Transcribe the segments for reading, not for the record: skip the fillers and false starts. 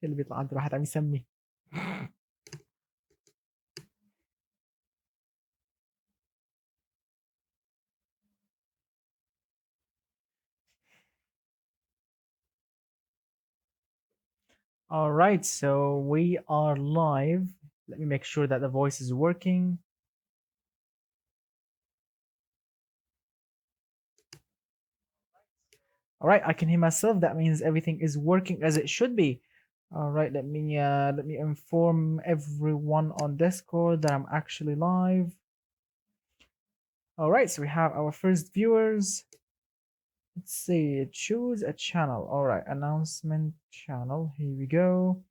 اللي بيطلع عند الواحد عم يسمي. All right, so we are live. Let me make sure that the voice is working. All right, I can hear myself. That means everything is working as it should be. All right, let me inform everyone on Discord that I'm actually live. All right, so we have our first viewers. Let's see, choose a channel. All right, announcement channel. Here we go.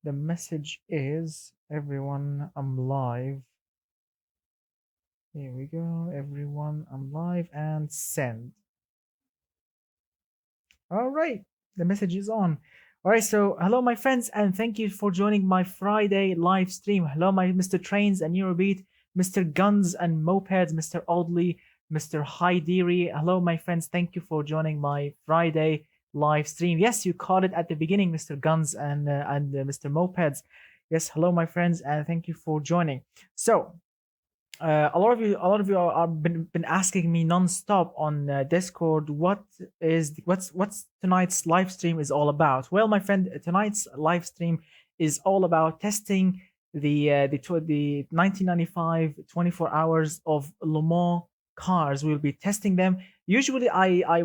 The message is everyone, I'm live. Here we go, everyone, I'm live, and send. All right, the message is on. All right, so hello, my friends, and thank you for joining my Friday live stream. Hello, my Mr. Trains and Eurobeat, Mr. Guns and Mopeds, Mr. Oddly, Mr. Haidiri. Hello, my friends. Thank you for joining my Friday live stream. Yes, you caught it at the beginning, Mr. Guns and Mr. Mopeds. Yes, hello, my friends, and thank you for joining. So a lot of you are been asking me nonstop on Discord what's tonight's live stream is all about. Well, my friend, tonight's live stream is all about testing the 1995 24 hours of Le Mans cars. We'll be testing them. Usually, I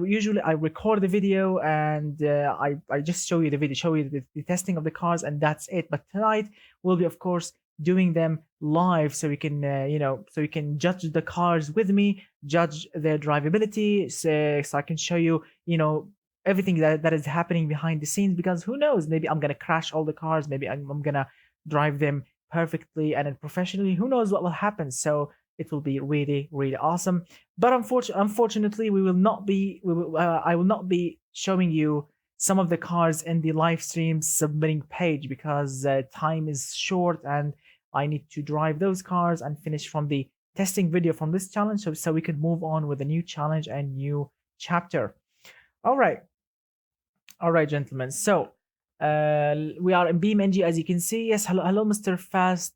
record the video and I just show you the video, show you the testing of the cars, and that's it. But tonight we'll be, of course, doing them live so we can so you can judge the cars with me, judge their drivability, so I can show you everything that is happening behind the scenes, because who knows, maybe I'm gonna crash all the cars, maybe I'm gonna drive them perfectly and professionally, who knows what will happen. So it will be really really awesome. But unfortunately I will not be showing you some of the cars in the live stream submitting page, because time is short and I need to drive those cars and finish from the testing video from this challenge, so we can move on with a new challenge and new chapter. All right. All right, gentlemen. So we are in BeamNG, as you can see. Yes, hello, Mr. Fast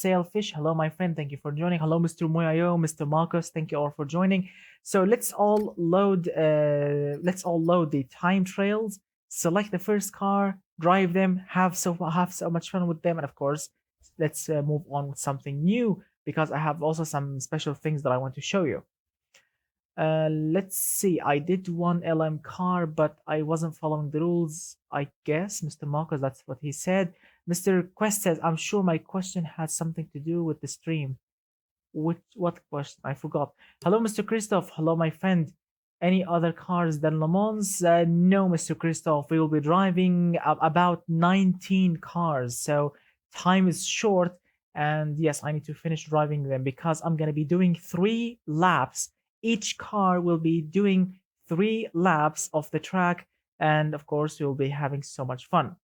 Sailfish. Hello, my friend. Thank you for joining. Hello, Mr. Moyayo, Mr. Marcos. Thank you all for joining. So let's all load the time trails. Select the first car, drive them, have so much fun with them, and of course, let's move on with something new, because I have also some special things that I want to show you. Let's see. I did one LM car, but I wasn't following the rules, I guess. Mr. Marcos, that's what he said. Mr. Quest says, I'm sure my question has something to do with the stream. What question? I forgot. Hello, Mr. Christoph. Hello, my friend. Any other cars than Le Mans? No, Mr. Christoph. We will be driving about 19 cars. So time is short. And yes, I need to finish driving them, because I'm going to be doing 3 laps. Each car will be doing 3 laps of the track. And of course, we'll be having so much fun.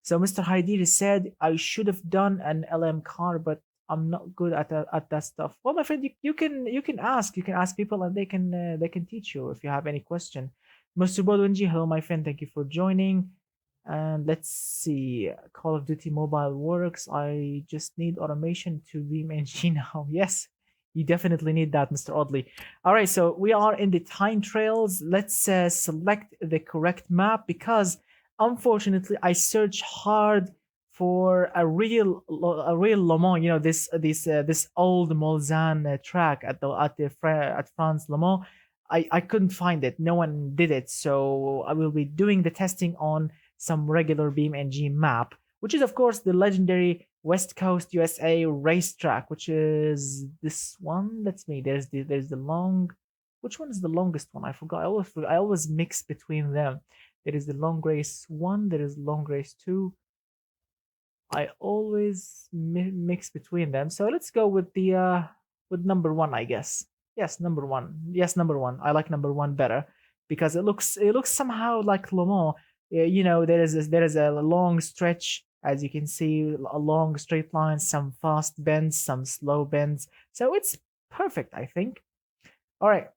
So Mr. Haidiri said, I should have done an LM car, but I'm not good at that stuff. Well, my friend, you can ask people, and they can teach you if you have any question. Mr. Bodwenji, hello, my friend. Thank you for joining. And let's see, Call of Duty Mobile works. I just need automation to BeamNG now. Yes, you definitely need that, Mr. Oddly. All right, so we are in the time trails. Let's select the correct map, because unfortunately I searched hard for a real Le Mans. This old Mulsanne track at France Le Mans. I couldn't find it. No one did it. So I will be doing the testing on some regular BeamNG map, which is of course the legendary West Coast USA racetrack, which is this one. Let's see. There's the long. Which one is the longest one? I forgot. I always mix between them. There is the long race 1. There is long race 2. I always mix between them. So let's go with the with number 1, I guess. Yes, number 1. Yes, number 1. I like number 1 better, because it looks somehow like Le Mans. There is a long stretch, as you can see, a long straight line, some fast bends, some slow bends. So it's perfect, I think. All right.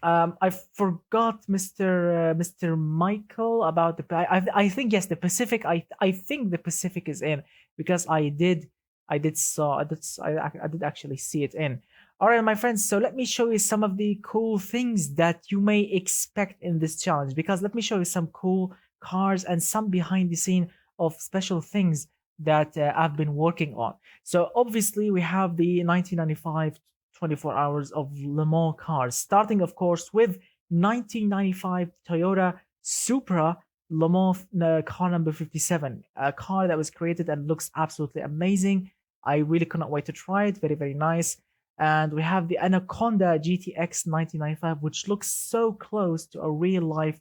I forgot Mr. Michael about the. I think yes, the Pacific. I think the Pacific is in because I did actually see it in. All right, my friends. So let me show you some of the cool things that you may expect in this challenge. Because let me show you some cool cars and some behind the scene of special things that I've been working on. So obviously we have the 1995 24 hours of Le Mans cars, starting, of course, with 1995 Toyota Supra Le Mans car number 57, a car that was created and looks absolutely amazing. I really cannot wait to try it. Very, very nice. And we have the Anaconda GTX 1995, which looks so close to a real life,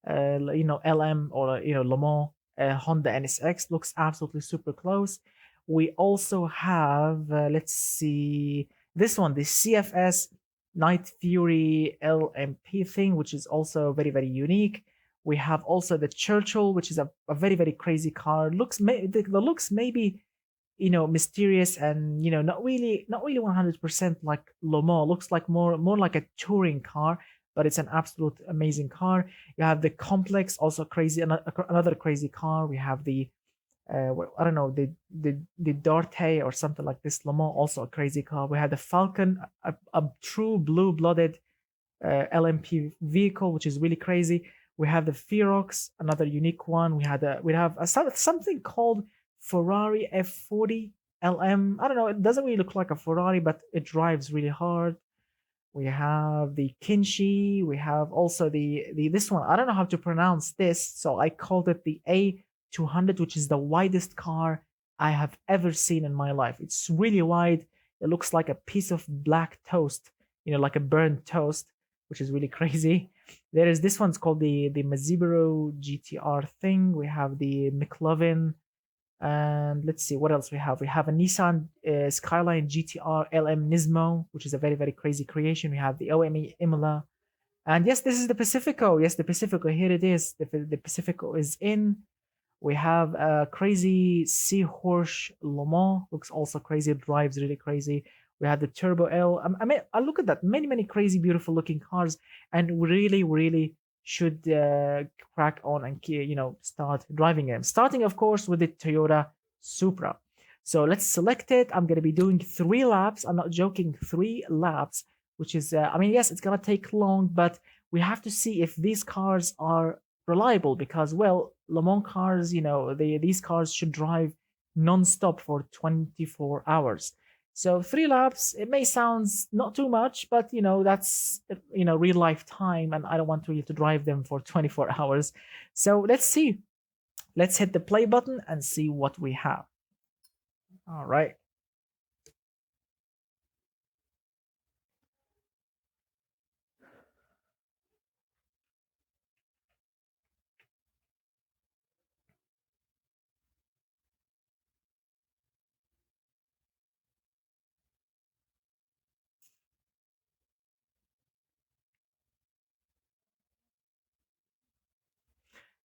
LM or Le Mans Honda NSX. Looks absolutely super close. We also have, let's see, this one, the CFS Night Fury LMP thing, which is also very, very unique. We have also the Churchill, which is a very, very crazy car. The looks maybe mysterious and not really 100% like Le Mans. Looks like more like a touring car, but it's an absolute amazing car. You have the Complex, also crazy, another crazy car. We have the I don't know, the Duarte or something like this. Le Mans, also a crazy car. We had the Falcon, a true blue-blooded LMP vehicle, which is really crazy. We have the Fearox, another unique one. We have something called Ferrari F40 LM. I don't know. It doesn't really look like a Ferrari, but it drives really hard. We have the Kimchi. We have also the this one. I don't know how to pronounce this, so I called it the A200, which is the widest car I have ever seen in my life. It's really wide. It looks like a piece of black toast, like a burnt toast, which is really crazy. There is this one's called the Massy Barrow GTR thing. We have the McLovin, and let's see what else we have. We have a Nissan Skyline GTR LM Nismo, which is a very, very crazy creation. We have the Ome M Allah. And yes, this is the Pacifico. Yes, the Pacifico. Here it is. The Pacifico is in. We have a crazy Horesh Le Mans. Looks also crazy. It drives really crazy. We have the Turbo L. I mean, I look at that. Many, many crazy, beautiful looking cars. And we really, really should crack on and start driving them. Starting, of course, with the Toyota Supra. So let's select it. I'm going to be doing 3 laps. I'm not joking, 3 laps, which is, I mean, yes, it's going to take long, but we have to see if these cars are reliable because, well, Le Mans cars, these cars should drive non-stop for 24 hours. So 3 laps, it may sound not too much, but that's real life time, and I don't want you to drive them for 24 hours. So let's see. Let's hit the play button and see what we have. All right.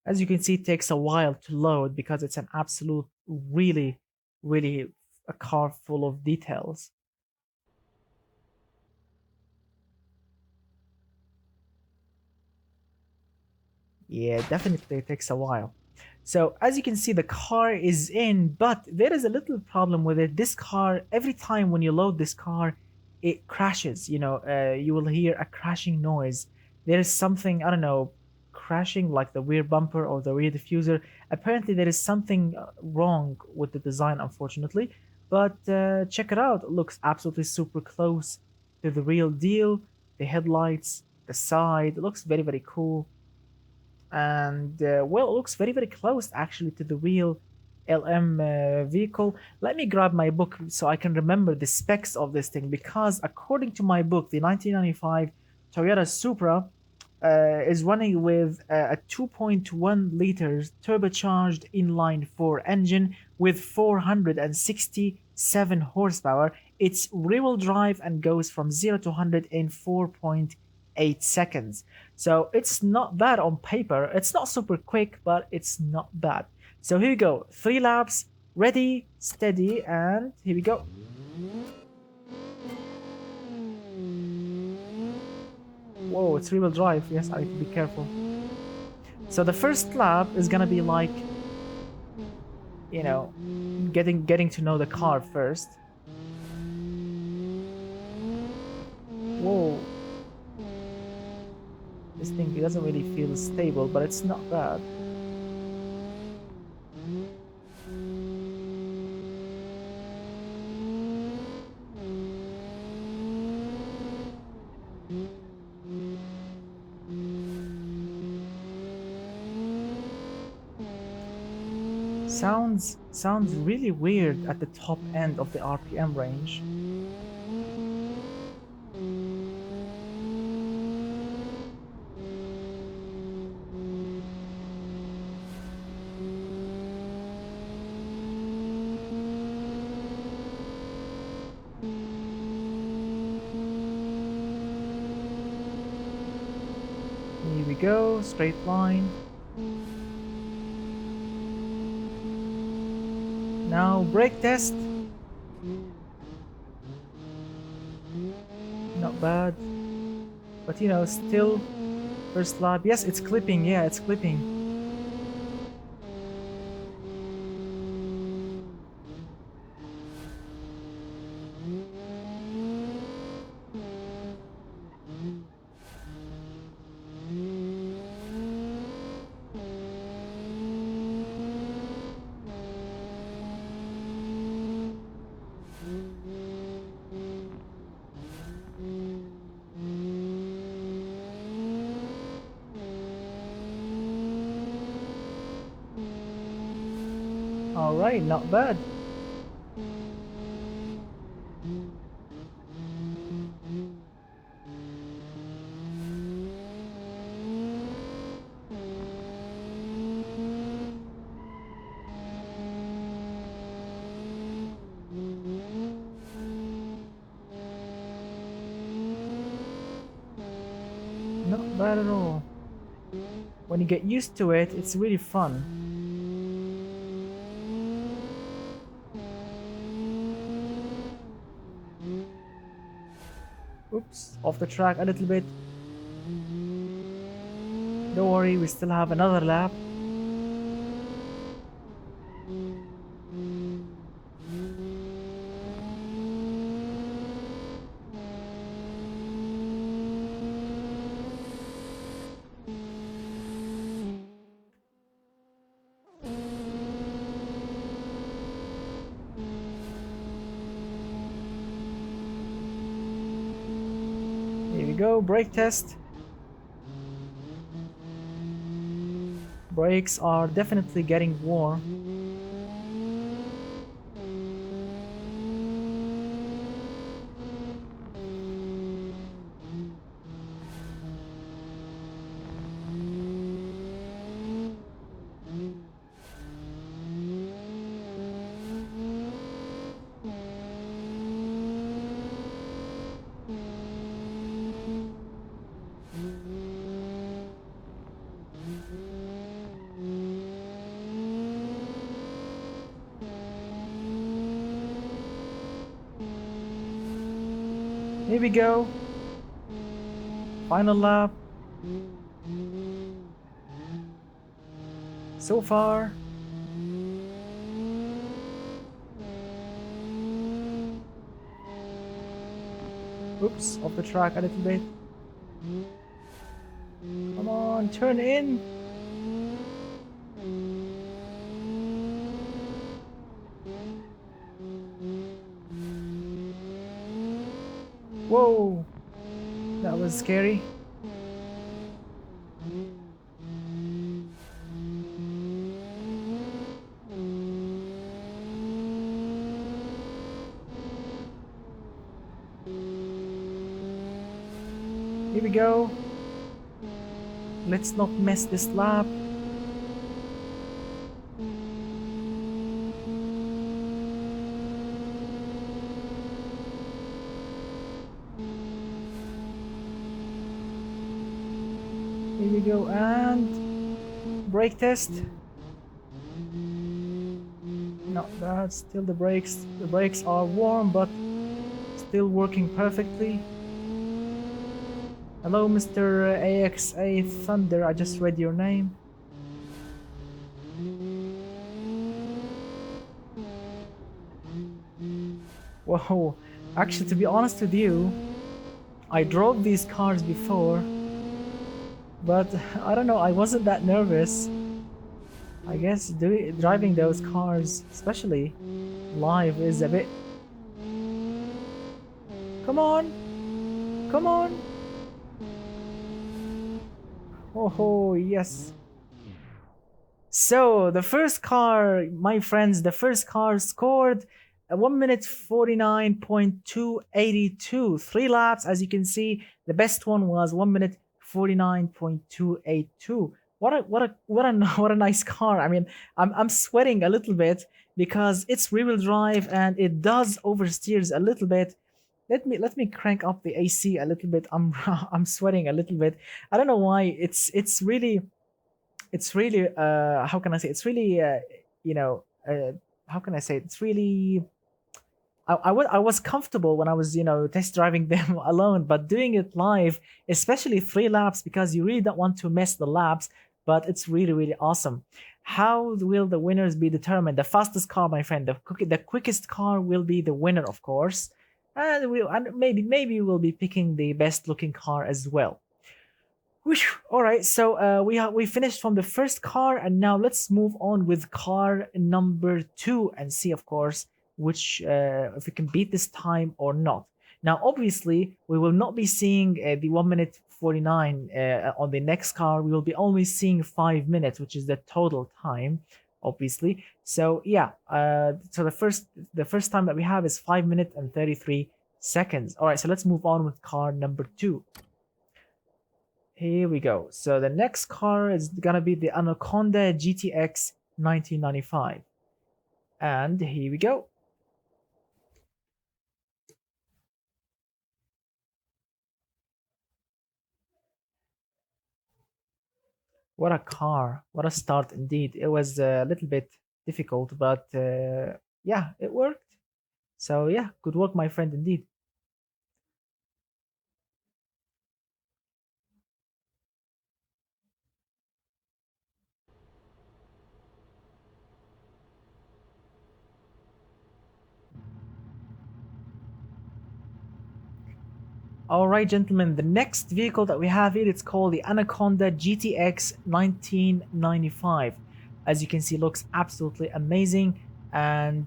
As you can see, it takes a while to load because it's an absolute, really, really a car full of details. Yeah, definitely it takes a while. So as you can see, the car is in, but there is a little problem with it. This car, every time when you load this car, it crashes. You will hear a crashing noise. There is something, I don't know, crashing like the rear bumper or the rear diffuser. Apparently there is something wrong with the design, unfortunately. But check it out. It looks absolutely super close to the real deal. The headlights, the side, it looks very, very cool. And well, it looks very, very close actually to the real LM vehicle. Let me grab my book so I can remember the specs of this thing, because according to my book, the 1995 Toyota Supra is running with a 2.1 liters turbocharged inline-4 engine with 467 horsepower. It's rear-wheel drive and goes from 0 to 100 in 4.8 seconds. So it's not bad on paper. It's not super quick, but it's not bad. So here we go. 3 laps, ready, steady, and here we go. Whoa, it's rear-wheel drive. Yes, I need to be careful. So the first lap is gonna be like, you know, getting to know the car first. Whoa. This thing, it doesn't really feel stable, but it's not bad. Sounds really weird at the top end of the RPM range. Here we go, straight line. Now brake test. Not bad. But you know, still first lap. Yes, it's clipping. Yeah, it's clipping. Alright, not bad. Not bad at all. When you get used to it, it's really fun. Oops, off the track a little bit. Don't worry, we still have another lap. Here we go, brake test. Brakes are definitely getting warm. Here we go. Final lap. So far. Oops, off the track a little bit. Come on, turn in. Whoa, that was scary. Here we go. Let's not mess this lap. Here we go, and brake test. Not bad, still the brakes are warm, but still working perfectly. Hello, Mr. AXA Thunder. I just read your name. Whoa. Actually, to be honest with you, I drove these cars before, but I don't know, I wasn't that nervous. I guess driving those cars, especially live, is a bit... Come on! Come on! Oh, yes. So, the first car, my friends, the first car scored 1 minute 49.282. 3 laps, as you can see. The best one was 1 minute 49.282. What a nice car. I mean, I'm sweating a little bit because it's rear-wheel drive and it does oversteers a little bit. Let me crank up the AC a little bit. I'm sweating a little bit. I don't know why. It's really how can I say, it's really you know how can I say, it's really... I was comfortable when I was, test driving them alone, but doing it live, especially 3 laps, because you really don't want to mess the laps, but it's really, really awesome. How will the winners be determined? The fastest car, my friend, the quickest car will be the winner, of course. And maybe we'll be picking the best looking car as well. Whew. All right, so we finished from the first car, and now let's move on with car number 2 and see, of course, which if we can beat this time or not. Now, obviously, we will not be seeing the 1 minute 49 on the next car. We will be only seeing 5 minutes, which is the total time, obviously. So yeah, so the first time that we have is 5 minutes and 33 seconds. All right, so let's move on with car number 2. Here we go. So the next car is gonna be the Anaconda GTX 1995. And here we go. What a car. What a start indeed. It was a little bit difficult, but yeah, it worked. So yeah, good work, my friend, indeed. Alright, gentlemen, the next vehicle that we have here, it's called the Anaconda GTX 1995. As you can see, looks absolutely amazing. And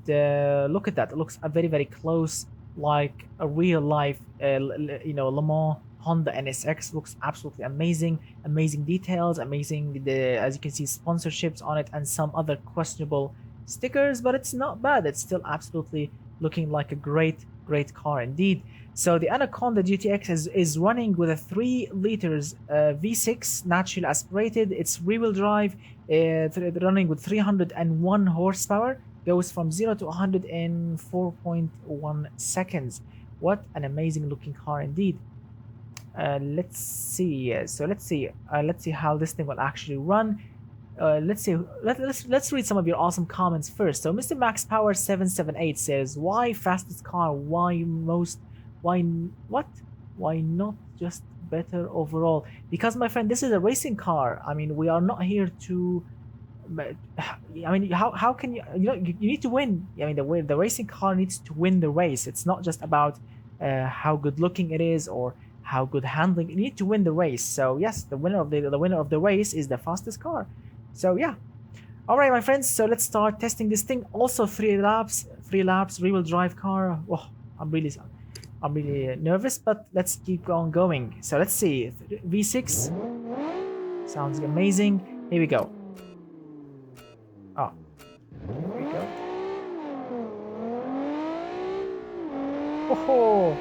look at that, it looks very, very close, like a real life, Le Mans Honda NSX. Looks absolutely amazing. Amazing details, amazing, as you can see, sponsorships on it and some other questionable stickers, but it's not bad. It's still absolutely looking like a great, great car indeed. So the Anaconda GTX is running with a 3 liters V6 naturally aspirated. It's rear-wheel drive, running with 301 horsepower. Goes from 0 to 100 in 4.1 seconds. What an amazing looking car indeed. Let's see. Let's see how this thing will actually run. Let's see. Let's read some of your awesome comments first. So Mr. Max Power 778 says, "Why fastest car? Why most? Why what? Why not just better overall?" Because, my friend, this is a racing car. I mean, we are not here to... I mean, how can you need to win. I mean, the racing car needs to win the race. It's not just about how good looking it is or how good handling. You need to win the race. So yes, the winner of the race is the fastest car. So yeah. All right, my friends. So let's start testing this thing. Also 3 laps, rear-wheel drive car. Oh, I'm really nervous, but let's keep on going. So let's see. V6 sounds amazing. Here we go. Oh, here we go. Oh,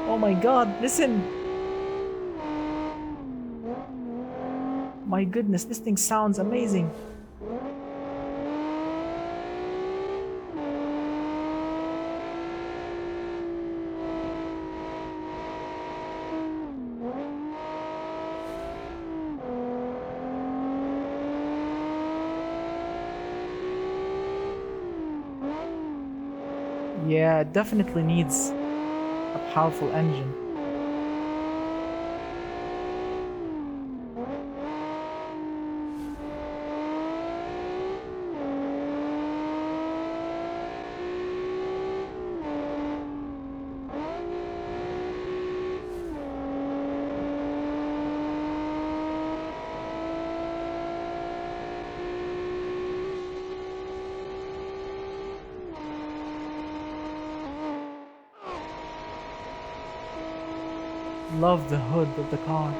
oh my God! Listen. My goodness, this thing sounds amazing. Yeah, it definitely needs a powerful engine. love the hood of the car.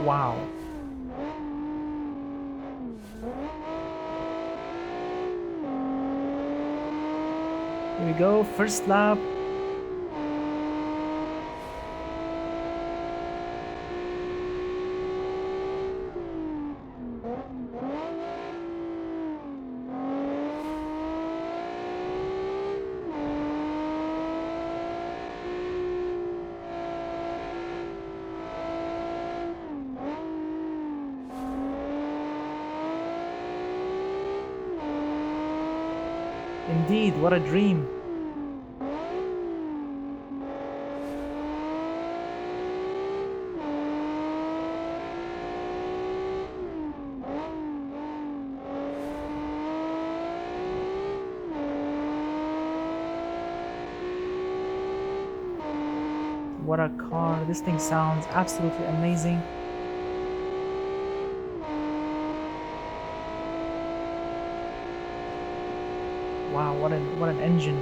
Wow. Here we go, first lap. Indeed, what a dream. What a car. This thing sounds absolutely amazing. Wow, what an engine.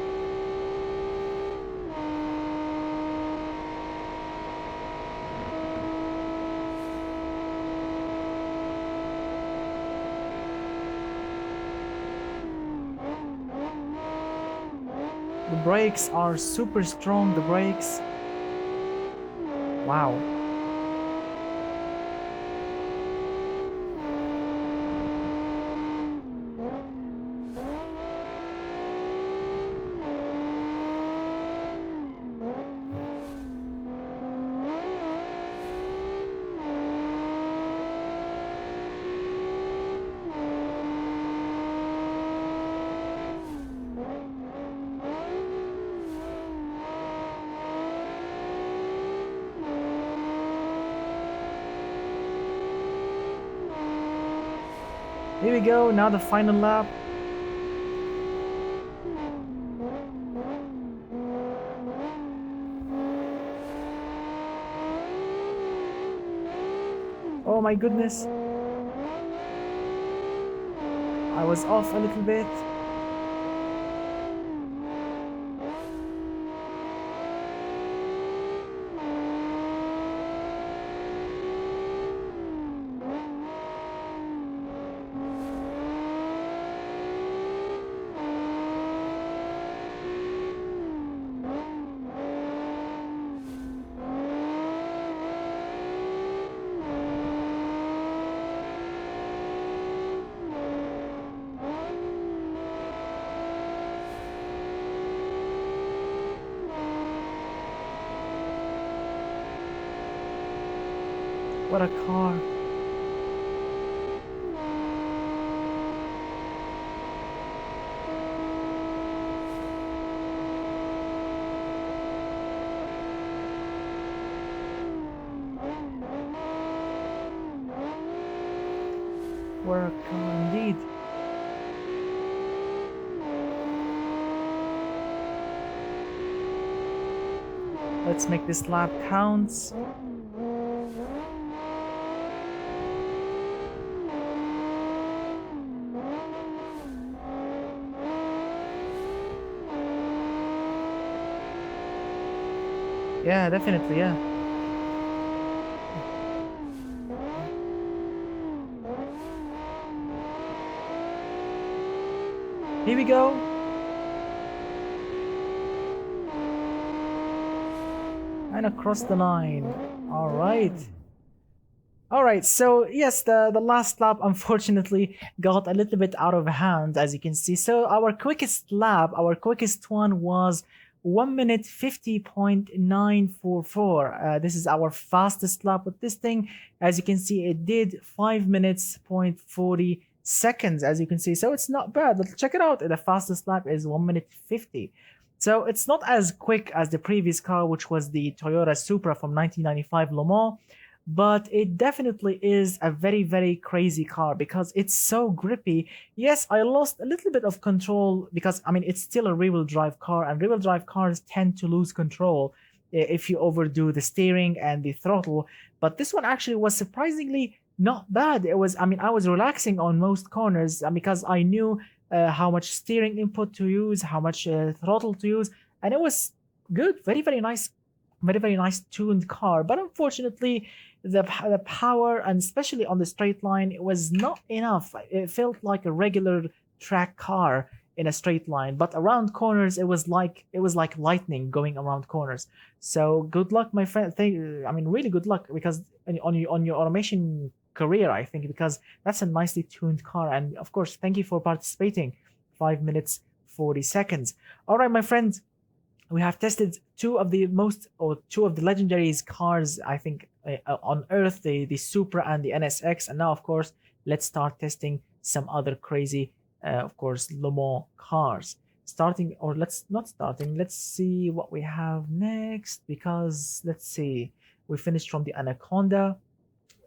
The brakes are super strong, the brakes. Wow. Here we go, now the final lap. Oh my goodness. I was off a little bit. What a car. What a car indeed. Let's make this lap count. Yeah, definitely, yeah. Here we go. And across the line. All right. All right, so yes, the last lap unfortunately got a little bit out of hand, as you can see. So our quickest lap, our quickest one was 1 minute 50.944. This is our fastest lap with this thing. As you can see, it did 5 minutes point 40 seconds, as you can see. So it's not bad. But check it out. The fastest lap is 1 minute 50. So it's not as quick as the previous car, which was the Toyota Supra from 1995 Le Mans, but it definitely is a very, very crazy car because it's so grippy. Yes, I lost a little bit of control because, I mean, it's still a rear-wheel drive car, and rear-wheel drive cars tend to lose control if you overdo the steering and the throttle. But this one actually was surprisingly not bad. It was, I mean, I was relaxing on most corners because I knew how much steering input to use, how much throttle to use, and it was good. Very, very nice, very, very nice tuned car. But unfortunately, the power, and especially on the straight line, it was not enough. It felt like a regular track car in a straight line, but around corners it was like lightning going around corners. So good luck, my friend. I mean, really good luck, because on your automation career, I think, because that's a nicely tuned car. And of course, thank you for participating. 5 minutes 40 seconds. All right, my friends, we have tested two of the legendary cars, I think, on Earth, the Supra and the NSX. And now, of course, let's start testing some other crazy, of course, Le Mans cars. Let's see what we have next, because let's see, we finished from the Anaconda,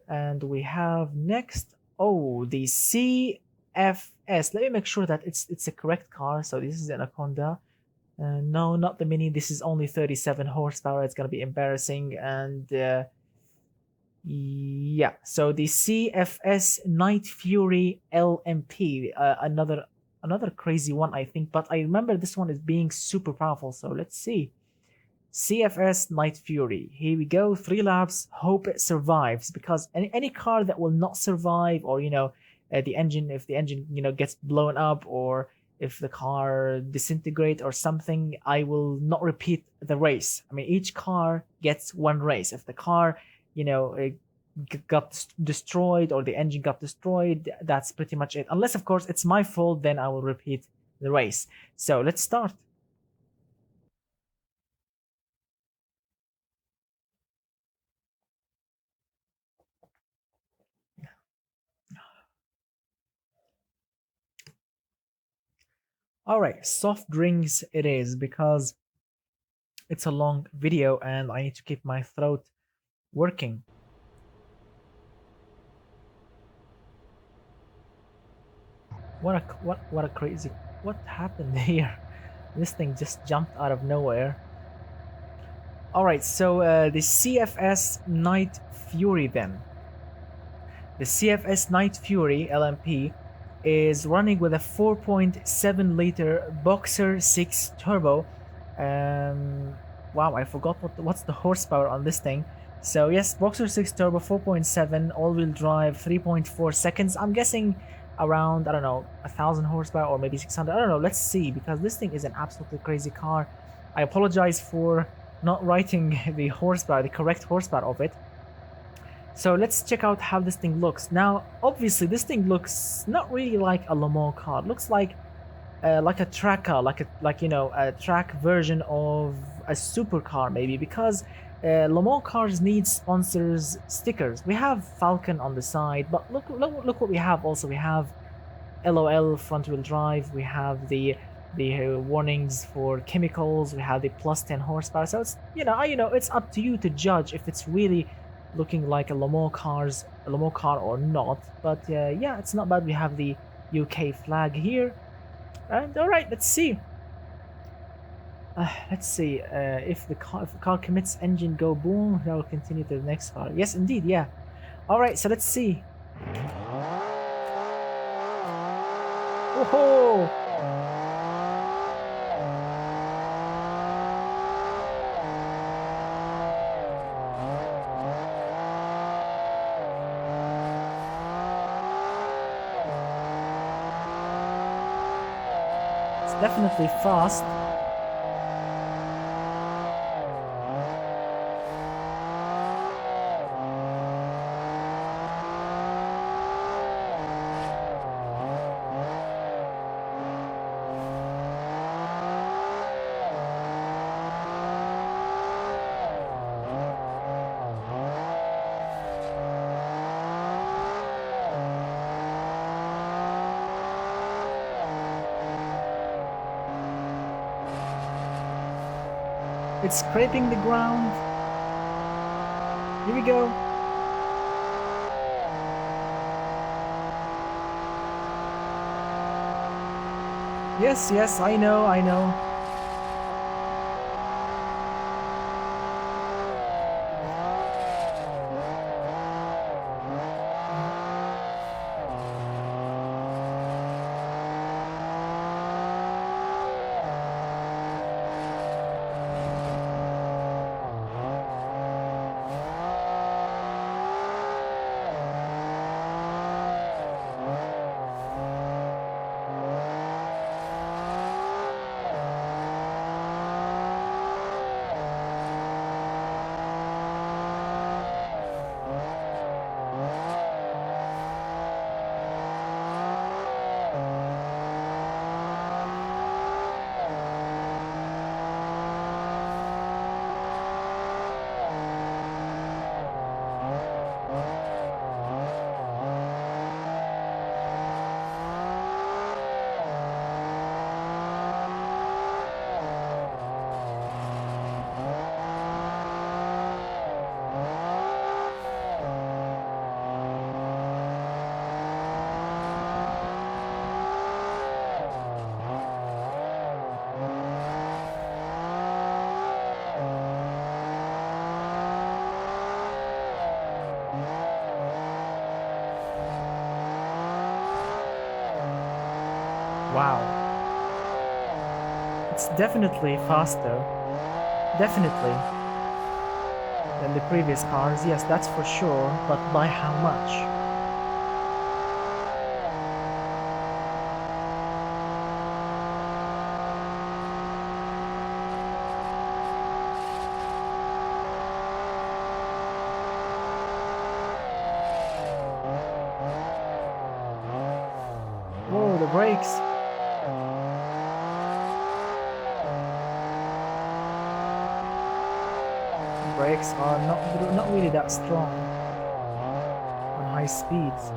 and we have next, oh, the CFS. Let me make sure that it's a correct car. So this is Anaconda. No, not the Mini. This is only 37 horsepower. It's gonna be embarrassing. And yeah, so the CFS Night Fury LMP, another crazy one, I think. But I remember this one is being super powerful. So let's see. CFS Night Fury. Here we go. 3 laps. Hope it survives, because any car that will not survive, or if the engine gets blown up, or if the car disintegrates or something, I will not repeat the race. I mean, each car gets one race. If the car, got destroyed, or the engine got destroyed, that's pretty much it. Unless, of course, it's my fault, then I will repeat the race. So let's start. All right, soft drinks it is, because it's a long video and I need to keep my throat working. What a crazy, what happened here? This thing just jumped out of nowhere. All right, so the CFS Night Fury then. The CFS Night Fury LMP is running with a 4.7 liter Boxer 6 turbo. Wow, I forgot what's the horsepower on this thing. So yes, Boxer 6 turbo, 4.7, all-wheel drive, 3.4 seconds. I'm guessing around, I don't know, 1,000 horsepower, or maybe 600. I don't know. Let's see, because this thing is an absolutely crazy car. I apologize for not writing the horsepower, the correct horsepower of it. So let's check out how this thing looks. Now, obviously, this thing looks not really like a Le Mans car. It looks like a track car, a track version of a supercar, maybe, because Le Mans cars need sponsors stickers. We have Falcon on the side, but look what we have. Also, we have LOL front wheel drive. We have the warnings for chemicals. We have the plus 10 horsepower. So it's it's up to you to judge if it's really looking like a Le Mans car or not. But yeah, it's not bad. We have the UK flag here. And all right, let's see. If the car commits engine go boom, that will continue to the next car. Yes, indeed, yeah. All right, so let's see. Whoa! It's definitely fast. It's scraping the ground. Here we go. Yes, yes, I know, I know. Wow. It's definitely faster. Definitely. Than the previous cars. Yes, that's for sure. But by how much? Whoa, the brakes. Brakes are not really that strong on high speeds.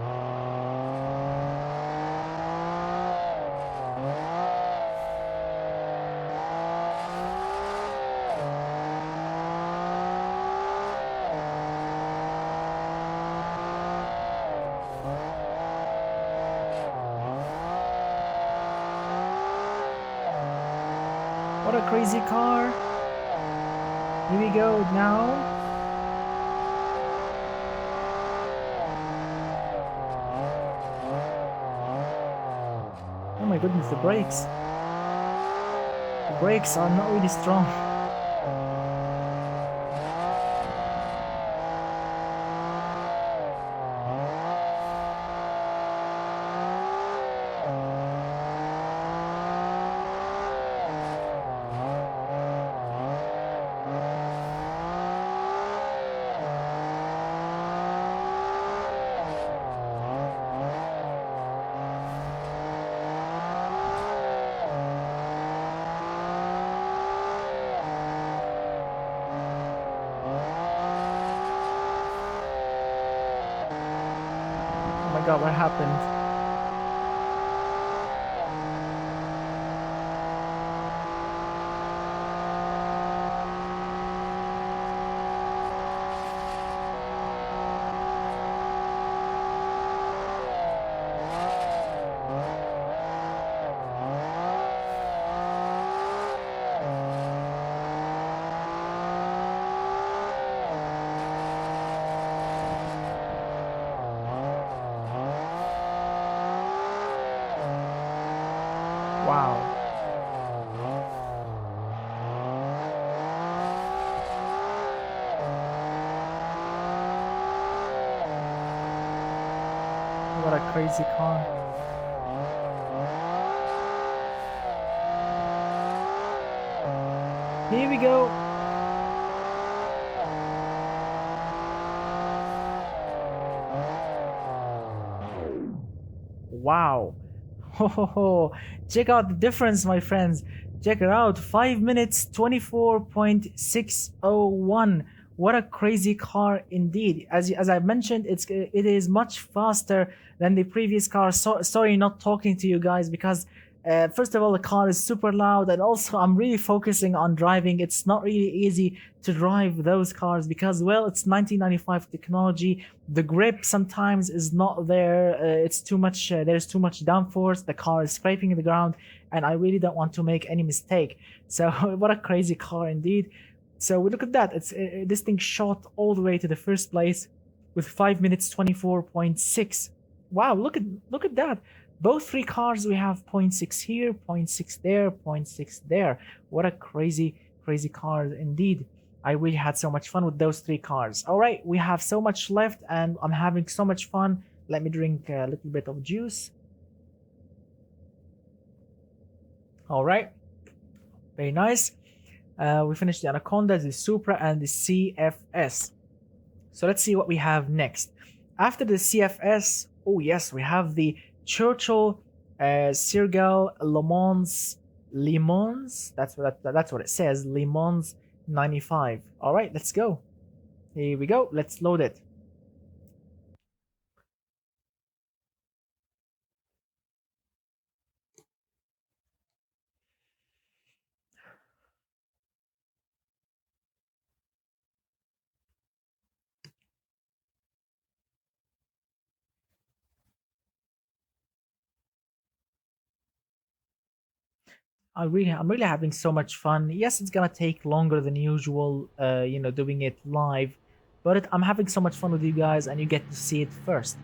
What a crazy car. Here we go now. Oh my goodness, the brakes. The brakes are not really strong. Oh my god, what happened? Wow. What a crazy car. Here we go. Wow. Oh, check out the difference, my friends. Check it out. 5 minutes 24.601. What a crazy car indeed. As I mentioned, it is much faster than the previous car. Sorry not talking to you guys because First of all, the car is super loud, and also I'm really focusing on driving. It's not really easy to drive those cars because, well, it's 1995 technology. The grip sometimes is not there. It's too much. There's too much downforce. The car is scraping the ground, and I really don't want to make any mistake. So, what a crazy car indeed. So we look at that. It's this thing shot all the way to the first place with 5 minutes 24.6. Wow, look at that. Both three cars, we have 0.6 here, 0.6 there, 0.6 there. What a crazy car indeed. I really had so much fun with those three cars. All right, we have so much left and I'm having so much fun. Let me drink a little bit of juice. All right, very nice. We finished the Anaconda, the Supra, and the CFS. So let's see what we have next. After the CFS, oh yes, we have the Churchill Le Mans, LeMans. That's what it says. Le Mans 95. All right, let's go. Here we go. Let's load it. I'm really having so much fun. Yes, it's gonna take longer than usual, doing it live, but I'm having so much fun with you guys, and you get to see it first.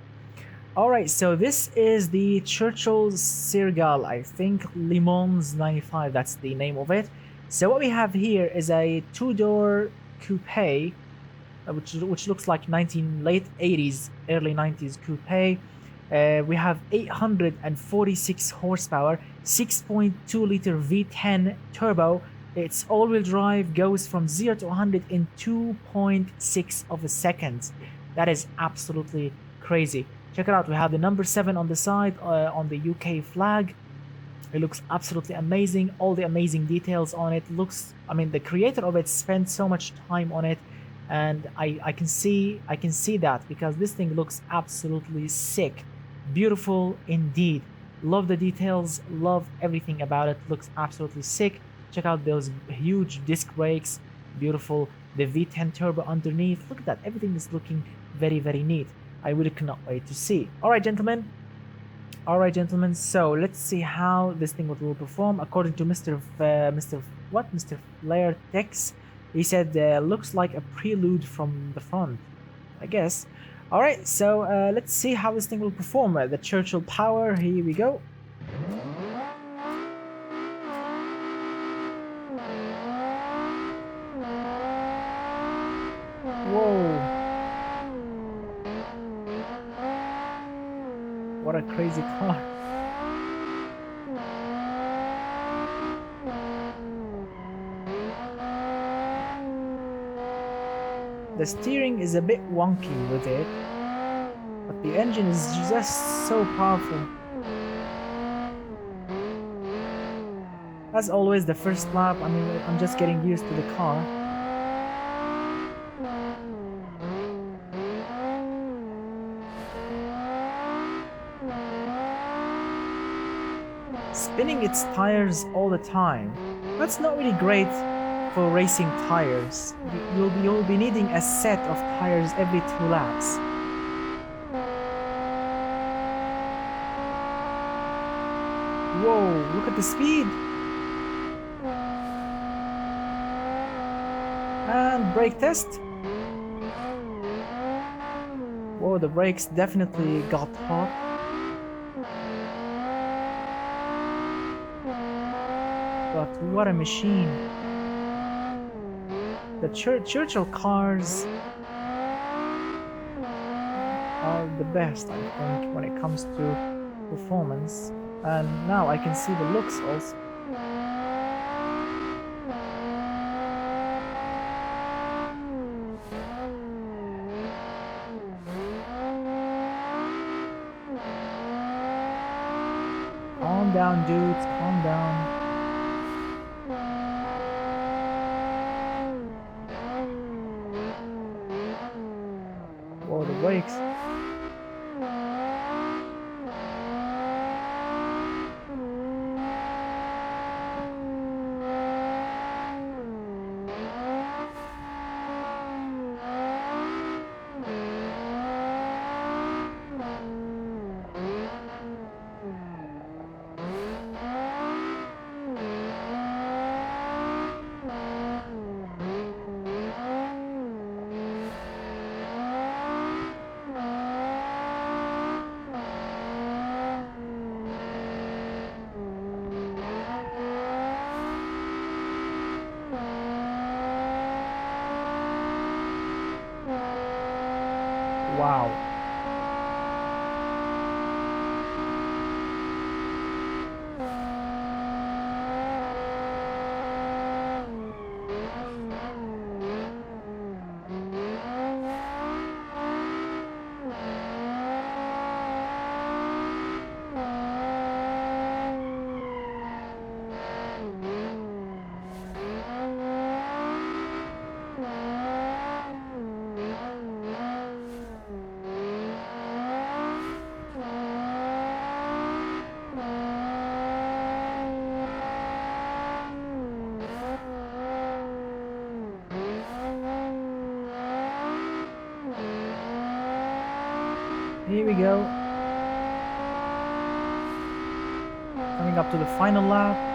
All right, so this is the Churchill Sirgal, I think Le Mans 95. That's the name of it. So what we have here is a two-door coupe, which looks like late 80s, early 90s coupe. We have 846 horsepower, 6.2 liter V10 turbo. Its all-wheel drive goes from 0 to 100 in 2.6 of a second. That is absolutely crazy. Check it out. We have the number 7 on the side on the UK flag. It looks absolutely amazing. All the amazing details on it. The creator of it spent so much time on it, and I can see that because this thing looks absolutely sick. Beautiful indeed. Love the details, love everything about it. Looks absolutely sick. Check out those huge disc brakes. Beautiful. The V10 turbo underneath. Look at that. Everything is looking very, very neat. I really cannot wait to see. All right, gentlemen. So let's see how this thing will perform. According to Mr. Flair Tex, he said looks like a prelude from the front, I guess. All right, so let's see how this thing will perform. The Churchill power. Here we go. Whoa. What a crazy car. The steering is a bit wonky with it, but the engine is just so powerful. As always, the first lap, I'm just getting used to the car. Spinning its tires all the time. That's not really great for racing tires. You'll be needing a set of tires every 2 laps. Whoa, look at the speed! And brake test. Whoa, the brakes definitely got hot. But what a machine. The Churchill cars are the best, I think, when it comes to performance. And now I can see the looks also. Calm down, dudes, calm down. Whoa, the brakes. Wow. Here we go. Coming up to the final lap.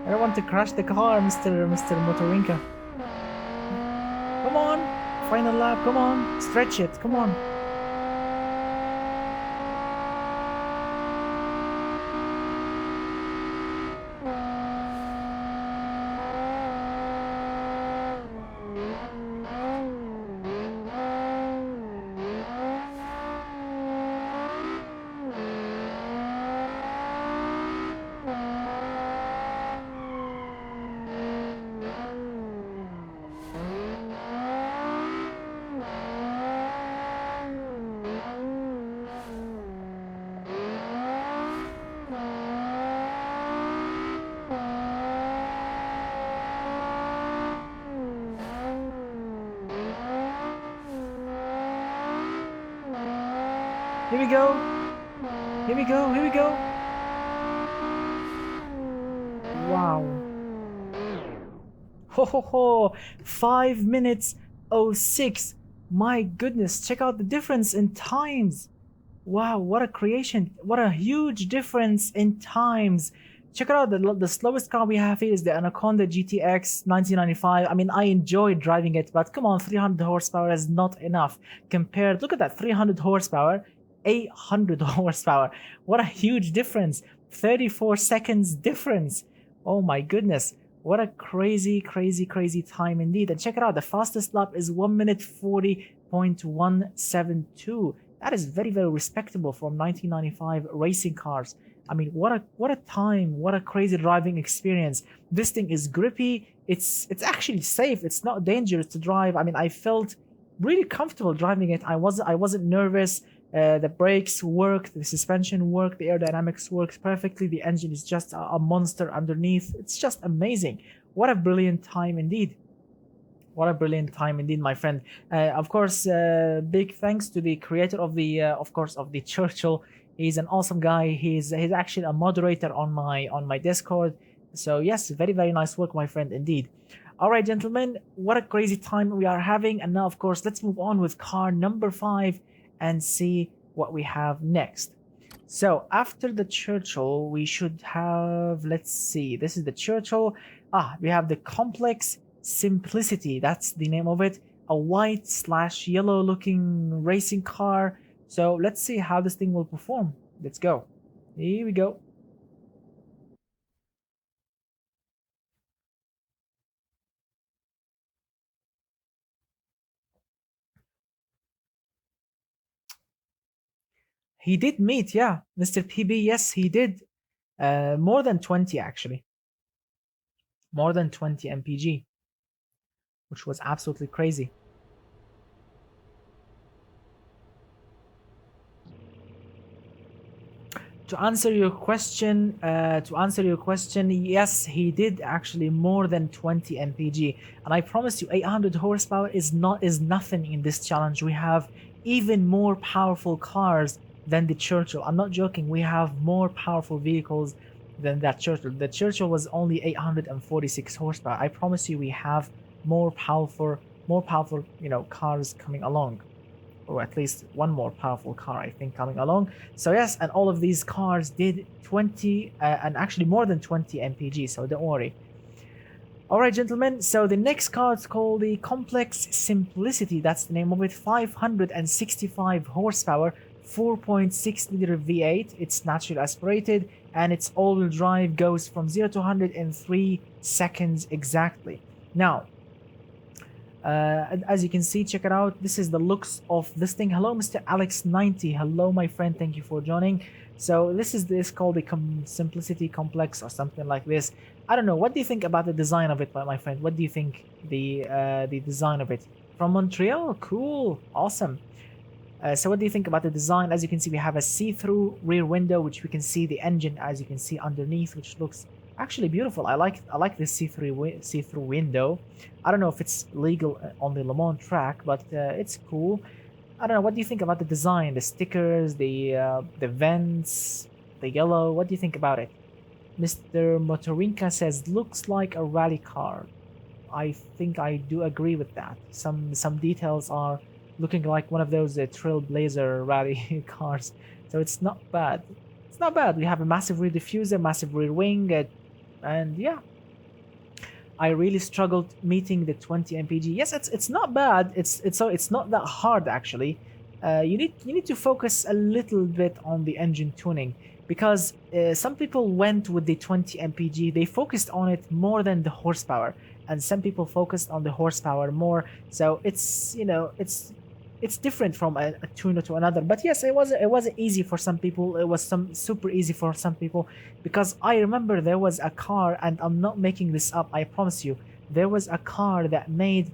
I don't want to crash the car, Mr. Motorinka. Come on! Final lap, come on! Stretch it, come on! Here we go. Here we go. Here we go. Wow. Ho ho ho. 5 minutes 06. My goodness. Check out the difference in times. Wow. What a creation. What a huge difference in times. Check it out. The slowest car we have here is the Anaconda GTX 1995. I mean, I enjoyed driving it, but come on, 300 horsepower is not enough compared. Look at that, 300 horsepower. 800 horsepower. What a huge difference. 34 seconds difference. Oh my goodness. What a crazy time indeed. And check it out, the fastest lap is 1 minute 40.172. That is very respectable from 1995 racing cars. I mean, what a time, what a crazy driving experience. This thing is grippy. It's actually safe. It's not dangerous to drive. I mean, I felt really comfortable driving it. I wasn't nervous. The brakes work, the suspension worked, the aerodynamics works perfectly. The engine is just a monster underneath. It's just amazing. What a brilliant time indeed. What a brilliant time indeed, my friend. Of course, big thanks to the creator of the, of the Churchill. He's an awesome guy. He's actually a moderator on my Discord. So yes, very nice work, my friend, indeed. All right, gentlemen, what a crazy time we are having. And now, of course, let's move on with car number 5 and see what we have next. So after the Churchill, we should have, let's see, this is the Churchill. We have the Complex Simplicity. That's the name of it. A white/yellow looking racing car. So let's see how this thing will perform. Let's go. Here we go. He did meet, yeah, Mr. PB. Yes, he did. More than 20, actually. More than 20 mpg, which was absolutely crazy. To answer your question, yes, he did actually more than 20 mpg, and I promise you, 800 horsepower is nothing in this challenge. We have even more powerful cars than the Churchill. I'm not joking. We have more powerful vehicles than that Churchill. The Churchill was only 846 horsepower. I promise you, we have more powerful, cars coming along, or at least one more powerful car, I think, coming along. So yes, and all of these cars did 20 and actually more than 20 mpg. So don't worry. All right, gentlemen. So the next car is called the Complex Simplicity. That's the name of it. 565 horsepower, 4.6 liter V8. It's naturally aspirated, and its all-wheel drive goes from 0 to 100 in 3 seconds exactly. Now, as you can see, check it out. This is the looks of this thing. Hello, Mr. Alex90. Hello, my friend. Thank you for joining. So this is called the Simplicity Complex or something like this. I don't know. What do you think about the design of it, my friend? What do you think the design of it? From Montreal? Cool. Awesome. So what do you think about the design? As you can see, we have a see-through rear window, which we can see the engine, as you can see underneath, which looks actually beautiful. I like this see-through window. I don't know if it's legal on the Le Mans track, but it's cool. I don't know. What do you think about the design, the stickers, the vents, the yellow? What do you think about it? Mr. Motorinka says, looks like a rally car. I think I do agree with that. Some details are looking like one of those Trailblazer rally cars. So it's not bad. It's not bad. We have a massive rear diffuser, massive rear wing, and yeah. I really struggled meeting the 20 mpg. Yes, it's not bad. It's not that hard actually. You need to focus a little bit on the engine tuning, because some people went with the 20 mpg. They focused on it more than the horsepower, and some people focused on the horsepower more. So it's it's different from a tuner to another. But yes, it wasn't easy for some people. It was super easy for some people, because I remember there was a car, and I'm not making this up, I promise you, there was a car that made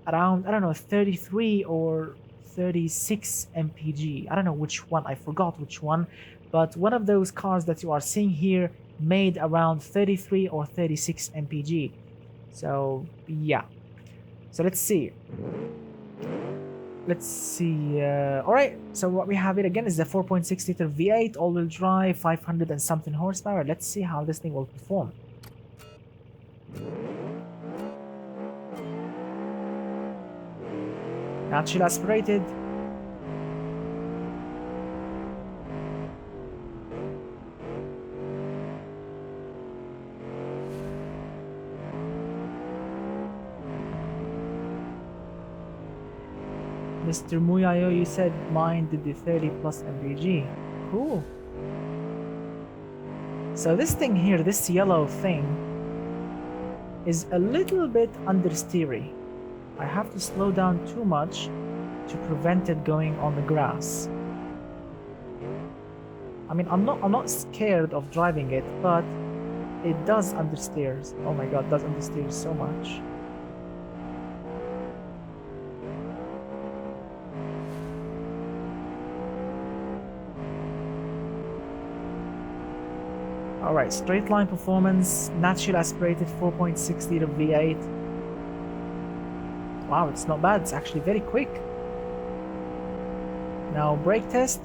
around, I don't know, 33 or 36 mpg. I don't know which one, I forgot which one, but one of those cars that you are seeing here made around 33 or 36 mpg. So yeah, so let's see. All right, so what we have here again is the 4.6 liter V8 all-wheel drive, 500 and something horsepower. Let's see how this thing will perform. Naturally aspirated. Mr. Muyayo, you said mine did the 30 plus mpg. Cool. So this thing here, this yellow thing, is a little bit understeery. I have to slow down too much to prevent it going on the grass. I mean, I'm not scared of driving it, but it does understeer. Oh my god, it does understeer so much. Alright, straight line performance, naturally aspirated 4.6 liter V8. Wow, it's not bad, it's actually very quick. Now brake test.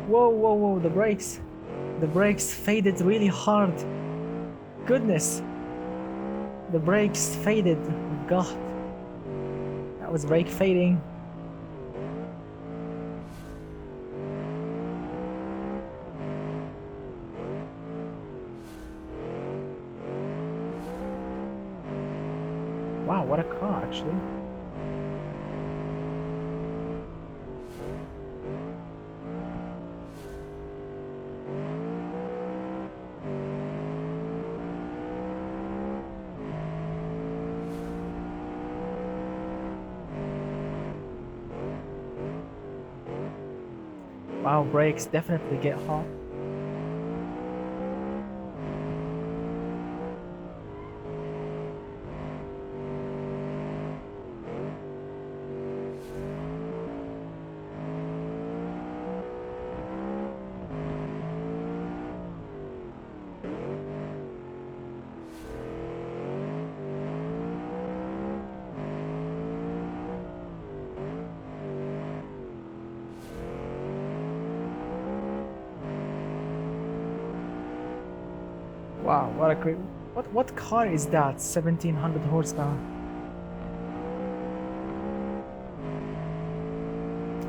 Whoa, the brakes. The brakes faded really hard. Goodness. The brakes faded. God. That was brake fading. Wow, what a car, actually. Wow, brakes definitely get hot. Wow, what a great... What car is that? 1700 horsepower.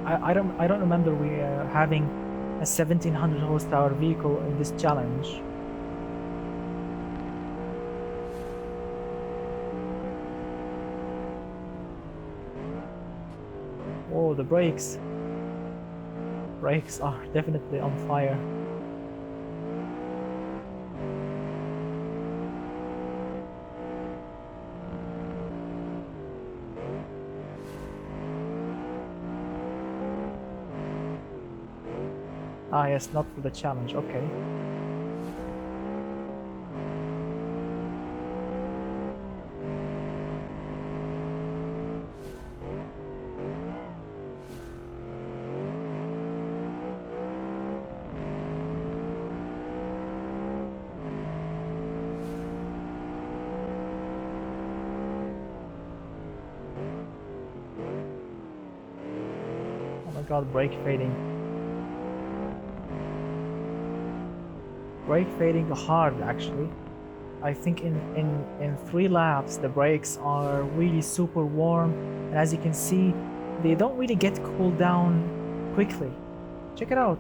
I don't remember we having a 1700 horsepower vehicle in this challenge. Oh, the brakes. Brakes are definitely on fire. Ah yes, not for the challenge, okay. Oh my god, brake fading. Brake fading hard actually. I think in 3 laps the brakes are really super warm, and as you can see they don't really get cooled down quickly. Check it out.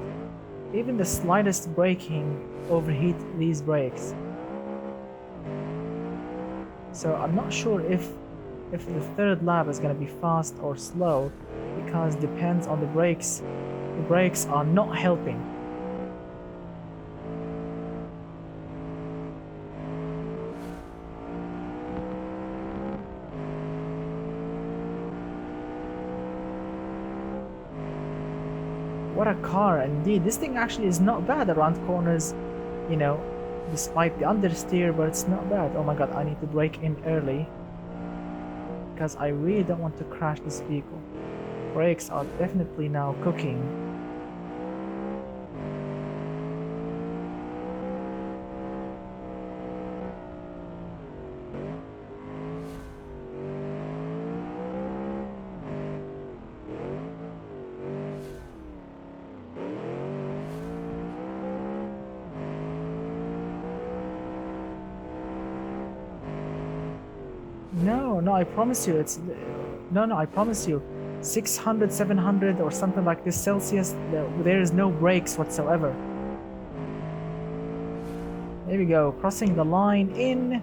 Even the slightest braking overheat these brakes. So I'm not sure if the 3rd lap is going to be fast or slow, because depends on the brakes. The brakes are not helping. What a car indeed. This thing actually is not bad around corners, you know, despite the understeer, but it's not bad. Oh my god, I need to brake in early because I really don't want to crash this vehicle. Brakes are definitely now cooking. No, I promise you, it's... No, I promise you. 600, 700 or something like this Celsius, there is no brakes whatsoever. There we go, crossing the line in...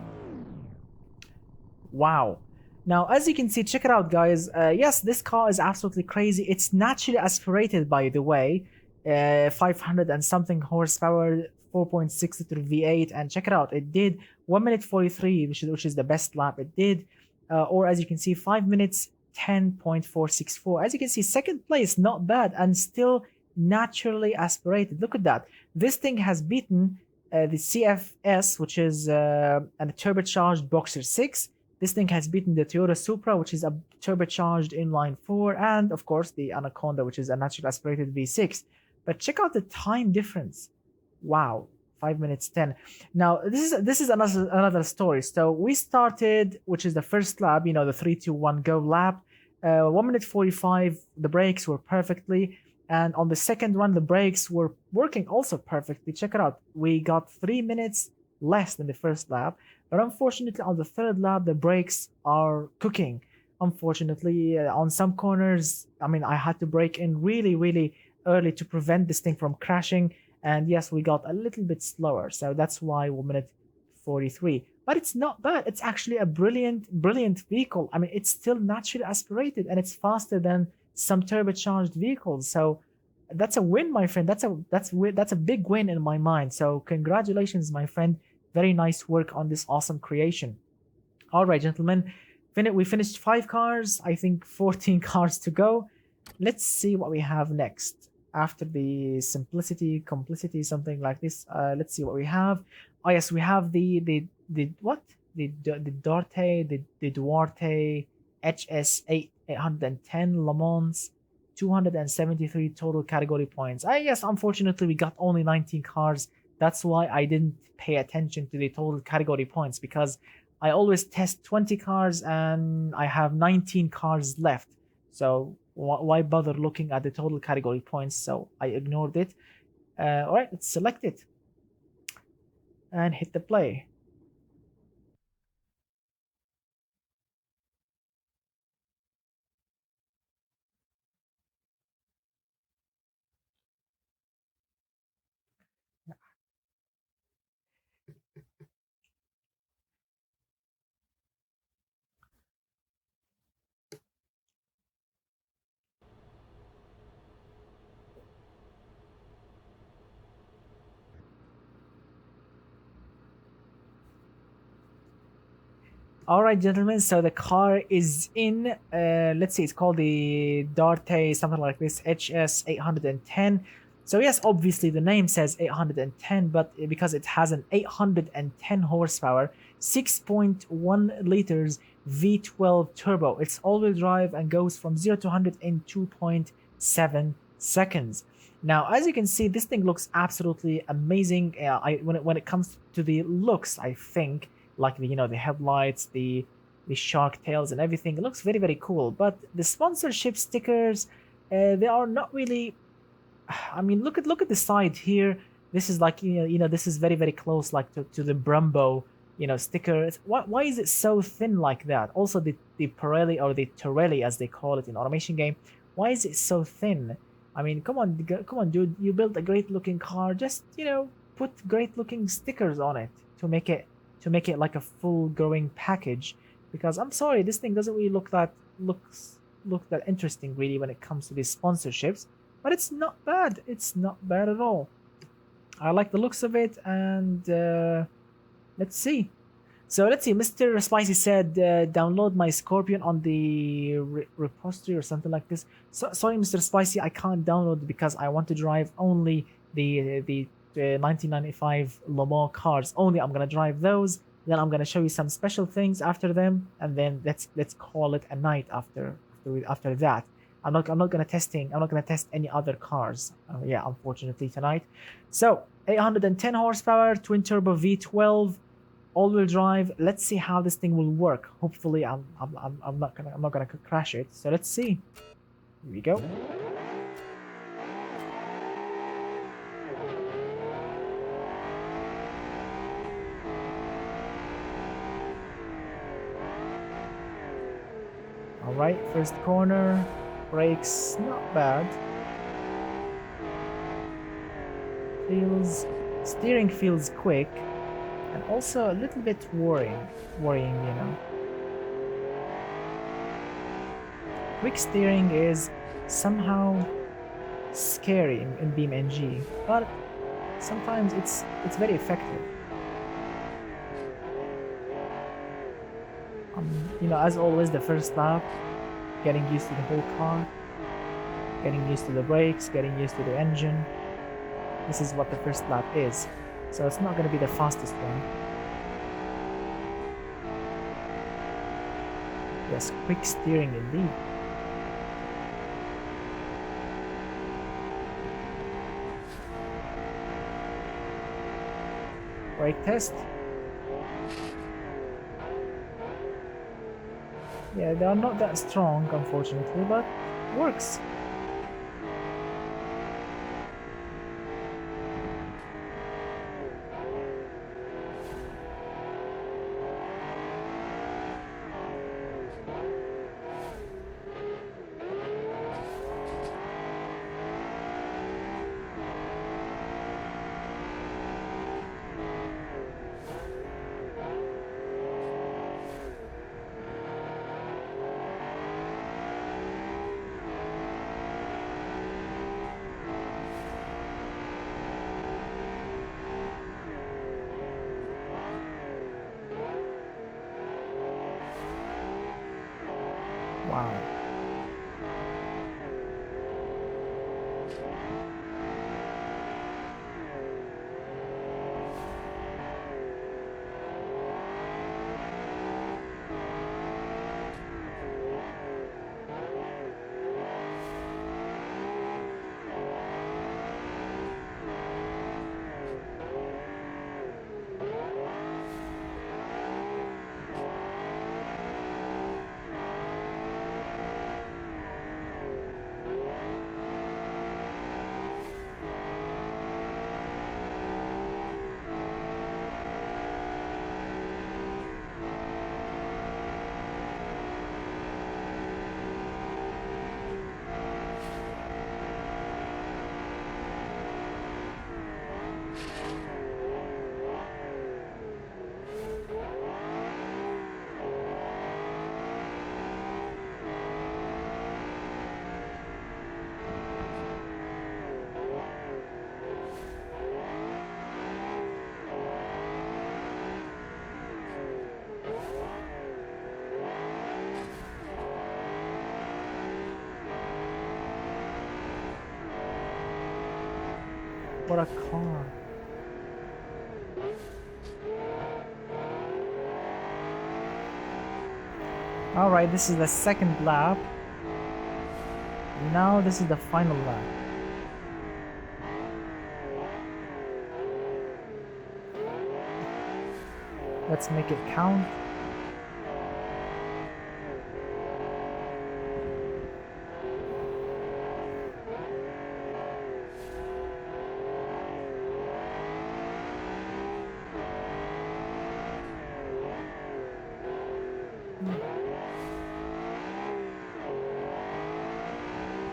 Wow. Now, as you can see, check it out, guys. Yes, this car is absolutely crazy. It's naturally aspirated, by the way. 500 and something horsepower, 4.6 liter V8, and check it out. It did 1 minute 43, which is the best lap. It did, or as you can see, 5 minutes 10.464. As you can see, second place, not bad, and still naturally aspirated. Look at that. This thing has beaten the CFS, which is a turbocharged Boxer 6. This thing has beaten the Toyota Supra, which is a turbocharged inline 4, and of course the Anaconda, which is a naturally aspirated V6. But check out the time difference. Wow, 5 minutes 10. Now this is another story. So we started, which is the first lap, you know, the 3, 2, 1 go lap. 1 minute 45. The brakes were perfectly, and on the second run the brakes were working also perfectly. Check it out. We got 3 minutes less than the first lap, but unfortunately on the third lap the brakes are cooking. Unfortunately, on some corners, I mean, I had to brake in really early to prevent this thing from crashing, and yes, we got a little bit slower, so that's why 1 minute 43. But it's not bad. It's actually a brilliant vehicle. I mean, it's still naturally aspirated, and it's faster than some turbocharged vehicles. So that's a win, my friend. That's a big win in my mind. So congratulations, my friend. Very nice work on this awesome creation. All right, gentlemen, we finished 5 cars. I think 14 cars to go. Let's see what we have next after the simplicity, complicity, something like this. Let's see what we have. Oh yes, we have the Duarte HS 810 Le Mans, 273 total category points. Yes, unfortunately we got only 19 cars. That's why I didn't pay attention to the total category points, because I always test 20 cars and I have 19 cars left. So why bother looking at the total category points? So I ignored it. All right, let's select it. and hit the play. All right, gentlemen. So the car is in. Let's see. It's called the Duarte, something like this. HS 810. So yes, obviously the name says 810, but because it has an 810 horsepower, 6.1 liters V12 turbo. It's all-wheel drive and goes from 0 to 100 in 2.7 seconds. Now, as you can see, this thing looks absolutely amazing. When it comes to the looks, I think like the the headlights, the shark tails and everything. It looks very very cool. But the sponsorship stickers, they are not really. I mean, look at the side here. This is like this is very very close like to the Brumbo sticker. Why is it so thin like that? Also the Pirelli or the Torelli as they call it in automation game. Why is it so thin? I mean, come on, dude. You built a great looking car. Just put great looking stickers on it to make it like a full growing package. Because I'm sorry, this thing doesn't really look that interesting really when it comes to these sponsorships. But it's not bad. It's not bad at all. I like the looks of it, and let's see. So let's see. Mr. Spicy said, download my Scorpion on the repository or something like this. So sorry, Mr. Spicy, I can't download because I want to drive only the 1995 Le Mans cars. Only I'm gonna drive those. Then I'm gonna show you some special things after them, and then let's call it a night after that. I'm not gonna test any other cars. Yeah, unfortunately tonight. So 810 horsepower, twin turbo V12, all-wheel drive. Let's see how this thing will work. Hopefully, I'm not gonna crash it. So let's see. Here we go. All right, first corner, brakes not bad. Steering feels quick, and also a little bit worrying. Quick steering is somehow scary in BeamNG, but sometimes it's very effective. As always, the first lap, getting used to the whole car, getting used to the brakes, getting used to the engine. This is what the first lap is. So it's not going to be the fastest one. Yes, quick steering indeed. Brake test. Yeah, they are not that strong, unfortunately, but works. Wow. What a car. Alright, this is the second lap. Now this is the final lap. Let's make it count.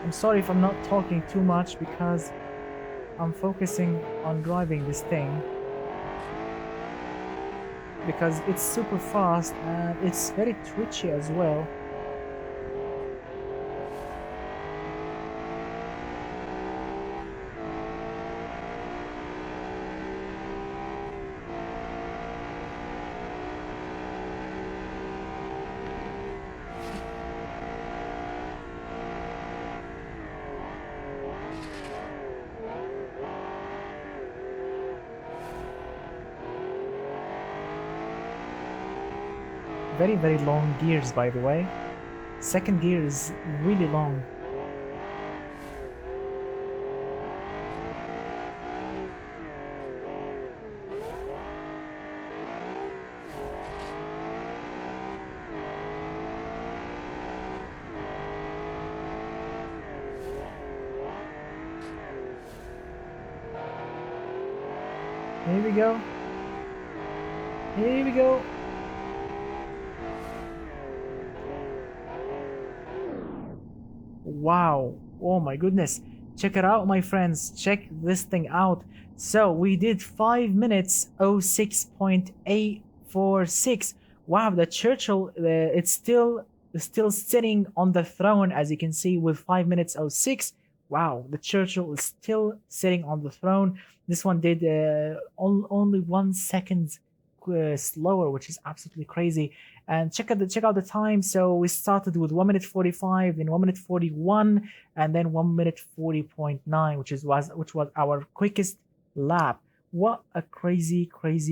I'm sorry if I'm not talking too much because I'm focusing on driving this thing, because it's super fast and it's very twitchy as well. Very, very long gears, by the way. Second gear is really long. Here we go. Here we go. Wow, oh my goodness, check it out, my friends, check this thing out. So we did 5 minutes 06.846. Wow, the Churchill, it's still sitting on the throne, as you can see, with 5 minutes 06. Wow, the Churchill is still sitting on the throne. This one did only 1 second slower, which is absolutely crazy. And check out the time. So we started with 1 minute 45, then 1 minute 41, and then 1 minute 40.9, which was our quickest lap. What a crazy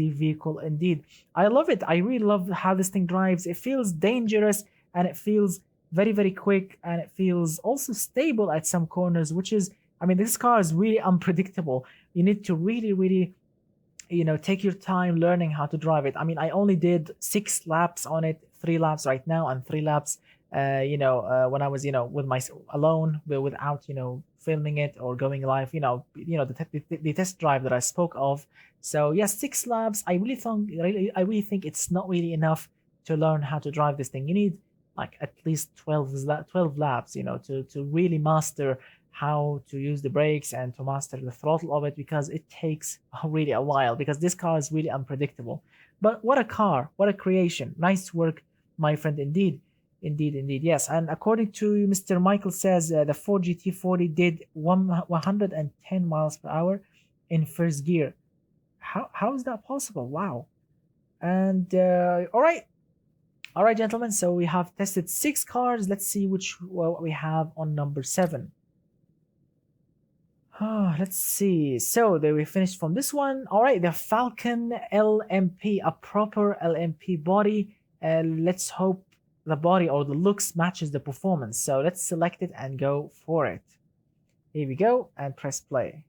vehicle indeed. I love it. I really love how this thing drives. It feels dangerous and it feels very quick, and it feels also stable at some corners, which is, I mean, this car is really unpredictable. You need to really take your time learning how to drive it. I mean, I only did 6 laps on it, 3 laps right now and 3 laps when I was with my alone, without filming it or going live, the test drive that I spoke of. So yes, 6 laps. I really think it's not really enough to learn how to drive this thing. You need like at least 12 laps, to really master how to use the brakes and to master the throttle of it, because it takes really a while, because this car is really unpredictable. But what a car, what a creation. Nice work, my friend, indeed. Yes. And according to Mr. Michael says, the Ford GT40 did 110 miles per hour in first gear. How is that possible? Wow. And all right, gentlemen, so we have tested 6 cars. Let's see what we have on number 7. Let's see. So there we finished from this one. All right, the Falcon LMP, a proper LMP body. Let's hope the body or the looks matches the performance. So let's select it and go for it. Here we go, and press play.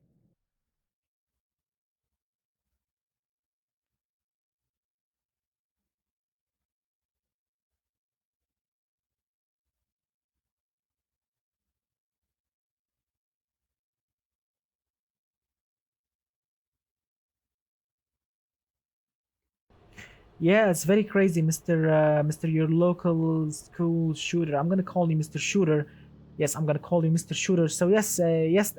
Yeah, it's very crazy, Mr. Your local school shooter. I'm gonna call you Mr. Shooter. Yes, I'm gonna call you Mr. Shooter. So yes,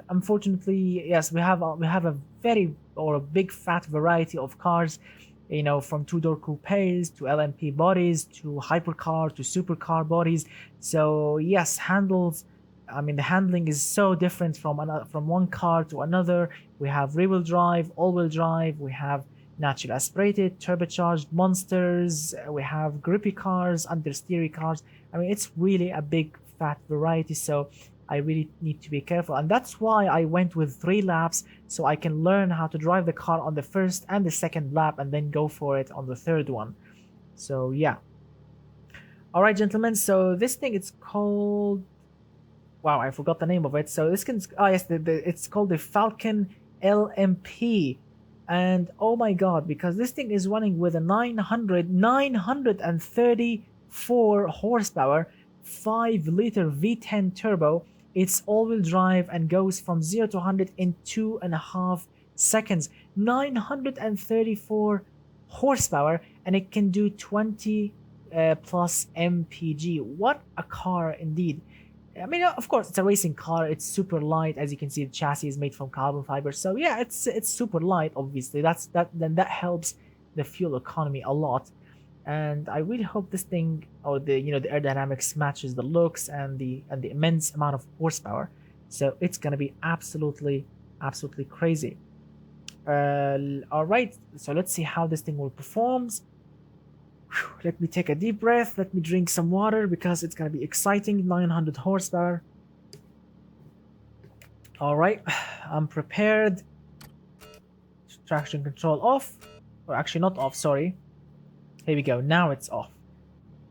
unfortunately, yes, we have a big fat variety of cars, from 2-door coupes to LMP bodies to hypercar to supercar bodies. So yes, I mean, the handling is so different from one car to another. We have rear-wheel drive, all-wheel drive. We have naturally aspirated, turbocharged monsters. We have grippy cars, understeery cars. I mean, it's really a big fat variety. So I really need to be careful, and that's why I went with 3 laps, so I can learn how to drive the car on the first and the second lap and then go for it on the third one. So yeah. All right, gentlemen, so this thing, it's called, wow, I forgot the name of it. So this can, oh yes, it's called the Falcon LMP. And oh my god, because this thing is running with a 934 horsepower, 5-liter V10 turbo. It's all-wheel drive and goes from 0 to 100 in 2.5 seconds. 934 horsepower, and it can do 20 plus mpg. What a car indeed. I mean, of course, it's a racing car. It's super light, as you can see. The chassis is made from carbon fiber, so yeah, it's super light. Obviously, that helps the fuel economy a lot. And I really hope this thing, or the the aerodynamics matches the looks and the immense amount of horsepower. So it's gonna be absolutely crazy. All right, so let's see how this thing will perform. Let me take a deep breath. Let me drink some water because it's gonna be exciting. 900 horsepower. All right, I'm prepared. Traction control off, or actually not off. Sorry. Here we go. Now it's off.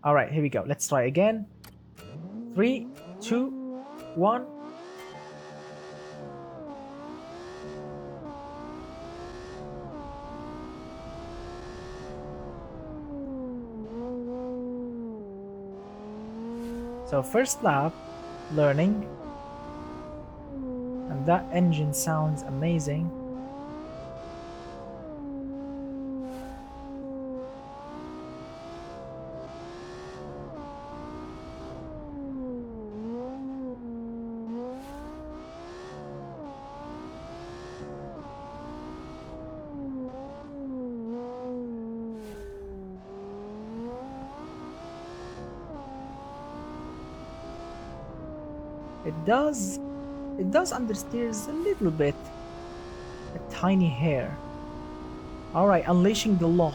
All right, here we go. Let's try again. 3, 2, 1. So first lap, learning, and that engine sounds amazing. It does understeers a little bit, a tiny hair. All right, unleashing the lot.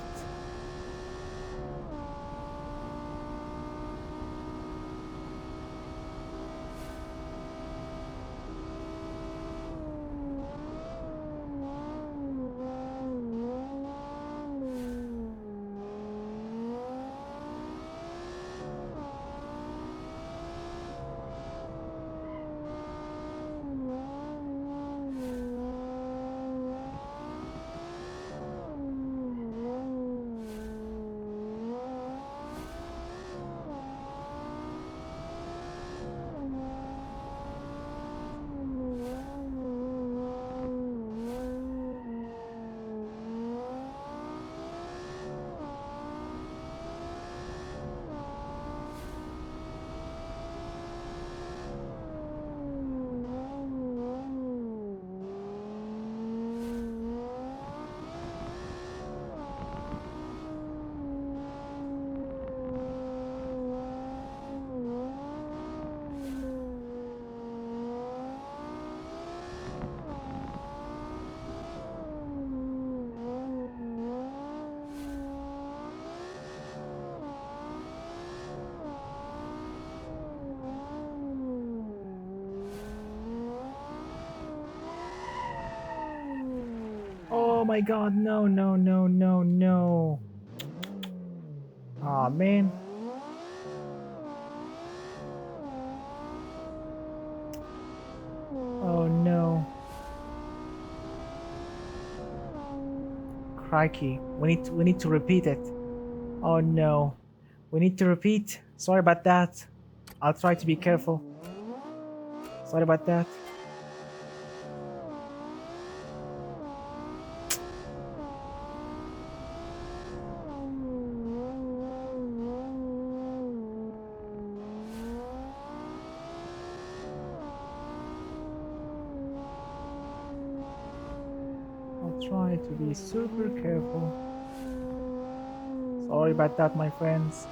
Oh my god, no, no, no, no, no. Aw, man. Oh no. Crikey. We need to repeat it. Oh no. We need to repeat. Sorry about that. I'll try to be careful. Sorry about that. Try to be super careful. Sorry about that, my friends.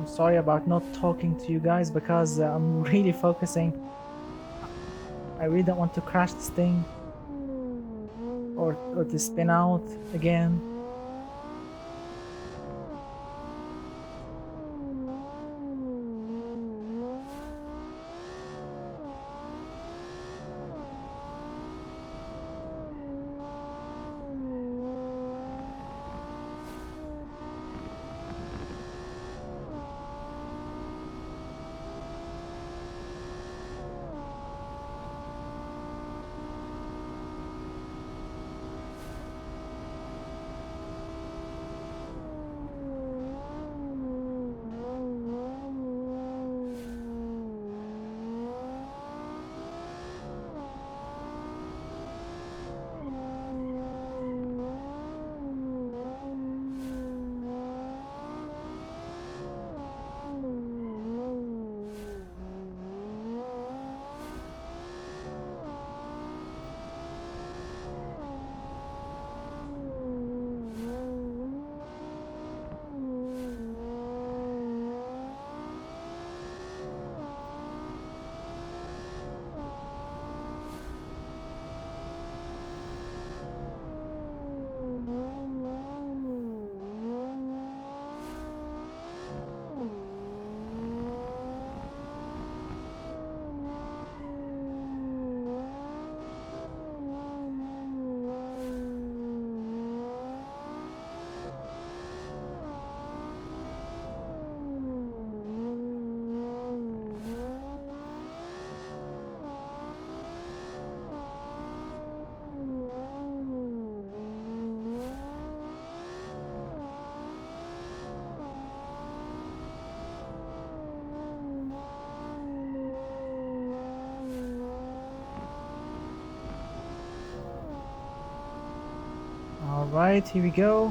sorry about not talking to you guys because I'm really focusing. I really don't want to crash this thing or to spin out again. All right, here we go.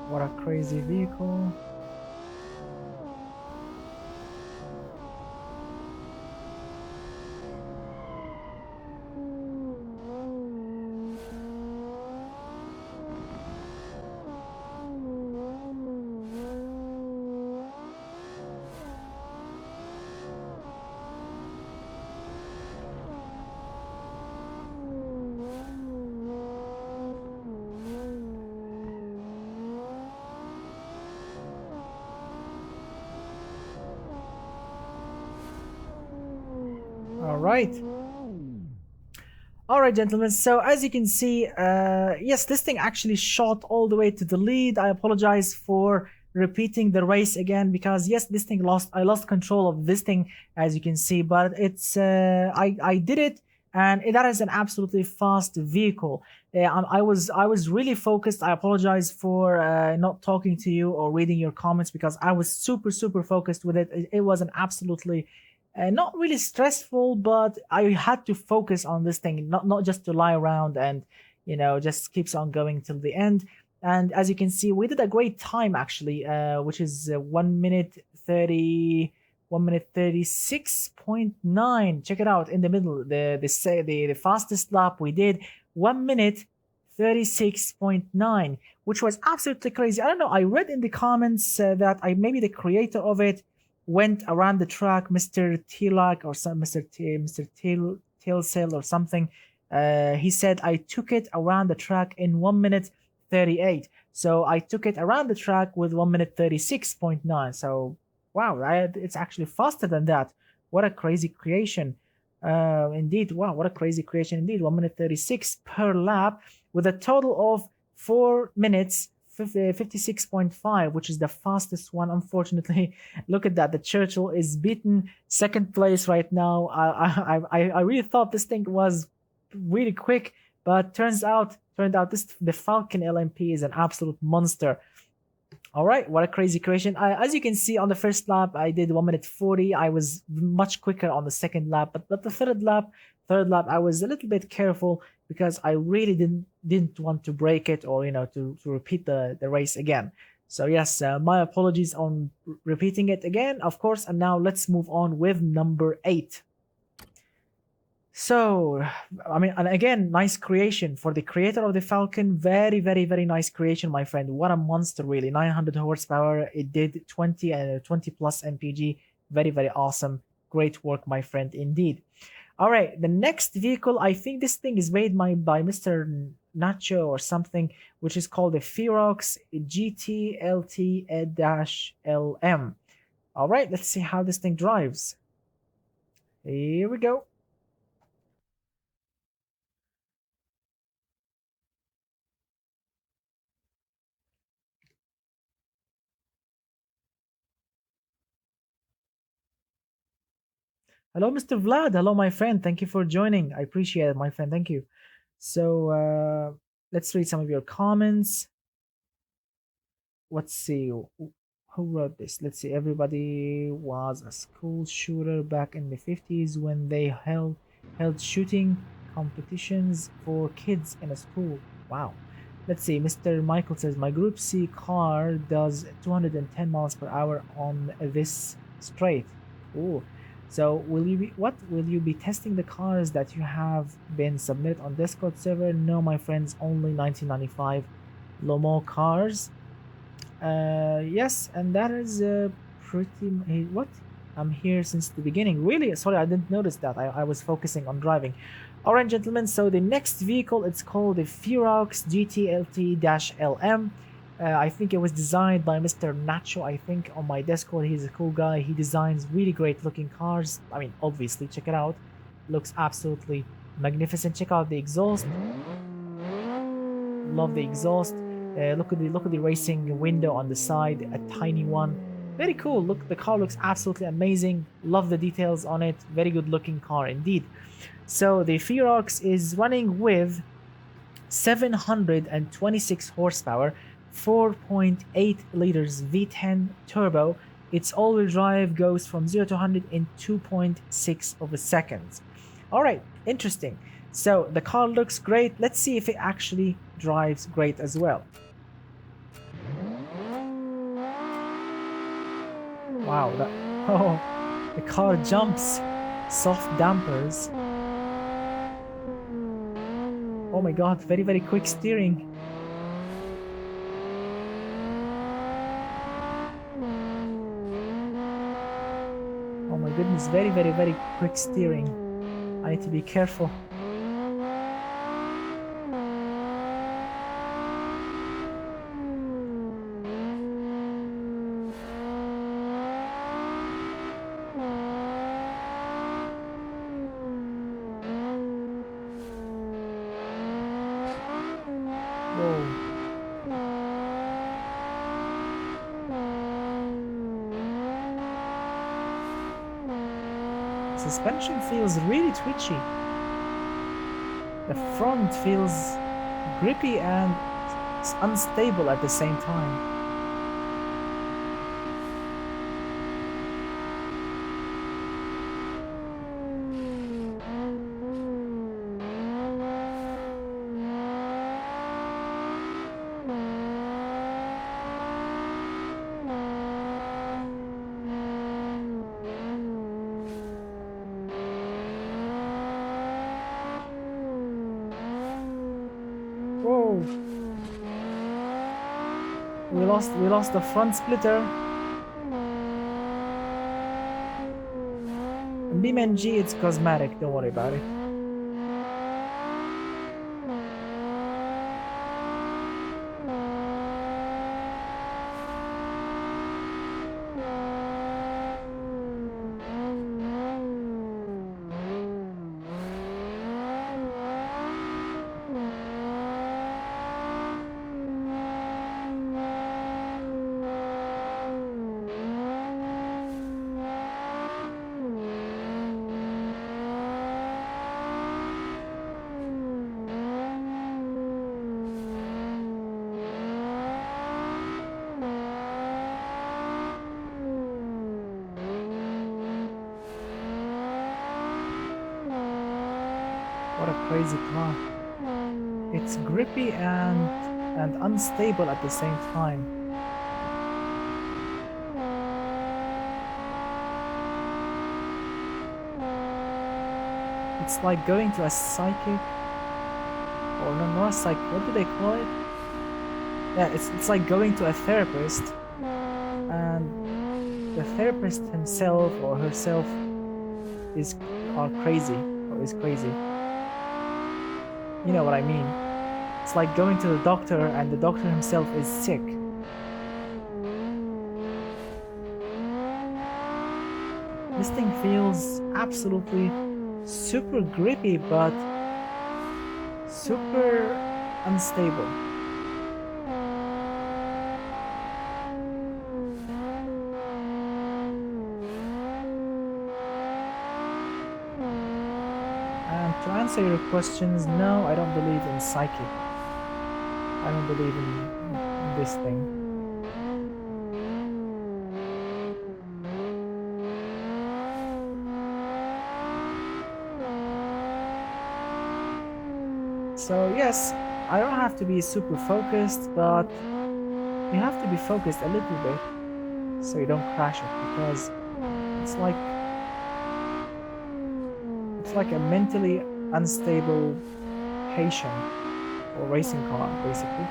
What a crazy vehicle. All right, gentlemen. So as you can see, yes, this thing actually shot all the way to the lead. I apologize for repeating the race again because yes, this thing I lost control of this thing, as you can see, but it's I did it, and that is an absolutely fast vehicle. I was really focused. I apologize for not talking to you or reading your comments because I was super focused with it. It was an absolutely not really stressful, but I had to focus on this thing, not just to lie around and just keeps on going till the end. And as you can see, we did a great time actually, which is 1 minute 36.9. Check it out in the middle. The fastest lap we did 1 minute 36.9, which was absolutely crazy. I don't know. I read in the comments that maybe the creator of it went around the track, Mr. Tilak or some Mr. Tilsel or something. He said I took it around the track in 1 minute 38. So I took it around the track with 1 minute 36.9. So wow, it's actually faster than that. What a crazy creation. Indeed, wow, what a crazy creation indeed. 1 minute 36 per lap with a total of 4 minutes 56.5, which is the fastest one. Unfortunately, look at that. The Churchill is beaten second place right now. I really thought this thing was really quick, but turned out the Falcon LMP is an absolute monster. All right, what a crazy creation. As you can see on the first lap, I did 1 minute 40. I was much quicker on the second lap, but the third lap, I was a little bit careful because I really didn't want to break it or to repeat the race again. So yes, my apologies on repeating it again, of course. And now let's move on with number 8. So, I mean, and again, nice creation for the creator of the Falcon. Very, very, very nice creation, my friend. What a monster, really. 900 horsepower. It did 20 plus MPG. Very, very awesome. Great work, my friend, indeed. All right, the next vehicle, I think this thing is made by Mr. Nacho or something, which is called the Fearox GT LT-LM. All right, let's see how this thing drives. Here we go. Hello, Mr. Vlad. Hello, my friend. Thank you for joining. I appreciate it, my friend. Thank you. So let's read some of your comments. Let's see. Who wrote this? Let's see. Everybody was a school shooter back in the 50s when they held shooting competitions for kids in a school. Wow. Let's see. Mr. Michael says my Group C car does 210 miles per hour on this straight. Ooh. So will you be testing the cars that you have been submitted on Discord server? No, my friends, only 1995 Le Mans cars. Yes, and that is pretty. What? I'm here since the beginning. Really? Sorry, I didn't notice that. I was focusing on driving. All right, gentlemen. So the next vehicle, it's called the Fearox GT LT-LM. I think it was designed by Mr. Nacho. I think on my Discord, he's a cool guy. He designs really great looking cars. I mean, obviously, check it out. Looks absolutely magnificent. Check out the exhaust. Love the exhaust. Look at the racing window on the side, a tiny one. Very cool. Look, the car looks absolutely amazing. Love the details on it. Very good looking car indeed. So the Fearox is running with 726 horsepower, 4.8 liters V10 turbo. Its all-wheel drive goes from 0 to 100 in 2.6 of a second. All right, interesting. So the car looks great. Let's see if it actually drives great as well. Wow, the car jumps. Soft dampers. Oh my god, very, very quick steering. Oh my goodness, very, very, very quick steering. I need to be careful. Suspension feels really twitchy. The front feels grippy and unstable at the same time. Whoa! We lost the front splitter. BeamNG, it's cosmetic, don't worry about it. What a crazy car. It's grippy and unstable at the same time. It's like going to a psychic, or no, not a psychic, what do they call it? Yeah, it's like going to a therapist, and the therapist himself or herself is crazy, or is crazy. You know what I mean? It's like going to the doctor and the doctor himself is sick. This thing feels absolutely super grippy, but super unstable. And to answer your questions, no, I don't believe in psychic. I don't believe in this thing. So yes, I don't have to be super focused, but you have to be focused a little bit so you don't crash it, because it's like a mentally unstable patient or racing car, basically.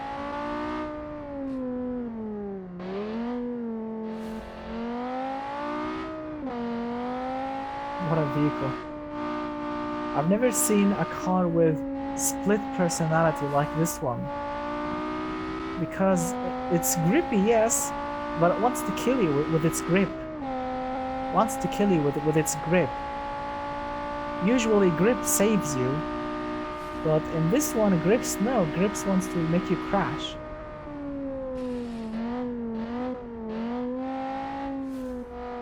What a vehicle. I've never seen a car with split personality like this one, because it's grippy, yes, but it wants to kill you with its grip. It wants to kill you with its grip. Usually grip saves you, but in this one, grips wants to make you crash.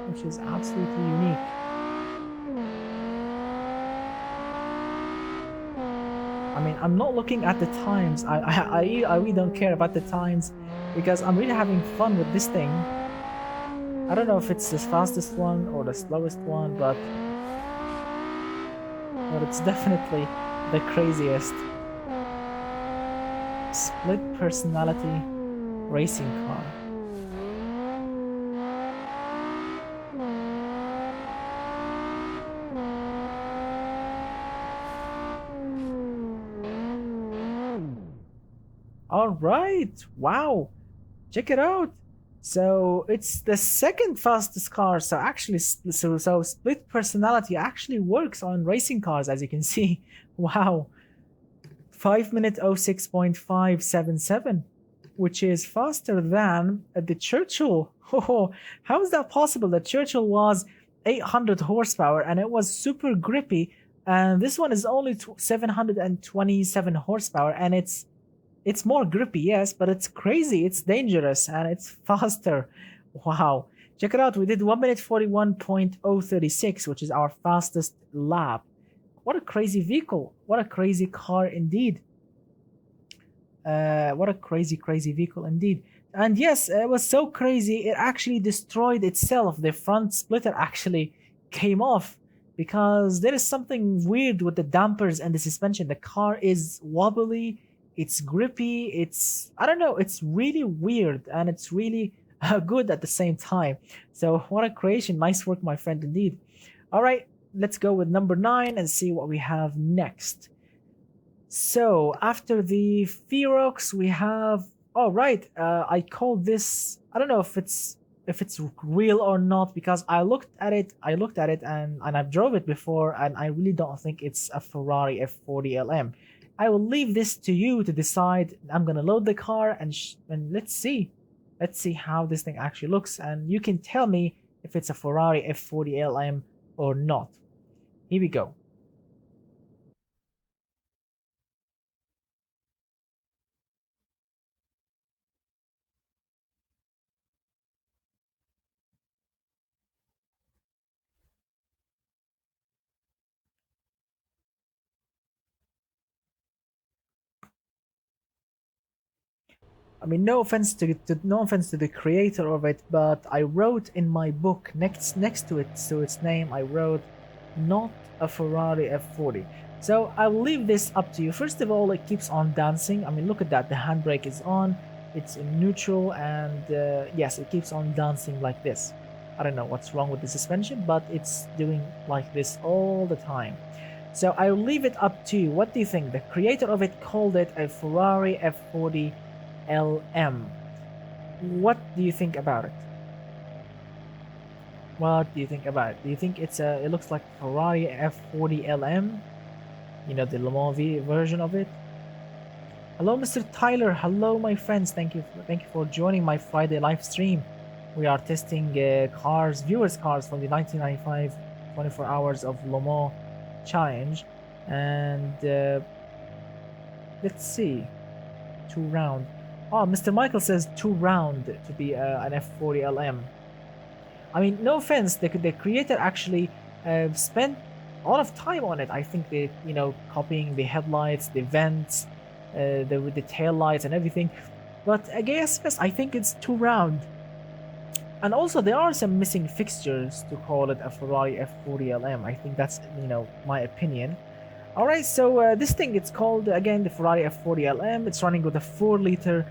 Which is absolutely unique. I mean, I'm not looking at the times. I really don't care about the times, because I'm really having fun with this thing. I don't know if it's the fastest one or the slowest one, but it's definitely the craziest split personality racing car. All right, wow, check it out. So it's the second fastest car. So actually, so split personality actually works on racing cars, as you can see. Wow, 5-minute 06.577, which is faster than the Churchill. Oh, how is that possible? The Churchill was 800 horsepower and it was super grippy, and this one is only 727 horsepower, and it's more grippy, yes, but it's crazy, it's dangerous, and it's faster. Wow. Check it out. We did 1 minute 41.036, which is our fastest lap. What a crazy vehicle. What a crazy car indeed. What a crazy vehicle indeed. And yes, it was so crazy, it actually destroyed itself. The front splitter actually came off because there is something weird with the dampers and the suspension. The car is wobbly. It's grippy, I don't know, it's really weird, and it's really good at the same time. So what a creation. Nice work, my friend, indeed. All right, let's go with number 9 and see what we have next. So after the Fearox, we have, oh right, I call this, I don't know if it's real or not, because I looked at it and I've drove it before, and I really don't think it's a Ferrari F40 LM. I will leave this to you to decide. I'm gonna load the car and let's see how this thing actually looks, and you can tell me if it's a Ferrari F40 LM or not. Here we go. I mean, no offense to the creator of it, but I wrote in my book next to its name, I wrote not a Ferrari F40. So I'll leave this up to you. First of all, it keeps on dancing. I mean, look at that. The handbrake is on. It's in neutral, and yes, it keeps on dancing like this. I don't know what's wrong with the suspension, but it's doing like this all the time. So I'll leave it up to you. What do you think? The creator of it called it a Ferrari F40 LM. What do you think about it? What do you think about it? Do you think it looks like Ferrari F40 LM? You know, the Le Mans version of it? Hello, Mr. Tyler. Hello, my friends. Thank you for joining my Friday live stream. We are testing viewers' cars from the 1995 24 Hours of Le Mans challenge, and let's see, 2 round. Oh, Mr. Michael says 2 round to be an F40 LM. I mean, no offense, the creator actually spent a lot of time on it. I think they, you know, copying the headlights, the vents, with the tail lights and everything. But I guess yes, I think it's 2 round. And also there are some missing fixtures to call it a Ferrari F40 LM. I think that's, you know, my opinion. Alright, so this thing, it's called again the Ferrari F40 LM. It's running with a 4-liter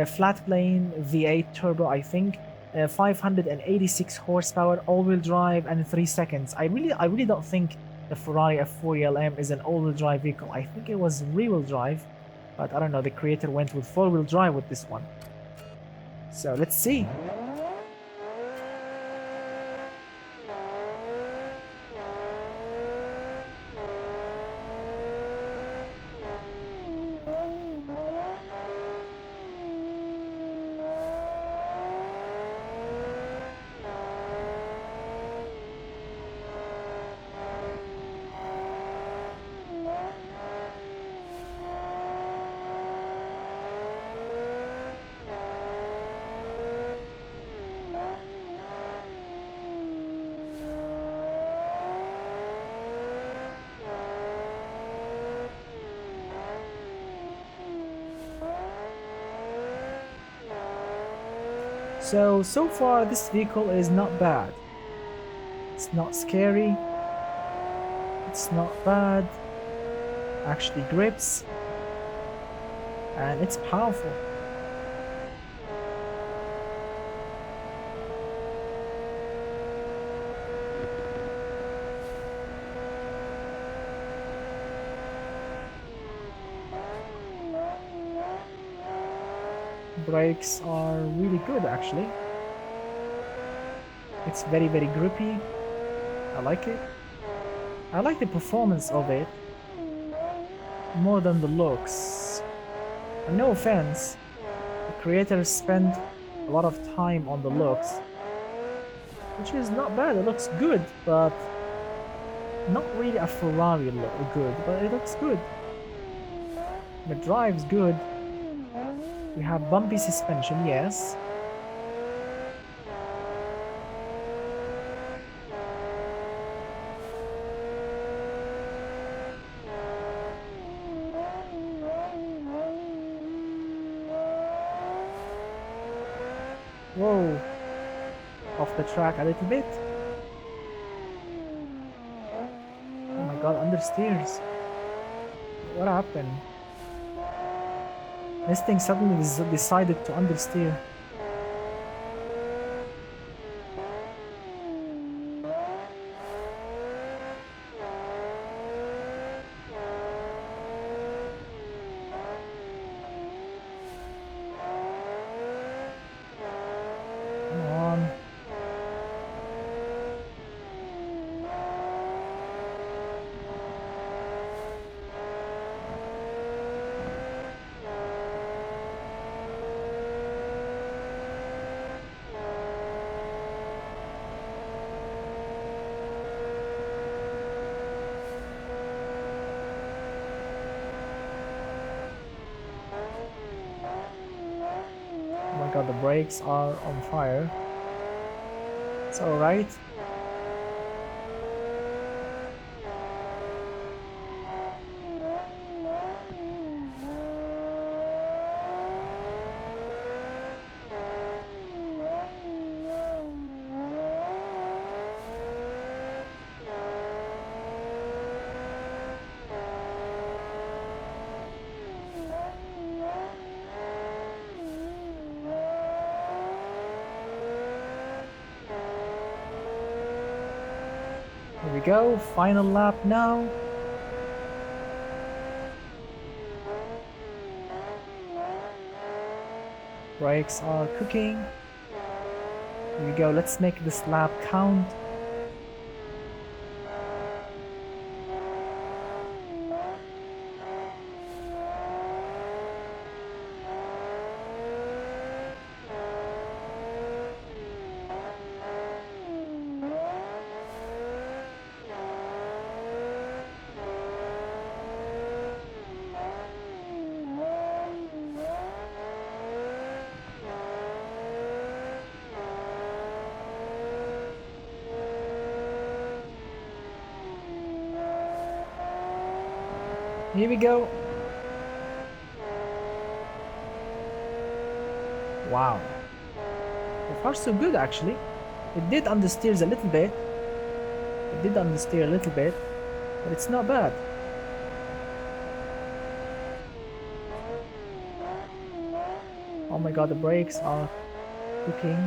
flat plane V8 turbo, I think. 586 horsepower, all-wheel drive, and 3 seconds. I really don't think the Ferrari F40 LM is an all-wheel drive vehicle. I think it was rear-wheel drive, but I don't know. The creator went with 4-wheel drive with this one. So let's see. So far this vehicle is not bad. It's not scary. It's not bad. Actually grips. And it's powerful. Brakes are really good actually. It's very grippy. I like it. I like the performance of it more than the looks. And no offense, the creators spent a lot of time on the looks, which is not bad. It looks good, but not really a Ferrari look good, but it looks good. The drive's good. We have bumpy suspension, yes. Whoa. Off the track a little bit. Oh my god, understeers. What happened? This thing suddenly decided to understeer. Come on. Oh my god, the brakes are on fire. It's alright. Here we go, final lap now. Brakes are cooking. Here we go. Let's make this lap count. Here we go. Wow. So far so good actually. It did understeers a little bit. It did understeer a little bit, but it's not bad. Oh my god, the brakes are cooking.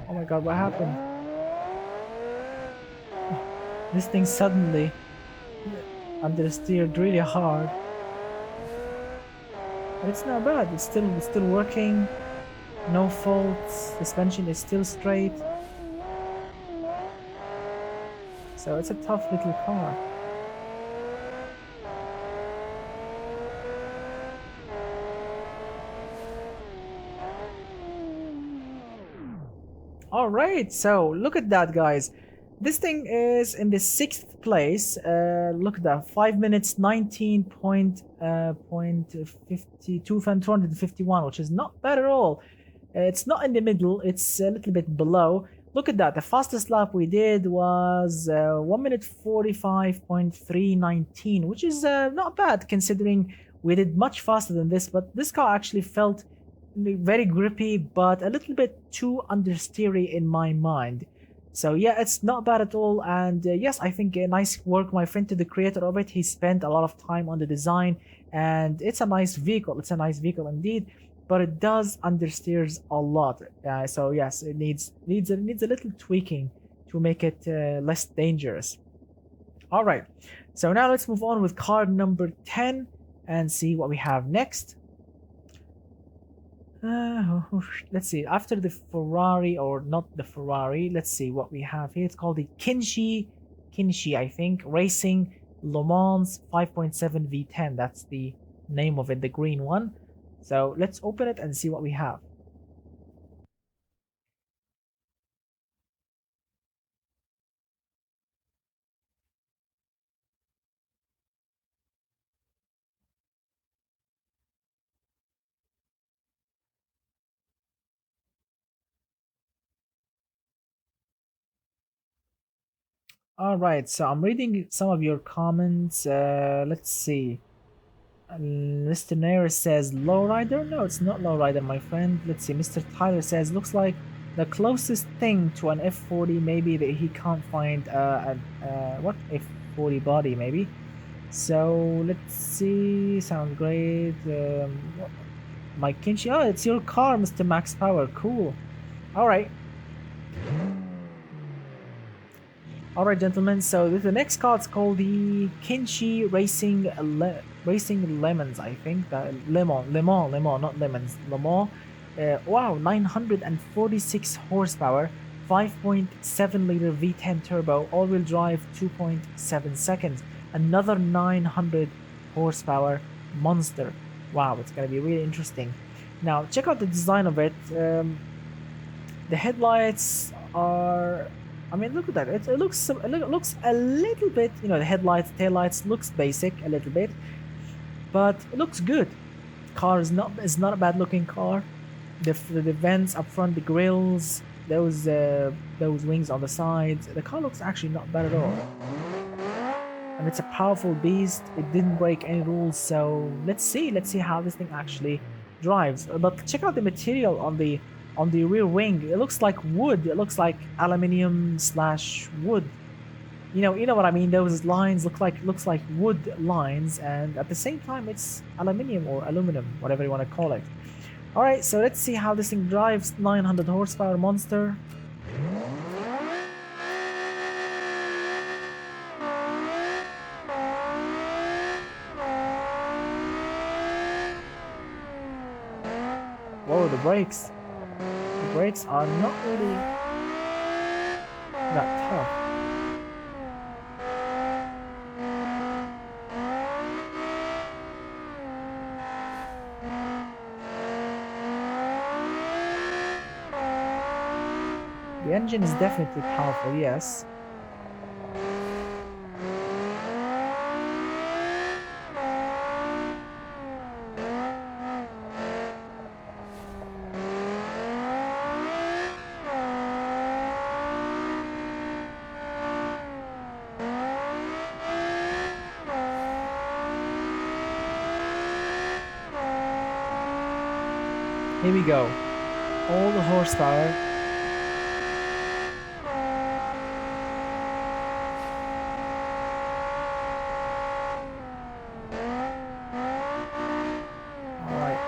Oh my god, what happened? This thing suddenly understeered really hard. But it's not bad, it's still working. No faults, suspension is still straight. So it's a tough little car. Alright, so look at that, guys. This thing is in the 6th place. Look at that, 5 minutes 19.52, which is not bad at all. It's not in the middle, it's a little bit below. Look at that, the fastest lap we did was 1 minute 45.319, which is not bad considering we did much faster than this, but this car actually felt very grippy, but a little bit too understeery in my mind. So yeah, it's not bad at all, and yes, I think nice work, my friend, to the creator of it. He spent a lot of time on the design, and it's a nice vehicle. It's a nice vehicle indeed, but it does understeers a lot. So yes, it needs a little tweaking to make it less dangerous. All right, so now let's move on with car number 10 and see what we have next. Let's see, after the Ferrari, or not the Ferrari, let's see what we have here. It's called the Kimchi I think Racing Le Mans 5.7 V10. That's the name of it, the green one. So let's open it and see what we have. All right, so I'm reading some of your comments. Let's see. Mr. Nair says lowrider. No, it's not lowrider, my friend. Let's see. Mr. Tyler says looks like the closest thing to an F40, maybe that he can't find what F40 body, maybe. So let's see. Sounds great. Mike Kinchi. Oh, it's your car, Mr. Max Power. Cool. All right. Alright, gentlemen, so the next car is called the Kimchi Racing LeMans, I think. Le Mans, not lemons, Le Mans. Wow, 946 horsepower, 5.7 liter V10 turbo, all-wheel drive, 2.7 seconds. Another 900 horsepower monster. Wow, it's gonna be really interesting. Now, check out the design of it. The headlights are... I mean, look at that. It looks a little bit, you know, the headlights, taillights looks basic a little bit, but it looks good. Car is not a bad looking car. The vents up front, the grills, those wings on the sides. The car looks actually not bad at all. And it's a powerful beast. It didn't break any rules, so let's see how this thing actually drives. But check out the material on the rear wing. It looks like wood. It looks like aluminium / wood. You know what I mean. Those lines looks like wood lines, and at the same time it's aluminium or aluminum, whatever you want to call it. All right, so let's see how this thing drives. 900 horsepower monster. Oh, the brakes. The brakes are not really that tough. The engine is definitely powerful, yes. Here we go. All the horsepower. Alright.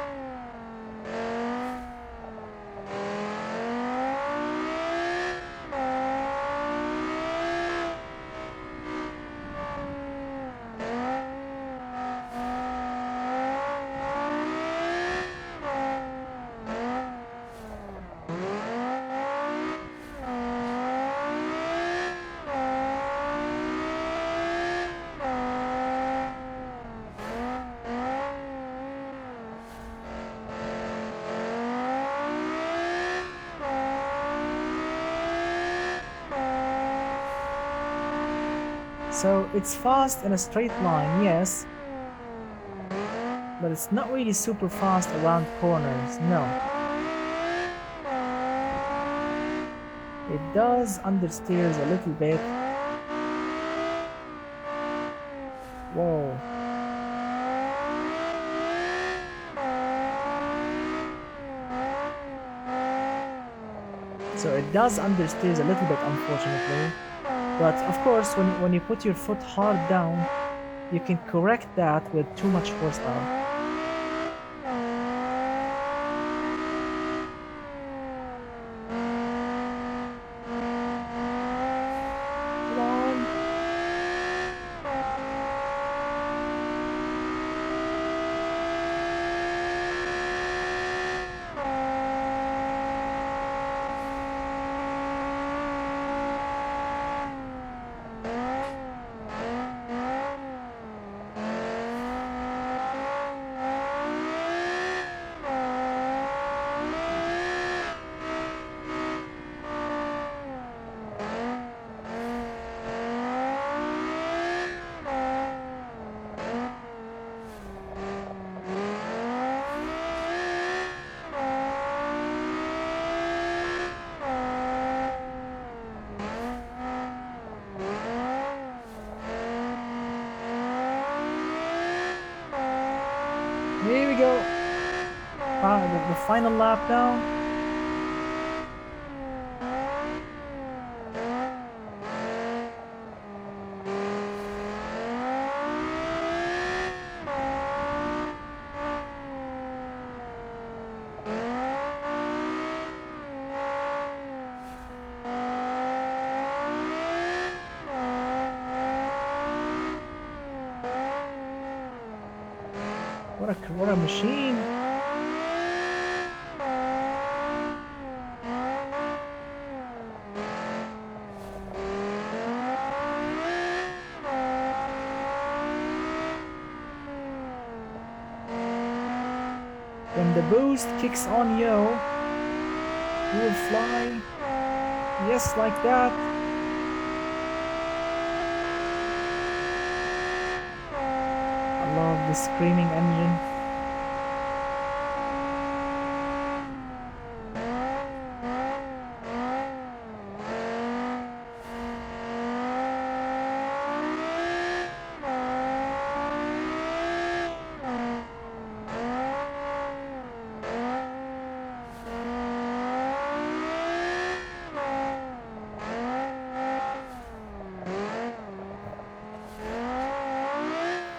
So it's fast in a straight line, yes, but it's not really super fast around corners, no. It does understeers a little bit. Whoa. So it does understeers a little bit, unfortunately. But of course, when you put your foot hard down, you can correct that with too much horsepower. Come on. Here we go. The final lap now. What a machine! When the boost kicks on, you will fly. Yes, like that. I love the screaming engine.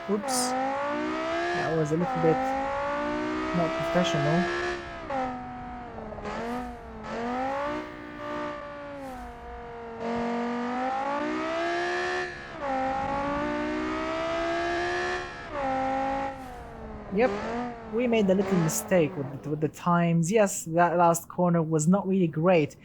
Oops, that was a little bit not professional. Yep, we made a little mistake with the times. Yes, that last corner was not really great.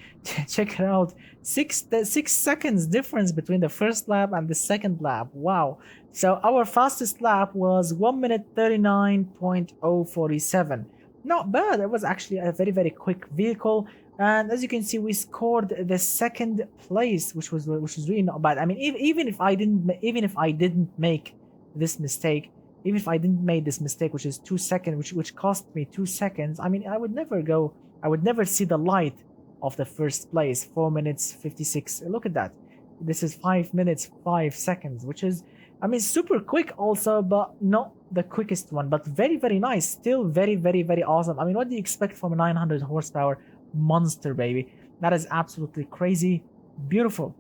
Check it out, 6 seconds difference between the first lap and the second lap. Wow. So our fastest lap was 1 minute 39.047. Not bad. It was actually a very quick vehicle. And as you can see, we scored the second place, which was really not bad. I mean, even if I didn't make this mistake, even if I didn't make this mistake, which is 2 seconds, which cost me 2 seconds, I mean, I would never see the light of the first place. 4 minutes 56. Look at that. This is 5 minutes 5 seconds, which is, I mean, super quick also, but not the quickest one, but very nice. Still very awesome. I mean, what do you expect from a 900 horsepower monster, baby? That is absolutely crazy. Beautiful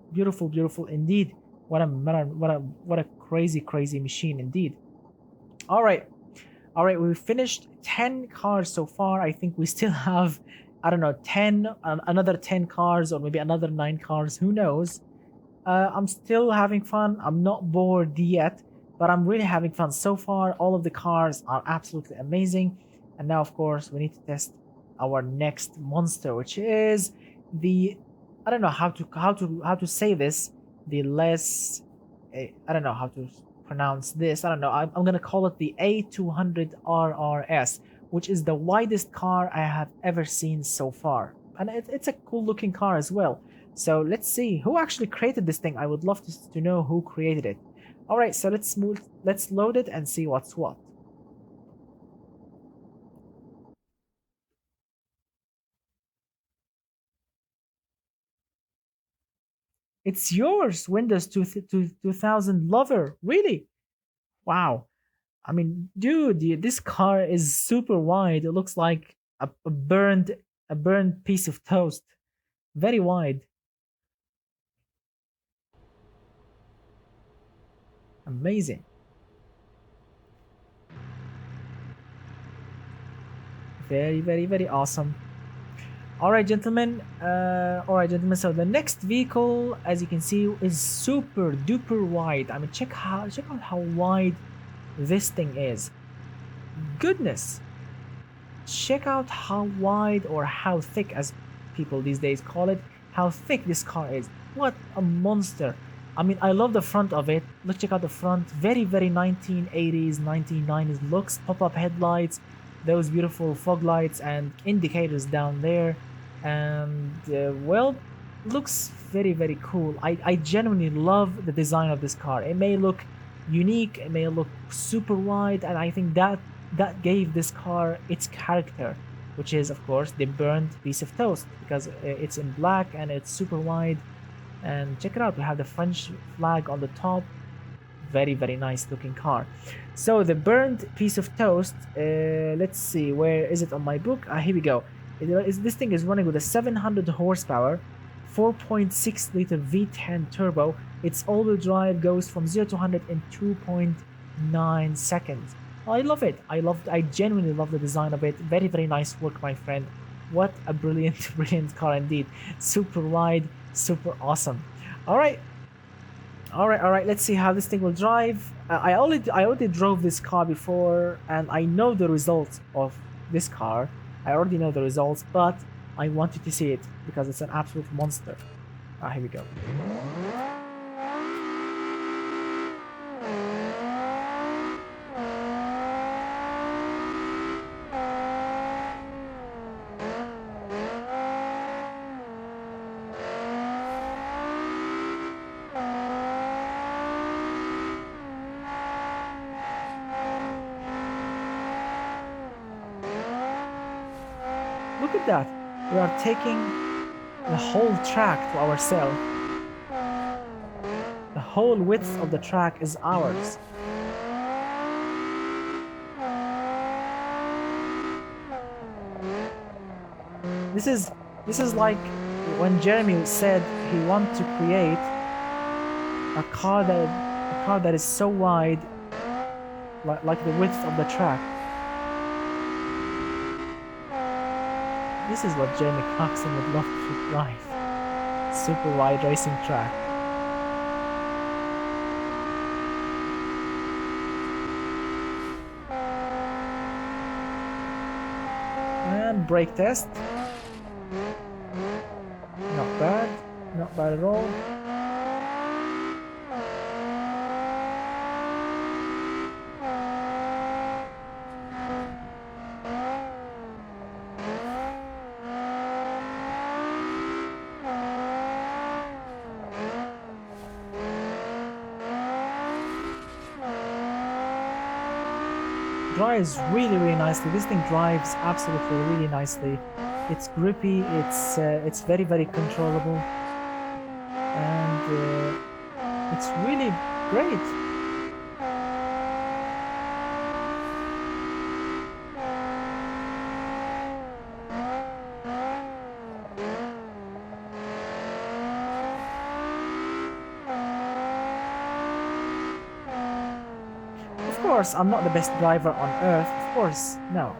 indeed. What a crazy machine indeed. All right, we finished 10 cars so far. I think we still have, I don't know, 10, another 10 cars, or maybe another 9 cars, who knows. I'm still having fun. I'm not bored yet, but I'm really having fun so far. All of the cars are absolutely amazing. And now, of course, we need to test our next monster, which is the, I don't know how to say this, the less, I don't know how to pronounce this. I don't know. I'm gonna call it the A200 RRS, which is the widest car I have ever seen so far, and it's a cool looking car as well. So let's see who actually created this thing. I would love to know who created it. All right, so let's load it and see what's what. It's yours, Windows 2000 lover. Really? Wow. I mean, dude, this car is super wide. It looks like a burned piece of toast. Very wide. Amazing. Very awesome. All right, gentlemen. So the next vehicle, as you can see, is super duper wide. I mean, check out how wide this thing is. Goodness. Check out how wide, or how thick, as people these days call it, how thick this car is. What a monster. I mean, I love the front of it. Let's check out the front. Very 1980s, 1990s looks. Pop-up headlights, those beautiful fog lights and indicators down there. And, well, looks very cool. I genuinely love the design of this car. It may look unique, it may look super wide, and I think that gave this car its character, which is, of course, the burnt piece of toast, because it's in black and it's super wide. And check it out, we have the French flag on the top. Very nice looking car. So the burnt piece of toast, let's see, where is it on my book? Here we go. This thing is running with a 700 horsepower, 4.6 liter V10 turbo. Its all-wheel drive goes from 0 to 100 in 2.9 seconds. I love it. I genuinely love the design of it. Very nice work, my friend. What a brilliant car indeed. Super wide, super awesome. All right. Let's see how this thing will drive. I already drove this car before, and I know the results of this car. I already know the results, but I wanted to see it because it's an absolute monster. Here we go. Look at that. We are taking the whole track to ourselves. The whole width of the track is ours. This is like when Jeremy said he wanted to create a car that is so wide, like the width of the track. This is what Jeremy Clarkson would love to drive. Super wide racing track. And brake test. Not bad. Not bad at all. Drives really nicely. This thing drives absolutely really nicely. It's grippy, it's very controllable, and it's really great. Of course, I'm not the best driver on earth, of course, no.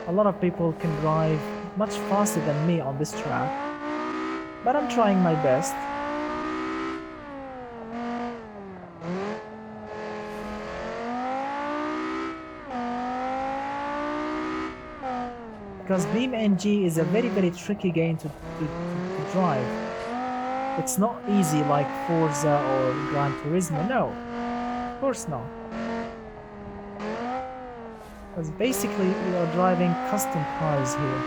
A lot of people can drive much faster than me on this track, but I'm trying my best. Because BeamNG is a very tricky game to drive. It's not easy like Forza or Gran Turismo, no. Of course not. Because basically we are driving custom cars here.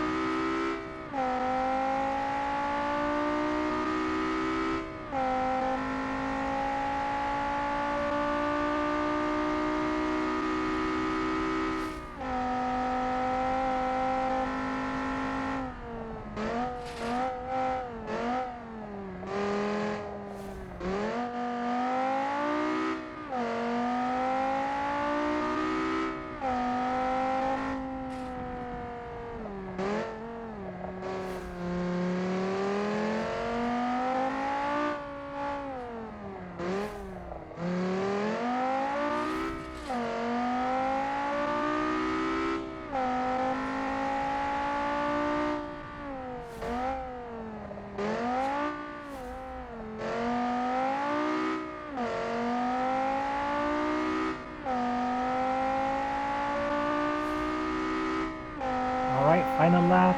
Final lap.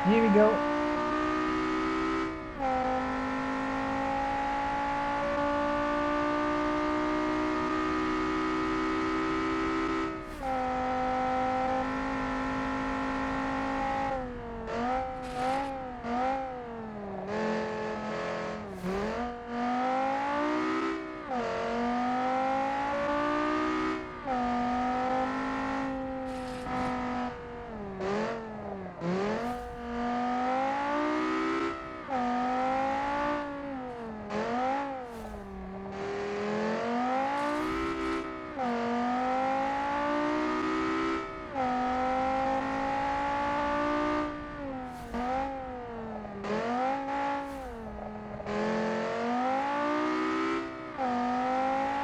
Here we go.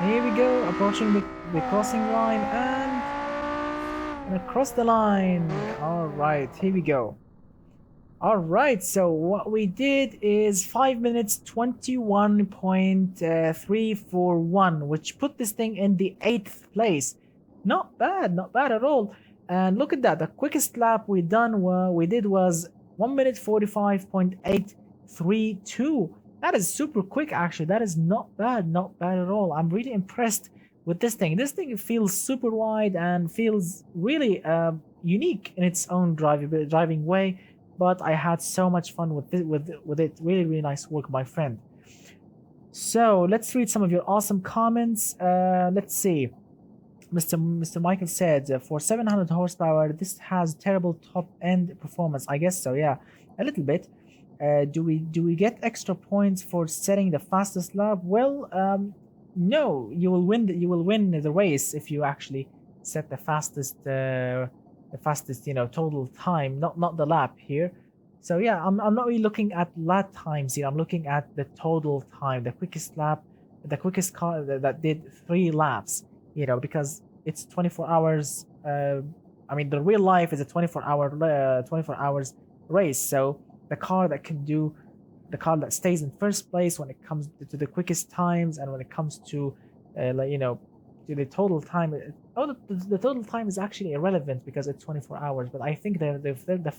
Here we go, approaching the crossing line and across the line. Alright, here we go. Alright, so what we did is 5 minutes 21.341, which put this thing in the 8th place. Not bad at all. And look at that, the quickest lap we did was 1 minute 45.832. That is super quick, actually. That is not bad at all. I'm really impressed with this thing. This thing feels super wide and feels really unique in its own driving way. But I had so much fun with it. Really nice work, my friend. So let's read some of your awesome comments. Let's see. Mr. Michael said, for 700 horsepower, this has terrible top end performance. I guess so, yeah, a little bit. Do we get extra points for setting the fastest lap? Well, no. You will win the race if you actually set the fastest, total time, not the lap here. So yeah, I'm not really looking at lap times here. I'm looking at the total time, the quickest lap, the quickest car that did 3 laps. Because it's 24 hours. I mean, the real life is a 24 hours race. So the car that can do, the car that stays in first place when it comes to the quickest times, and when it comes to, to the total time. The total time is actually irrelevant because it's 24 hours. But I think the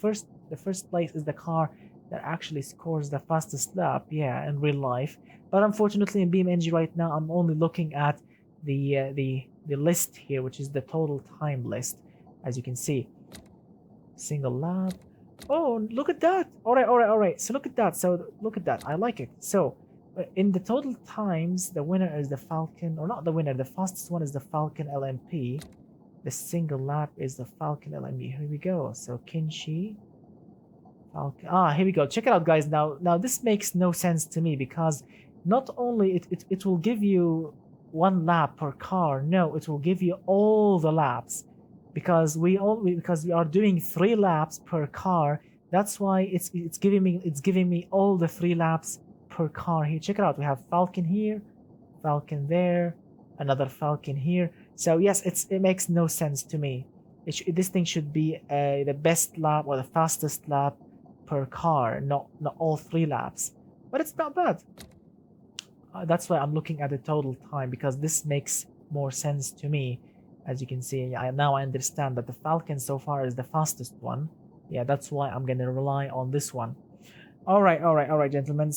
first place is the car that actually scores the fastest lap. Yeah, in real life. But unfortunately, in BeamNG right now, I'm only looking at the list here, which is the total time list, as you can see. Single lap. Oh, look at that. All right. So look at that. I like it. So in the total times, the winner is the Falcon, or not the winner, the fastest one is the Falcon LMP. The single lap is the Falcon LMP. Here we go. So Kimchi Falcon. Here we go. Check it out, guys. Now this makes no sense to me, because not only it will give you 1 lap per car. No, it will give you all the laps, because we are doing 3 laps per car. That's why it's giving me all the 3 laps per car here. Check it out. We have Falcon here, Falcon there, another Falcon here. So yes, it makes no sense to me. This thing should be the best lap or the fastest lap per car, not all 3 laps. But it's not bad. That's why I'm looking at the total time, because this makes more sense to me. As you can see, now I understand that the Falcon so far is the fastest one. Yeah, that's why I'm gonna rely on this one. All right, gentlemen.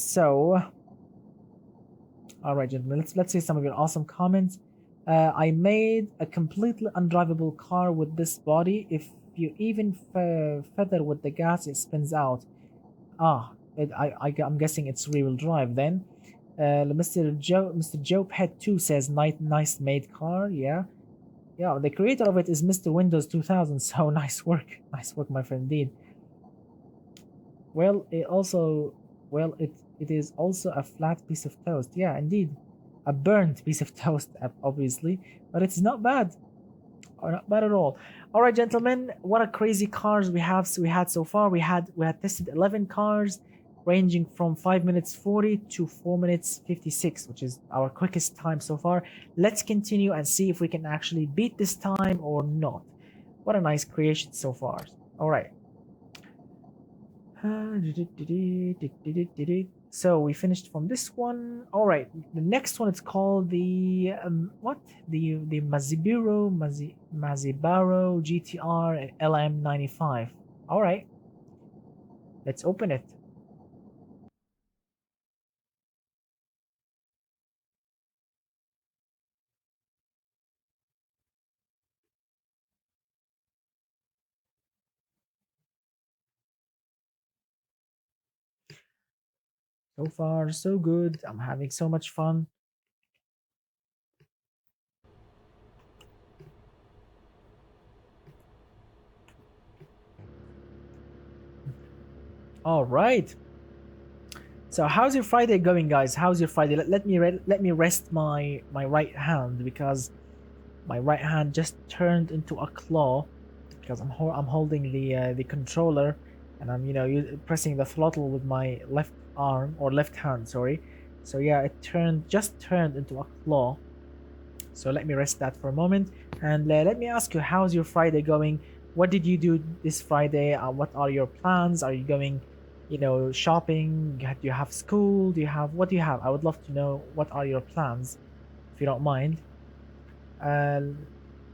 Let's see some of your awesome comments. I made a completely undrivable car with this body. If you even feather with the gas, it spins out. I'm guessing it's rear-wheel drive then. Mr. Joe Pet 2 says nice made car. Yeah, the creator of it is Mr. Windows 2000. So nice work, my friend. Indeed. Well, it is also a flat piece of toast. Yeah, indeed, a burnt piece of toast, obviously, but it's not bad, or not bad at all. All right, gentlemen, what a crazy cars we had so far. We had tested 11 cars, ranging from 5 minutes 40 to 4 minutes 56, which is our quickest time so far. Let's continue and see if we can actually beat this time or not. What a nice creation so far. All right. So we finished from this one. All right, the next one, it's called the the Massy Barrow GTR and LM95. All right, let's open it. So far, so good. I'm having so much fun. All right. So how's your Friday going, guys? How's your Friday? Let me rest my right hand, because my right hand just turned into a claw, because I'm holding the controller, and I'm pressing the throttle with my left arm, or left hand, sorry. So yeah, it just turned into a claw. So let me rest that for a moment, and let me ask you, how's your Friday going? What did you do this Friday? What are your plans? Are you going shopping? Do you have school? What do you have? I would love to know what are your plans, if you don't mind.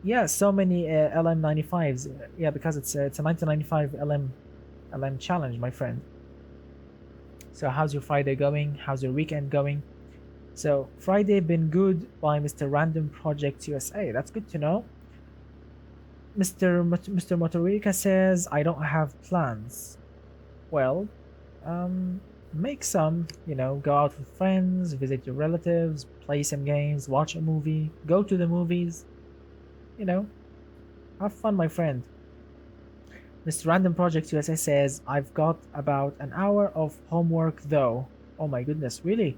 Yeah, so many LM95s. Yeah, because it's a 1995 LM challenge, my friend. So how's your Friday going? How's your weekend going? So Friday been good by Mr. Random Project USA. That's good to know. Mr. Motorica says, I don't have plans. Well, make some, go out with friends, visit your relatives, play some games, watch a movie, go to the movies. you know, have fun, my friend. Mr. Random Project USA says, I've got about an hour of homework though. Oh my goodness, really?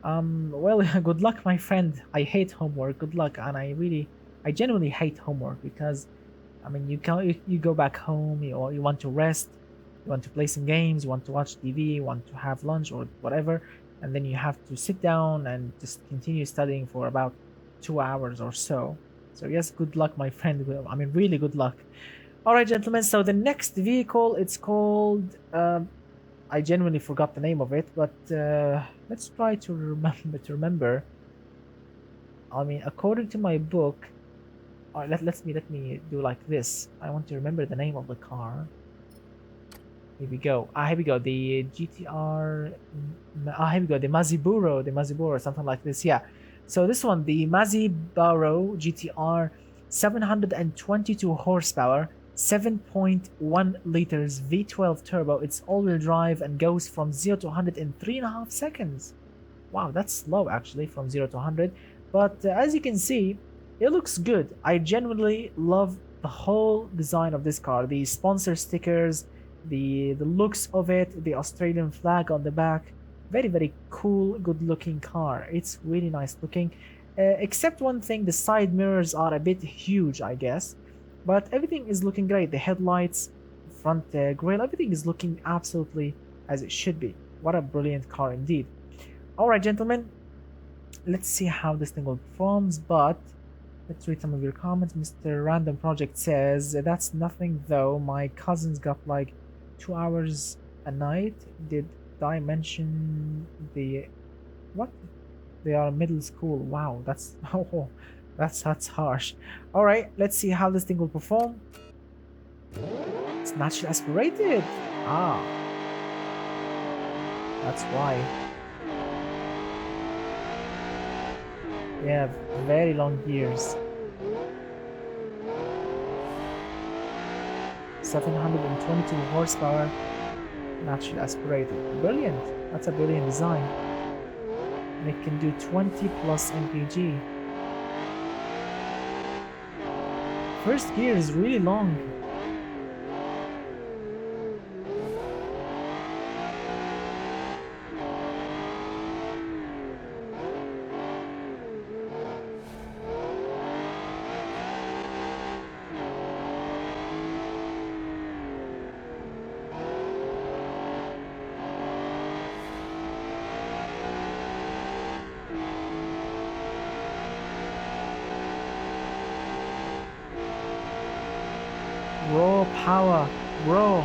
Well, good luck, my friend. I hate homework. Good luck. And I genuinely hate homework because, I mean, you go back home, you want to rest, you want to play some games, you want to watch TV, you want to have lunch or whatever, and then you have to sit down and just continue studying for about 2 hours or so. So yes, good luck, my friend. Well, I mean, really good luck. All right, gentlemen. So the next vehicle, it's called. I genuinely forgot the name of it, but let's try to remember. I mean, according to my book, let me do like this. I want to remember the name of the car. Here we go. Here we go. The GTR. Here we go. The Massy Barrow, something like this. Yeah. So this one, the Massy Barrow GTR, 722 horsepower, 7.1 liters V12 turbo. It's all-wheel drive and goes from 0 to 100 in 3.5 seconds. Wow, that's slow actually, from 0 to 100. But as you can see, it looks good. I genuinely love the whole design of this car. The sponsor stickers, the looks of it, the Australian flag on the back. Very cool, good looking car. It's really nice looking. Except one thing, the side mirrors are a bit huge, I guess. But everything is looking great. The headlights, front grille, everything is looking absolutely as it should be. What a brilliant car indeed. Alright, gentlemen, let's see how this thing will performs, but let's read some of your comments. Mr. Random Project says, that's nothing though. My cousins got like 2 hours a night. Did I mention the what? They are middle school. Wow, that's oh, that's harsh. All right, let's see how this thing will perform. It's naturally aspirated. Ah, that's why. Yeah, very long gears. 722 horsepower, naturally aspirated. Brilliant. That's a brilliant design. And it can do 20 plus mpg. First gear is really long. Raw power, raw.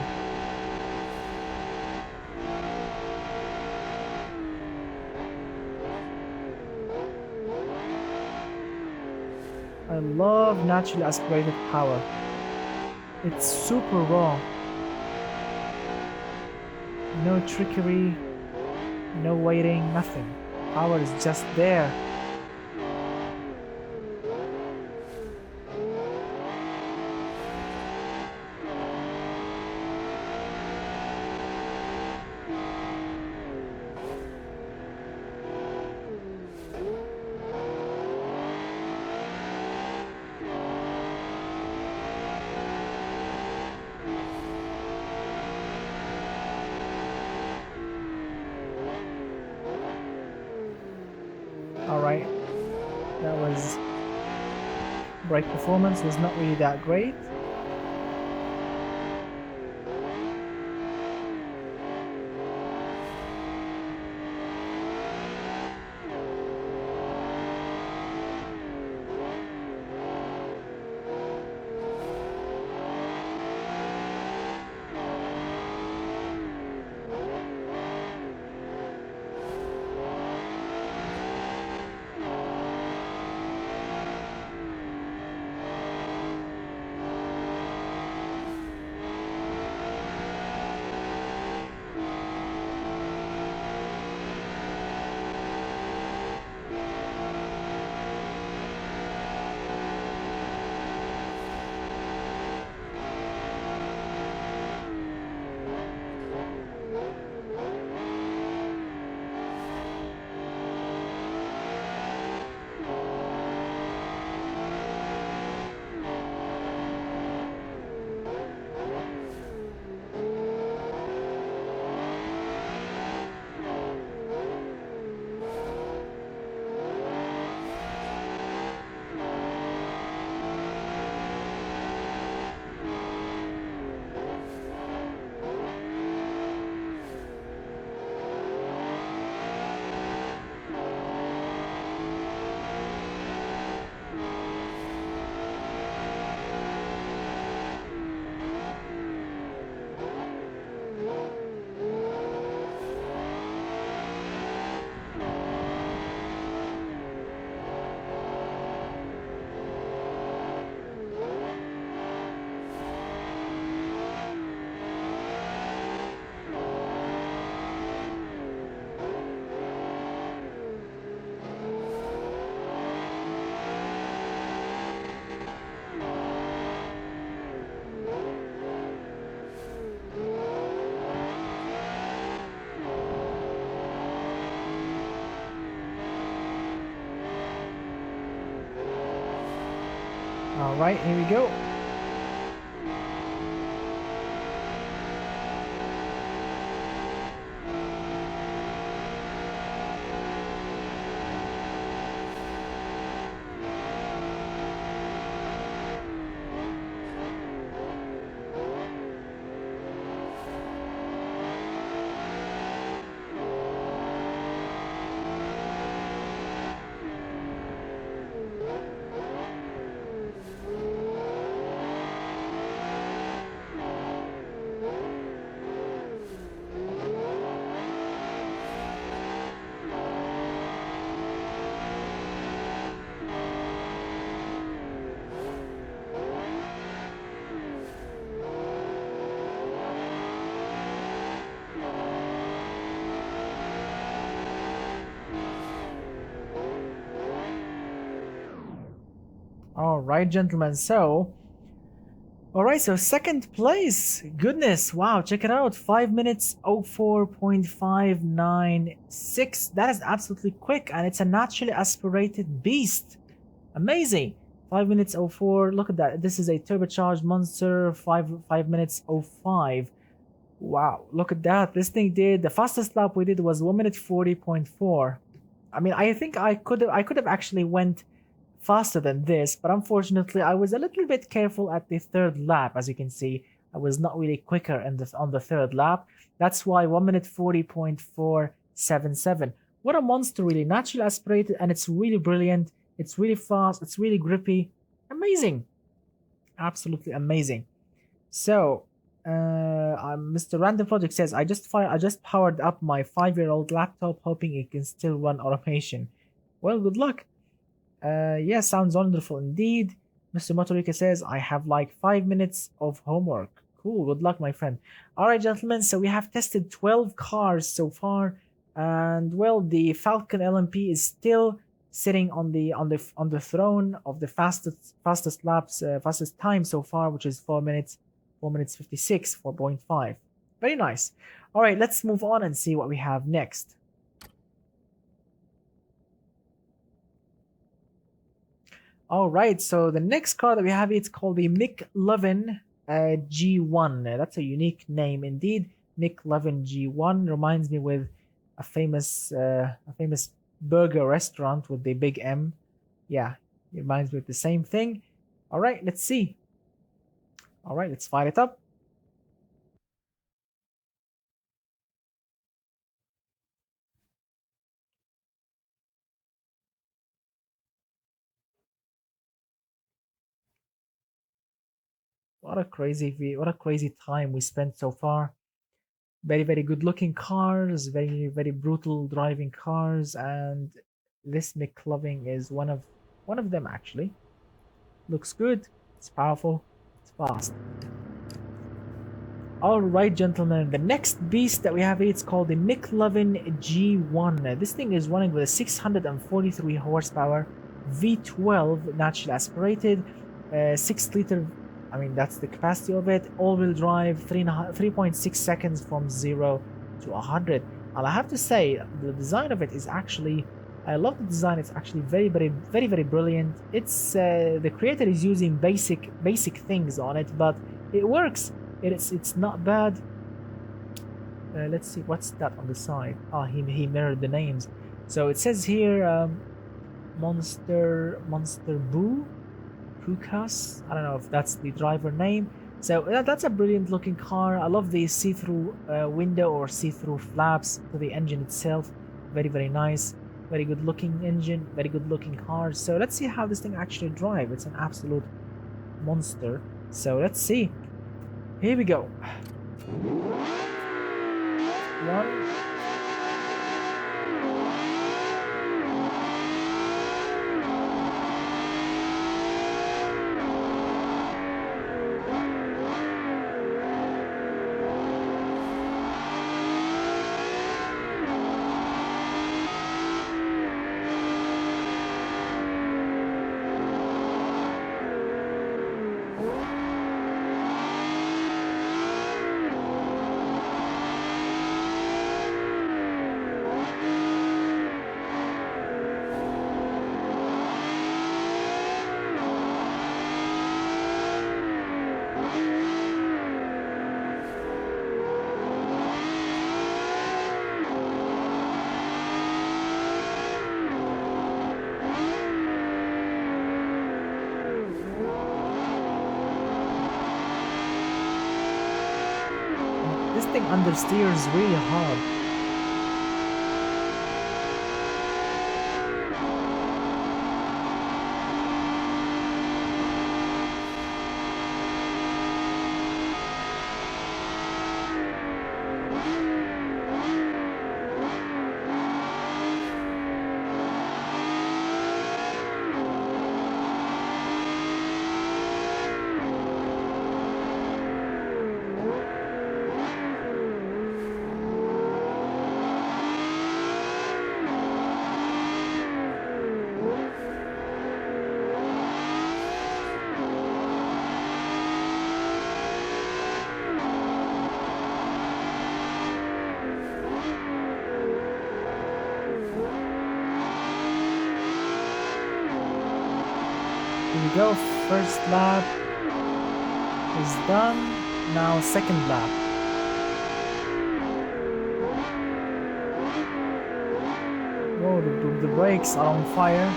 I love naturally aspirated power. It's super raw. No trickery, no waiting, nothing. Power is just there. Alright, that was... brake performance was not really that great. All right, here we go. All right, gentlemen. All right, so second place. Goodness, wow, check it out. 5 minutes 04.596. That is absolutely quick, and it's a naturally aspirated beast. Amazing. 5 minutes 04. Look at that. This is a turbocharged monster. 5 minutes 05. Wow, look at that. This thing did the fastest lap we did was 1 minute 40.4. I mean, I think I could have actually went faster than this, but unfortunately I was a little bit careful at the third lap. As you can see, I was not really quicker on the third lap. That's why 1 minute 40.477. What a monster, really. Naturally aspirated, and it's really brilliant. It's really fast, it's really grippy. Amazing. Absolutely amazing. So Mr. Random Project says, I just powered up my 5-year-old laptop hoping it can still run automation. Well, good luck. Yeah, sounds wonderful indeed. Mr. Motorica says, I have like 5 minutes of homework. Cool, good luck, my friend. All right, gentlemen, so we have tested 12 cars so far, and well, the Falcon LMP is still sitting on the throne of the fastest time so far, which is 4 minutes 56, 4.5. Very nice. All right, let's move on and see what we have next. All right, so the next car that we have, it's called the McLovin G1. That's a unique name indeed. McLovin G1 reminds me with a famous burger restaurant with the big M. Yeah, it reminds me of the same thing. All right, let's see. All right, let's fire it up. What a crazy time we spent so far. Very, very good looking cars, very, very brutal driving cars, and this McLovin is one of them actually. Looks good, it's powerful, it's fast. Alright, gentlemen, the next beast that we have here, it's called the McLovin G1. This thing is running with a 643 horsepower V12 naturally aspirated, 6 liter. I mean, that's the capacity of it. All-wheel drive, 3.6 seconds from 0 to 100. And I have to say, the design of it is actually, I love the design. It's actually very, very, very, very brilliant. It's the creator is using basic things on it, but it works. It's not bad. Let's see, what's that on the side? Ah, he mirrored the names. So it says here, Monster Boo. Pukas. I don't know if that's the driver name. So that's a brilliant looking car. I love the see-through window or see-through flaps to the engine itself. Very, very nice. Very good looking engine. Very good looking car. So let's see how this thing actually drives. It's an absolute monster. So let's see. Here we go. 1. thing understeers really hard. Here we go, first lap is done, now second lap. Whoa, the brakes are on fire.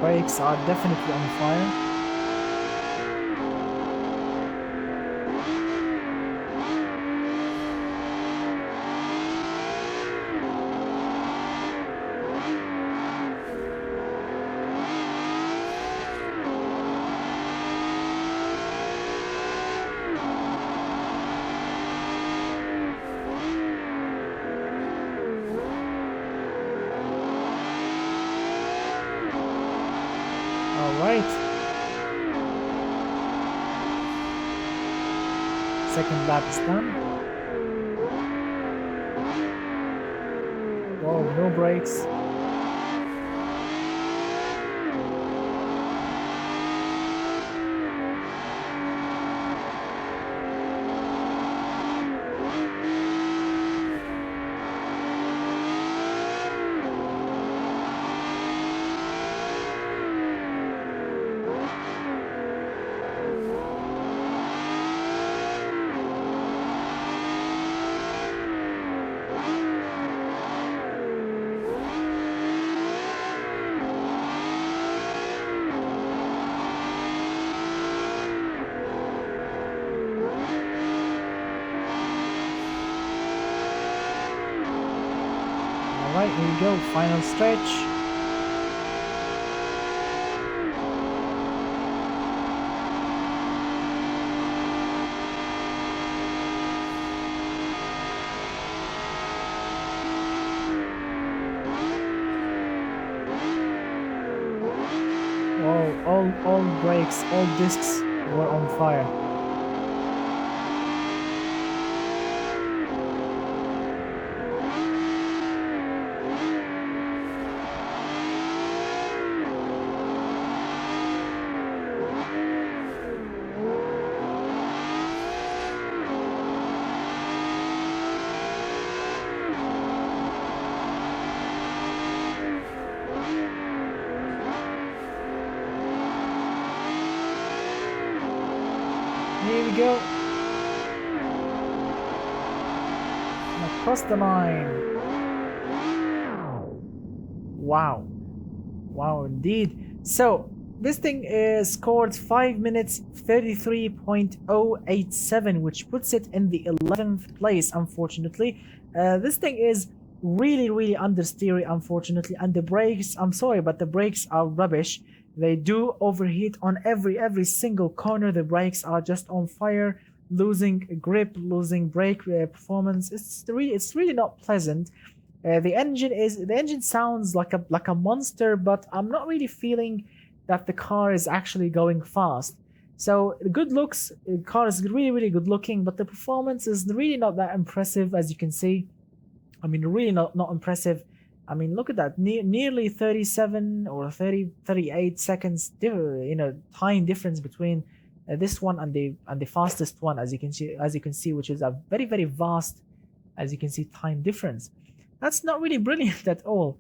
Brakes are definitely on fire. Second lap is done. Whoa, no brakes. Alright, here we go, final stretch. Oh, all brakes, all discs were on fire. Here we go. Across the line. Wow. Wow, indeed. So, this thing is scored 5 minutes 33.087, which puts it in the 11th place, unfortunately. This thing is really understeery, unfortunately, and the brakes, I'm sorry, but the brakes are rubbish. They do overheat on every single corner. The brakes are just on fire, losing grip, losing brake performance. It's really not pleasant. The engine sounds like a monster, but I'm not really feeling that the car is actually going fast. So the good looks, the car is really good looking, but the performance is really not that impressive, as you can see. I mean, really not impressive. I mean, look at that, nearly 37 or 38 seconds, time difference between this one and the fastest one, as you can see, which is a very vast, as you can see, time difference. That's not really brilliant at all.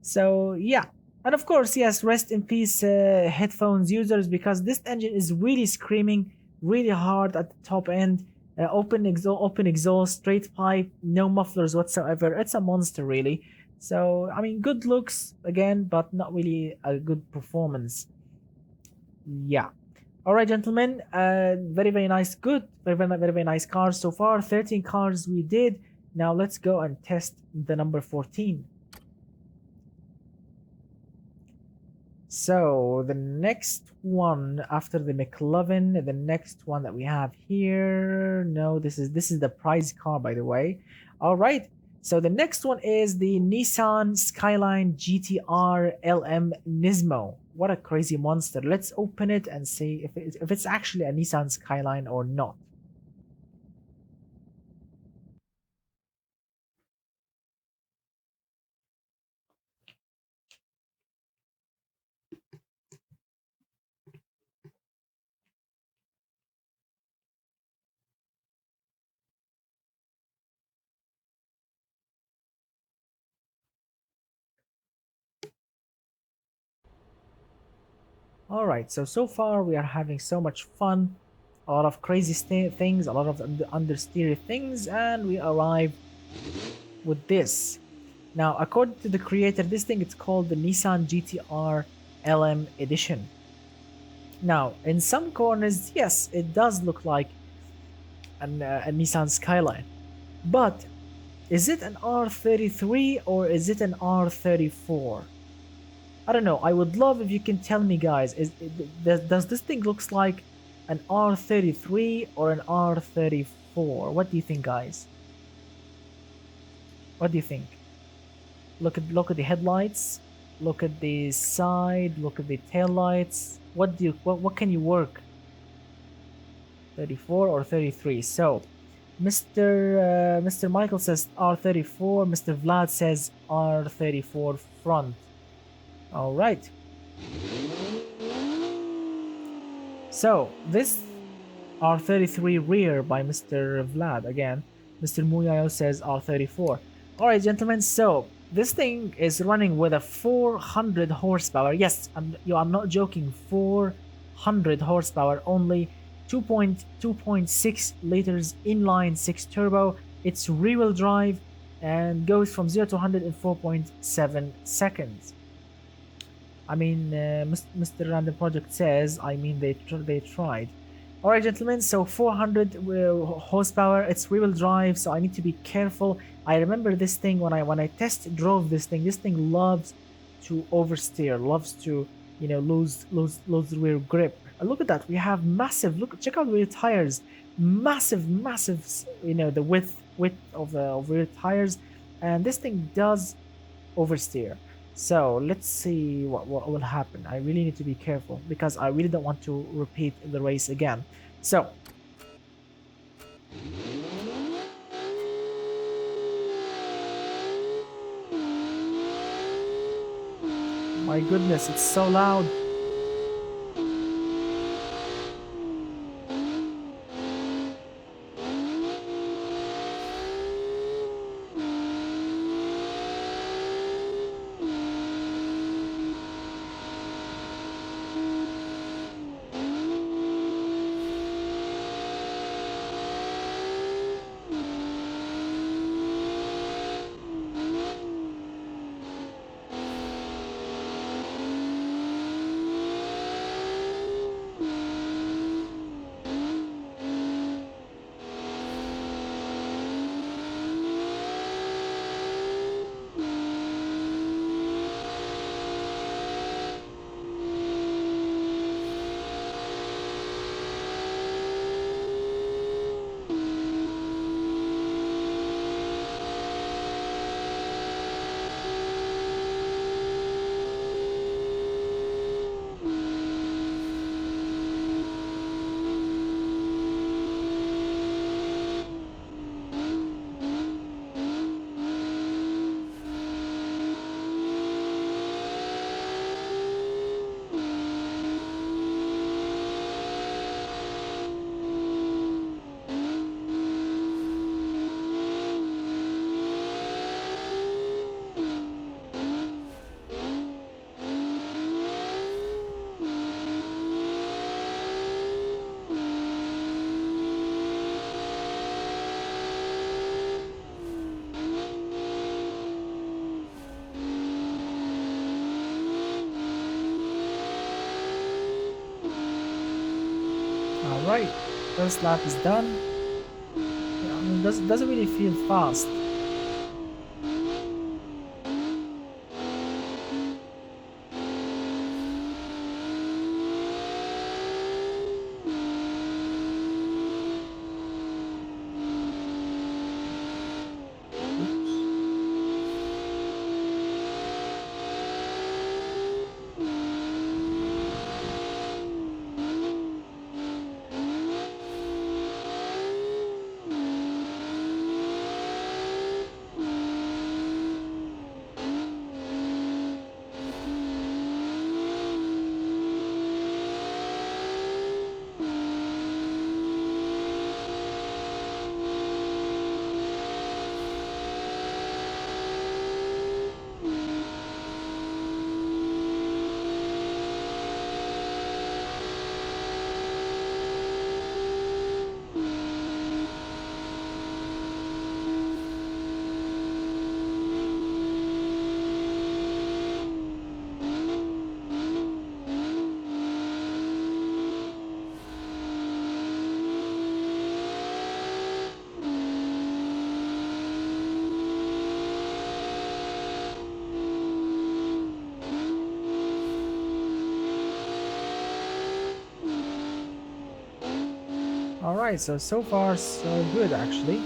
So yeah, and of course, yes, rest in peace, headphones users, because this engine is really screaming really hard at the top end. Open exhaust, straight pipe, no mufflers whatsoever. It's a monster, really. So I mean, good looks again, but not really a good performance. Yeah. All right, gentlemen. Very nice. Good. Very nice cars so far. 13 cars we did. Now let's go and test the number 14. So the next one after the McLovin, the next one that we have here. No, this is the prize car, by the way. All right. So the next one is the Nissan Skyline GTR LM Nismo. What a crazy monster. Let's open it and see if it's actually a Nissan Skyline or not. All right, so far we are having so much fun, a lot of crazy things, a lot of understeer things, and we arrive with this. Now, according to the creator, this thing it's called the Nissan GTR LM edition. Now, in some corners, yes, it does look like a Nissan Skyline, but is it an R33 or is it an R34? I don't know. I would love if you can tell me, guys. Does this thing looks like an R33 or an R34? What do you think, guys? What do you think? Look at the headlights. Look at the side. Look at the tail lights. What can you work? 34 or 33? So, Mr. Michael says R34. Mr. Vlad says R34 front. All right. So this R33 rear by Mr. Vlad again. Mr. Muyayo says R34. All right, gentlemen. So this thing is running with a 400 horsepower. Yes, I'm not joking. 400 horsepower only. 2.6 liters inline 6 turbo. It's rear-wheel drive and goes from 0 to 100 in 4.7 seconds. I mean, Mr. Random Project says, I mean, they tried. All right, gentlemen, so 400 horsepower, it's rear-wheel drive, so I need to be careful. I remember this thing when I test drove this thing. This thing loves to oversteer, loves to, lose rear grip. Look at that, we have massive, check out rear tires, massive, the width of rear tires, and this thing does oversteer. So let's see what will happen. I really need to be careful because I really don't want to repeat the race again. So my goodness, it's so loud. right, first lap is done. Yeah, I mean, doesn't really feel fast. Alright, so far so good actually.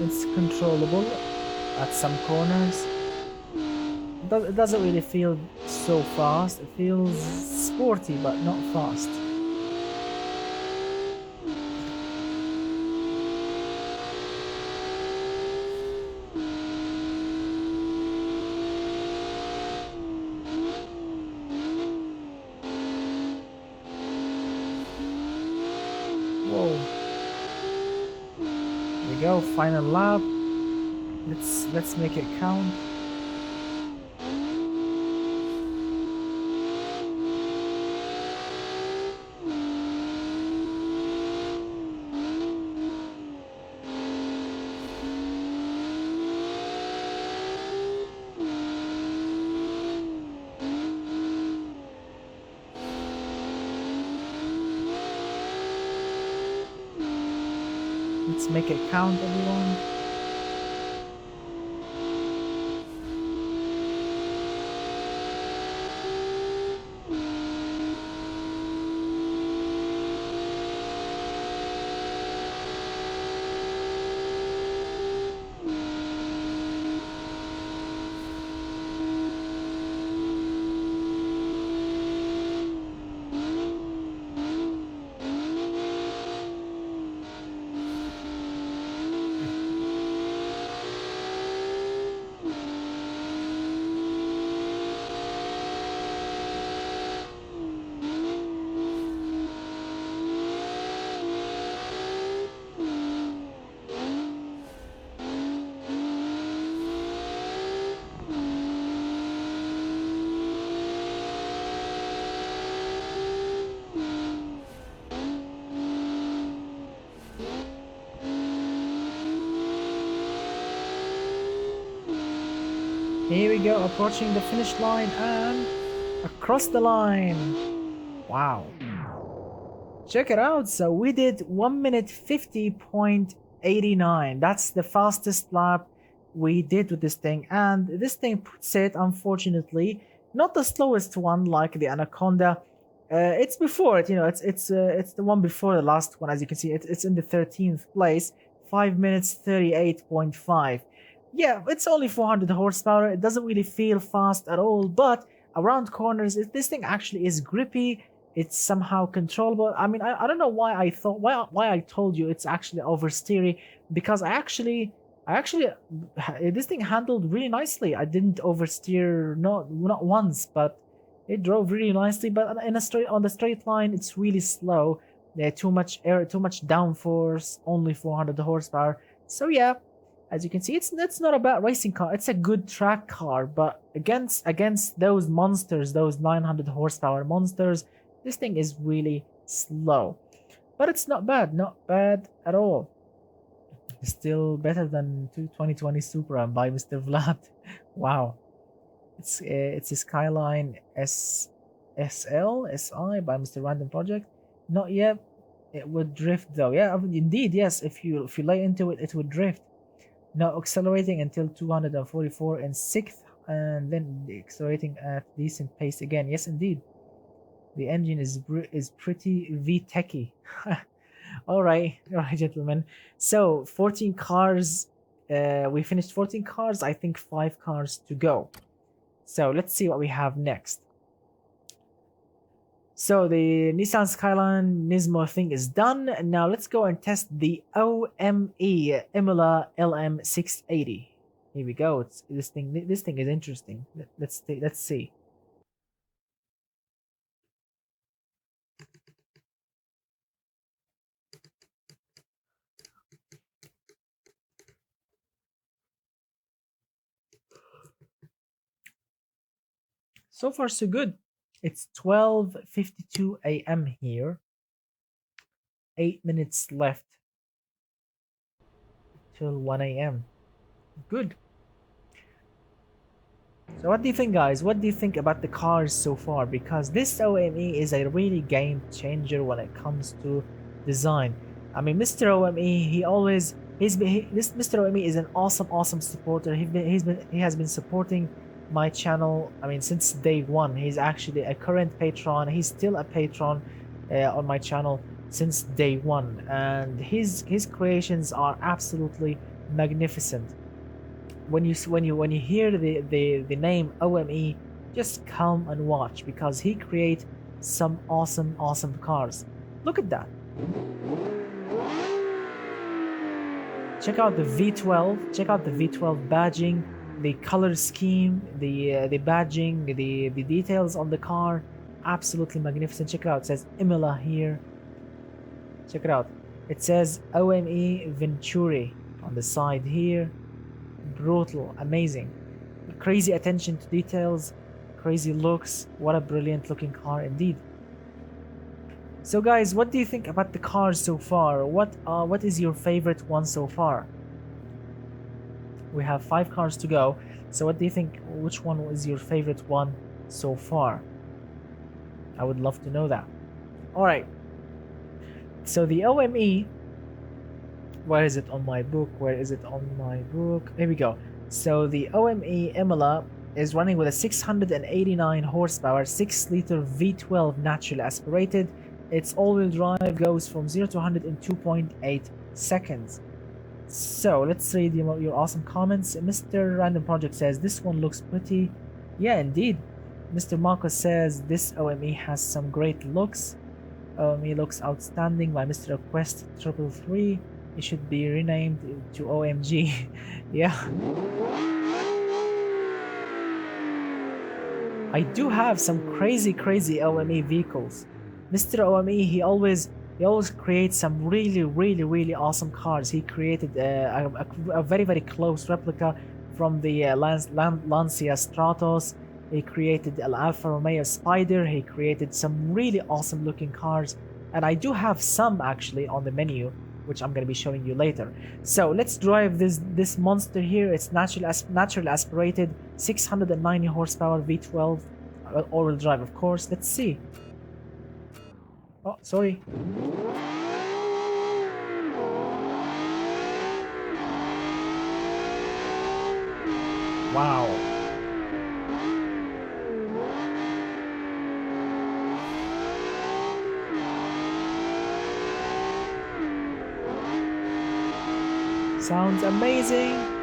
It's controllable at some corners. It doesn't really feel so fast. It feels sporty but not fast. Whoa. Here we go, final lap. Let's make it count. Let's make it count, everyone. Here we go, approaching the finish line and across the line. Wow. Check it out. So we did 1 minute 50.89. That's the fastest lap we did with this thing. And this thing puts it, unfortunately, not the slowest one like the Anaconda. It's before it, you know, it's the one before the last one. As you can see, it's in the 13th place, 5 minutes 38.5. Yeah, it's only 400 horsepower. It doesn't really feel fast at all, but around corners, this thing actually is grippy. It's somehow controllable. I mean, I don't know why I thought why I told you it's actually oversteery, because I actually this thing handled really nicely. I didn't oversteer not once, but it drove really nicely. But in a straight on the straight line, it's really slow. Yeah, too much air, too much downforce. Only 400 horsepower. So yeah, as you can see, it's not a bad racing car. It's a good track car, but against those monsters, those 900 horsepower monsters, this thing is really slow. But it's not bad at all. It's still better than 2020 Supra by Mr. Vlad. Wow, it's a Skyline SI by Mr. Random Project. Not yet. It would drift though. Yeah, indeed, yes. If you lay into it, it would drift. Now accelerating until 244 in sixth, and then accelerating at decent pace again. Yes, indeed. The engine is pretty V-techy. all right, gentlemen. So 14 cars. We finished 14 cars. I think 5 cars to go. So let's see what we have next. So the Nissan Skyline Nismo thing is done. Now let's go and test the Ome M Allah LM 680. Here we go. This thing is interesting. Let's see. So far so good. It's 12:52 a.m. here. 8 minutes left till 1 a.m. Good. So what do you think, guys? What do you think about the cars so far? Because this Ome is a really game changer when it comes to design. I mean, Mr. Ome, this Mr. Ome is an awesome supporter. He has been supporting my channel. I mean, since day one. He's actually a current patron. He's still a patron on my channel since day one, and his creations are absolutely magnificent. When you hear the name Ome, just come and watch, because he creates some awesome cars. Look at that. Check out the V12. Check out the V12 badging, the color scheme, the badging, the details on the car. Absolutely magnificent. Check it out. It says Ome M Allah here. Check it out. It says Ome Venturi on the side here. Brutal, amazing, crazy attention to details, crazy looks. What a brilliant looking car indeed. So guys, what do you think about the cars so far? What is your favorite one so far? We have 5 cars to go. So what do you think? Which one is your favorite one so far? I would love to know that. All right. So the Ome, where is it on my book? Where is it on my book? Here we go. So the Ome M Allah is running with a 689 horsepower, 6-liter V12 naturally aspirated. Its all-wheel drive goes from 0 to 100 in 2.8 seconds. So let's read your awesome comments. Mr. Random Project says this one looks pretty. Yeah, indeed. Mr. Marcos says this Ome has some great looks. Ome looks outstanding by Mr. Request 333. It should be renamed to OMG. Yeah. I do have some crazy Ome vehicles. Mr. Ome, he always creates some really awesome cars. He created a very close replica from the Lancia Stratos. He created an Alfa Romeo Spider. He created some really awesome looking cars, and I do have some actually on the menu, which I'm going to be showing you later. So let's drive this monster here. It's naturally aspirated, 690 horsepower V12 all-wheel drive, of course. Let's see. Oh, sorry. Wow. Sounds amazing.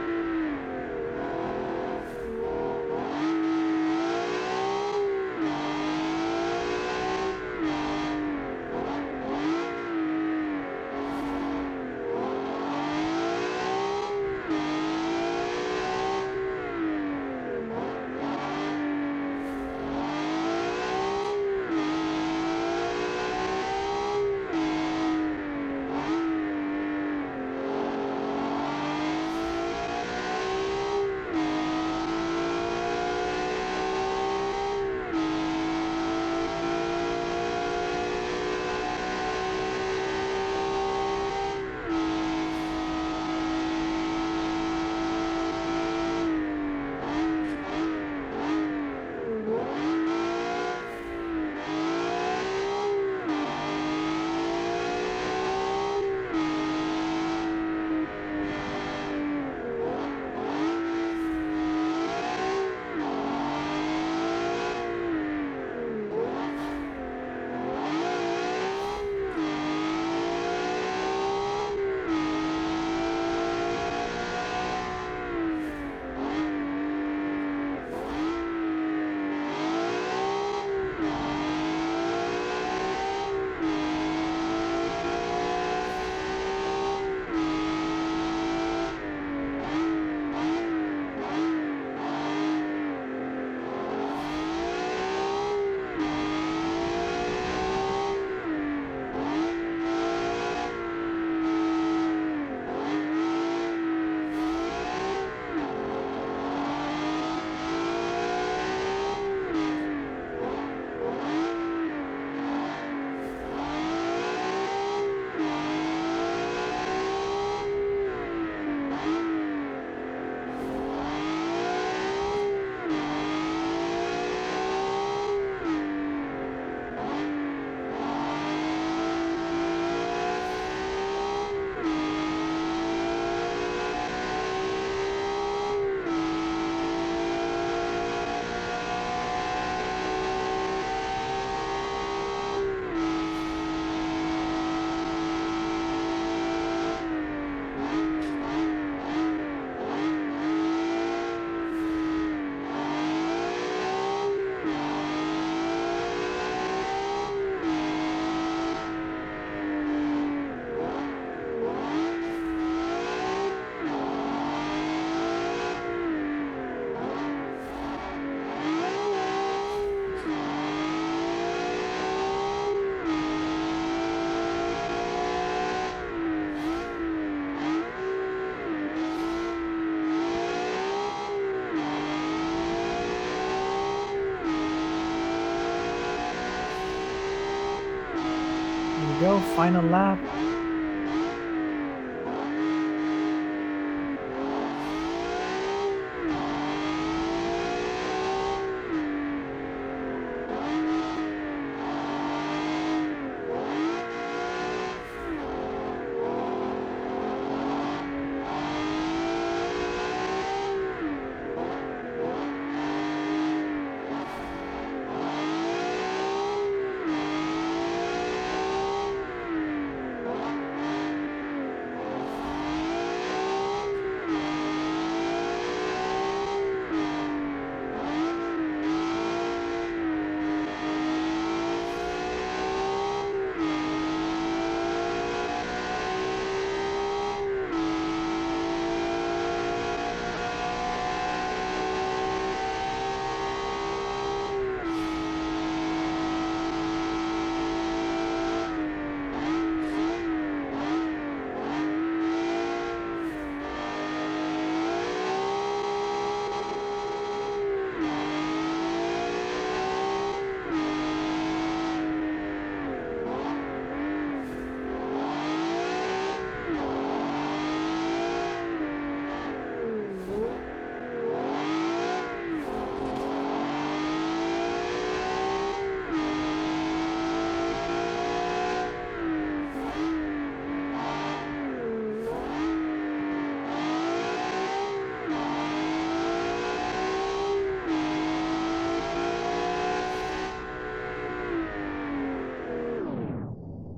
go, final lap.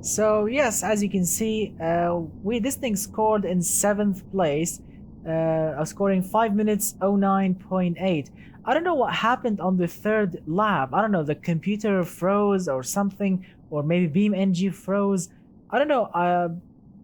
So yes, as you can see, this thing scored in 7th place, scoring 5 minutes 09.8. I don't know what happened on the 3rd lap. I don't know, the computer froze or something, or maybe BeamNG froze. I don't know.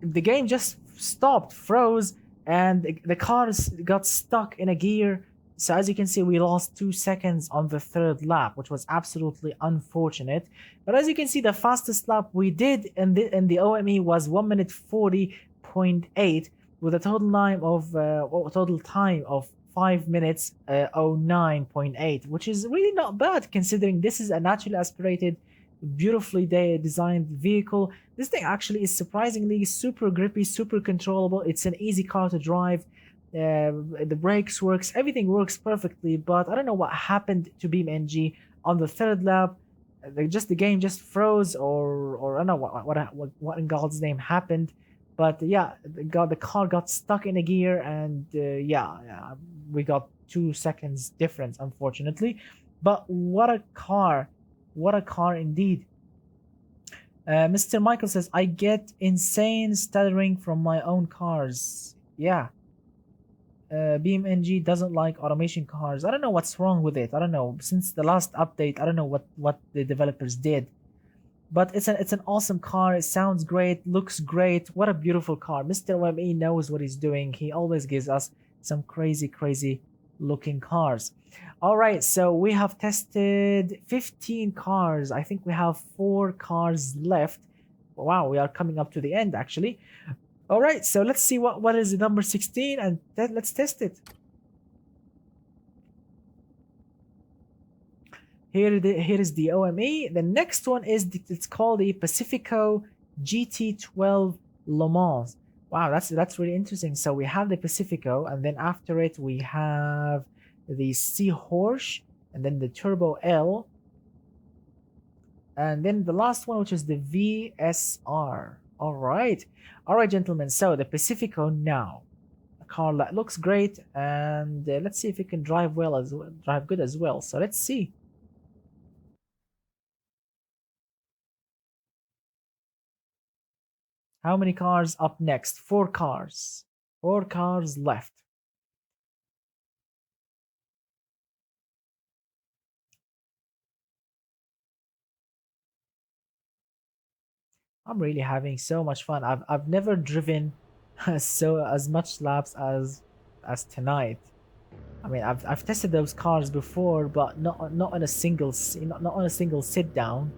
The game just stopped, froze, and the cars got stuck in a gear. So as you can see, we lost 2 seconds on the 3rd lap, which was absolutely unfortunate. But as you can see, the fastest lap we did in the OME was 1 minute 40.8, with a total time of 5 minutes 09.8, which is really not bad considering this is a naturally aspirated, beautifully designed vehicle. This thing actually is surprisingly super grippy, super controllable. It's an easy car to drive. The brakes works, everything works perfectly, but I don't know what happened to BeamNG on the 3rd lap. The game just froze, or I don't know what in God's name happened. But yeah, the car got stuck in a gear, and yeah, we got 2 seconds difference, unfortunately. But what a car indeed. Mr. Michael says, I get insane stuttering from my own cars. Yeah. BeamNG doesn't like automation cars. I don't know what's wrong with it. I don't know. Since the last update, I don't know what the developers did. But it's an awesome car. It sounds great, looks great. What a beautiful car. Mr. WebE knows what he's doing. He always gives us some crazy looking cars. All right, so we have tested 15 cars. I think we have 4 cars left. Wow, we are coming up to the end actually. All right, so let's see what is the number 16, and let's test it. Here is the OME. The next one is it's called the Pacifico GT Le Mans. Wow, that's really interesting. So we have the Pacifico, and then after it we have the Horesh, and then the Turbo L, and then the last one, which is the VSSR. All right, gentlemen. So the Pacifico now, a car that looks great, and let's see if it can drive drive good as well. So let's see. How many cars up next? 4 cars. 4 cars left. I'm really having so much fun. I've never driven as much laps as tonight. I mean, I've tested those cars before, but not on a single sit down.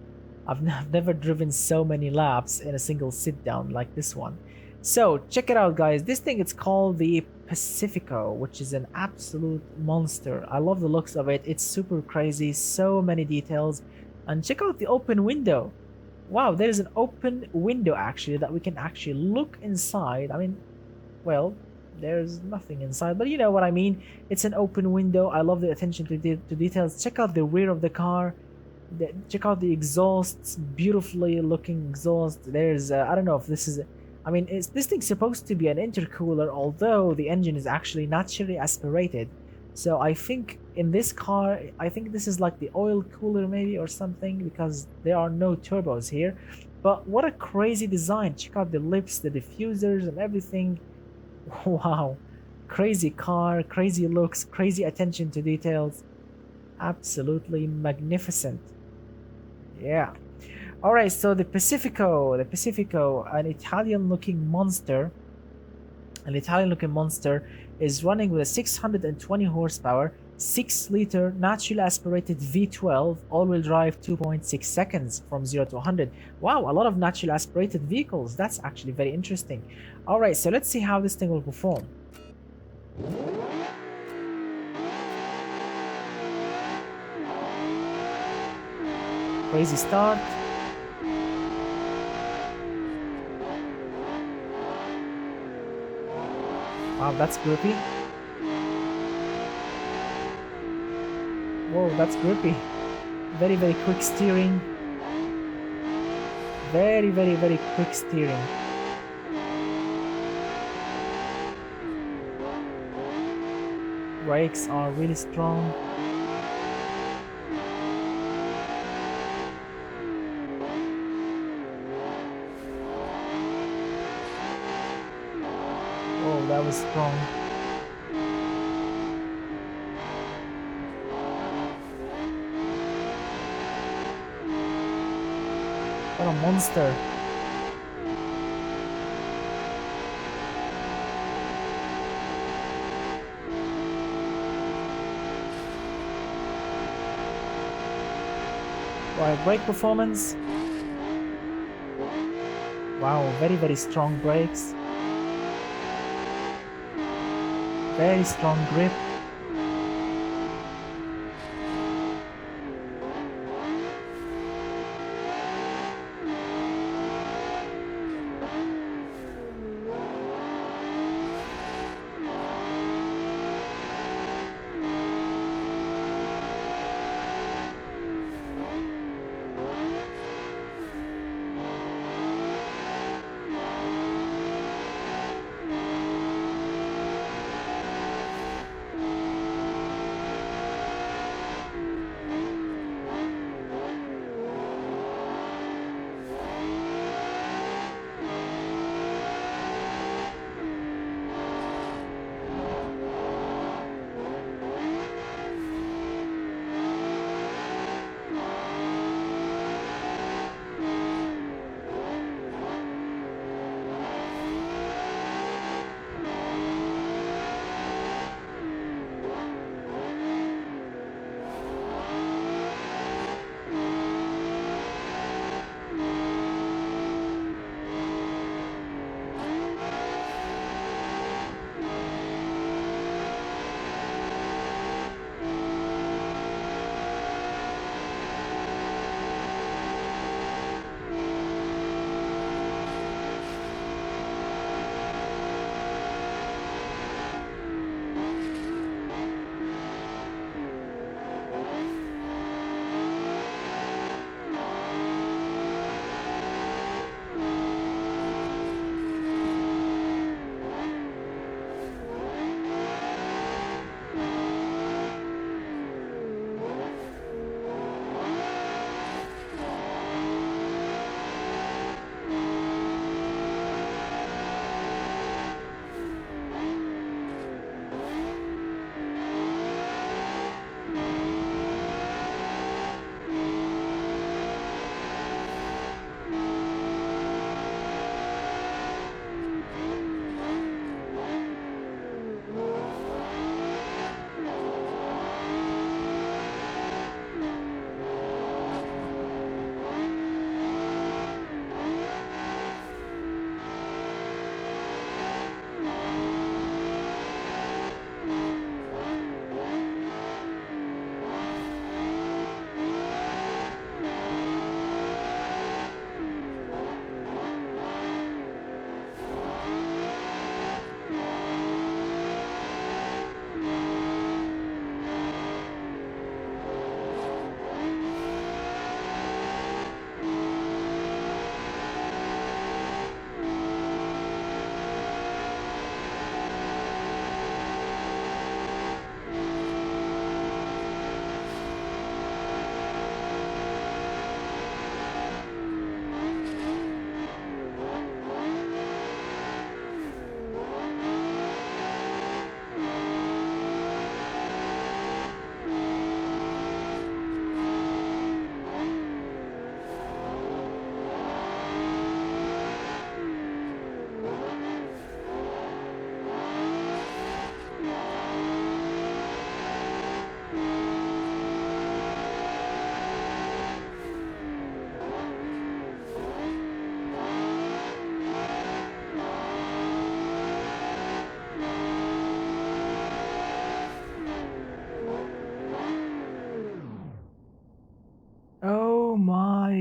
I've never driven so many laps in a single sit down like this one. So check it out, guys. This thing, it's called the Pacifico, which is an absolute monster. I love the looks of it. It's super crazy, so many details. And check out the open window. Wow, there is an open window actually that we can actually look inside. I mean, well, there's nothing inside, but you know what I mean. It's an open window. I love the attention to details. Check out the rear of the car. Check out the exhausts, beautifully looking exhaust. There's I don't know if this is I mean, this thing's supposed to be an intercooler, although the engine is actually naturally aspirated. So I think in this car, I think this is like the oil cooler maybe or something, because there are no turbos here. But what a crazy design. Check out the lips, the diffusers and everything. Wow. Crazy car, crazy looks, crazy attention to details. Absolutely magnificent. Yeah. All right, so the Pacifico, an Italian-looking monster, is running with a 620 horsepower, 6-liter naturally aspirated V12 all-wheel drive, 2.6 seconds from 0 to 100. Wow, a lot of naturally aspirated vehicles. That's actually very interesting. All right, so let's see how this thing will perform. Crazy start. Wow, that's grippy. Whoa, that's grippy. Very, very quick steering. Very, very, very quick steering. Brakes are really strong. Oh, that was strong. What a monster. Right, brake performance. Wow, very, very strong brakes. Very strong grip.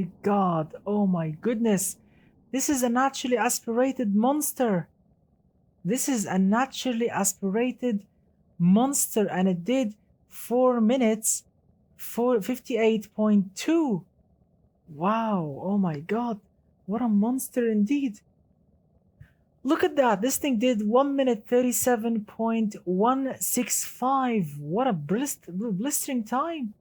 my god, oh my goodness. This is a naturally aspirated monster. This is a naturally aspirated monster, and it did 4 minutes for 58.2. Wow, oh my god, what a monster indeed. Look at that, this thing did 1 minute 37.165. What a blistering time.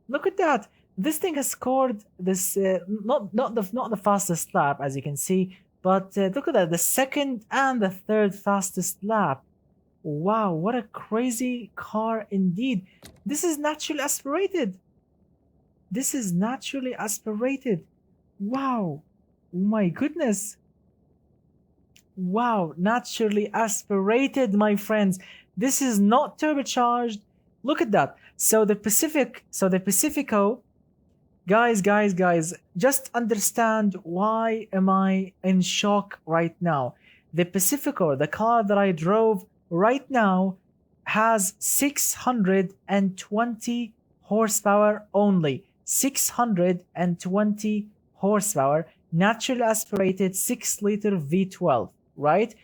Look at that. This thing has scored this not the fastest lap, as you can see, but look at that, the second and the third fastest lap. Wow, what a crazy car indeed. This is naturally aspirated. This is naturally aspirated. Wow. My goodness. Wow, naturally aspirated, my friends. This is not turbocharged. Look at that. So the Pacifico, guys, just understand why am I in shock right now. The Pacifico, the car that I drove right now, has 620 horsepower only. 620 horsepower, naturally aspirated 6-liter V12, right?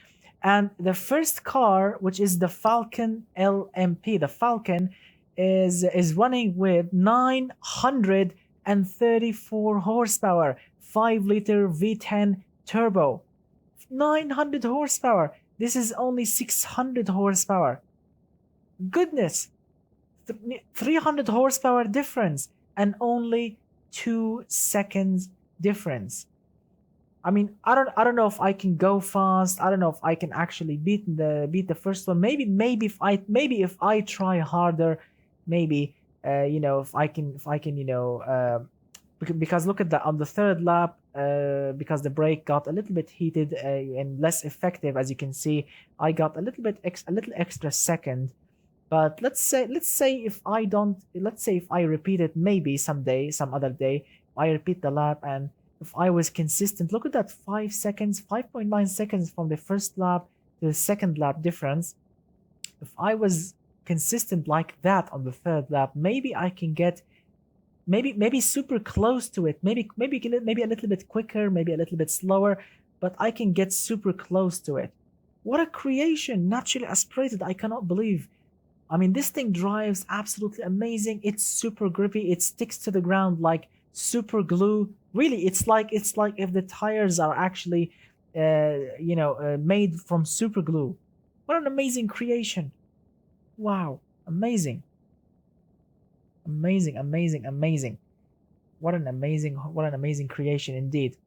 And the first car, which is the Falcon LMP, the Falcon is running with 934 horsepower, 5-liter V10 turbo. 900 horsepower. This is only 600 horsepower. Goodness. 300 horsepower difference and only 2 seconds difference. I mean, I don't know if I can go fast. I don't know if I can actually beat the first one. Maybe if I try harder, maybe if I can because look at that on the third lap, because the brake got a little bit heated and less effective, as you can see, I got a little extra second. But let's say if I repeat it, maybe someday, some other day, I repeat the lap, and if I was consistent, look at that, 5 seconds, 5.9 seconds from the first lap to the second lap difference. If I was consistent like that on the third lap, maybe I can get maybe super close to it, maybe a little bit quicker, maybe a little bit slower, but I can get super close to it. What a creation, naturally aspirated. I cannot believe. I mean, this thing drives absolutely amazing. It's super grippy. It sticks to the ground like super glue. Really, it's like if the tires are actually made from super glue. What an amazing creation. Wow, amazing. Amazing. What an amazing creation indeed.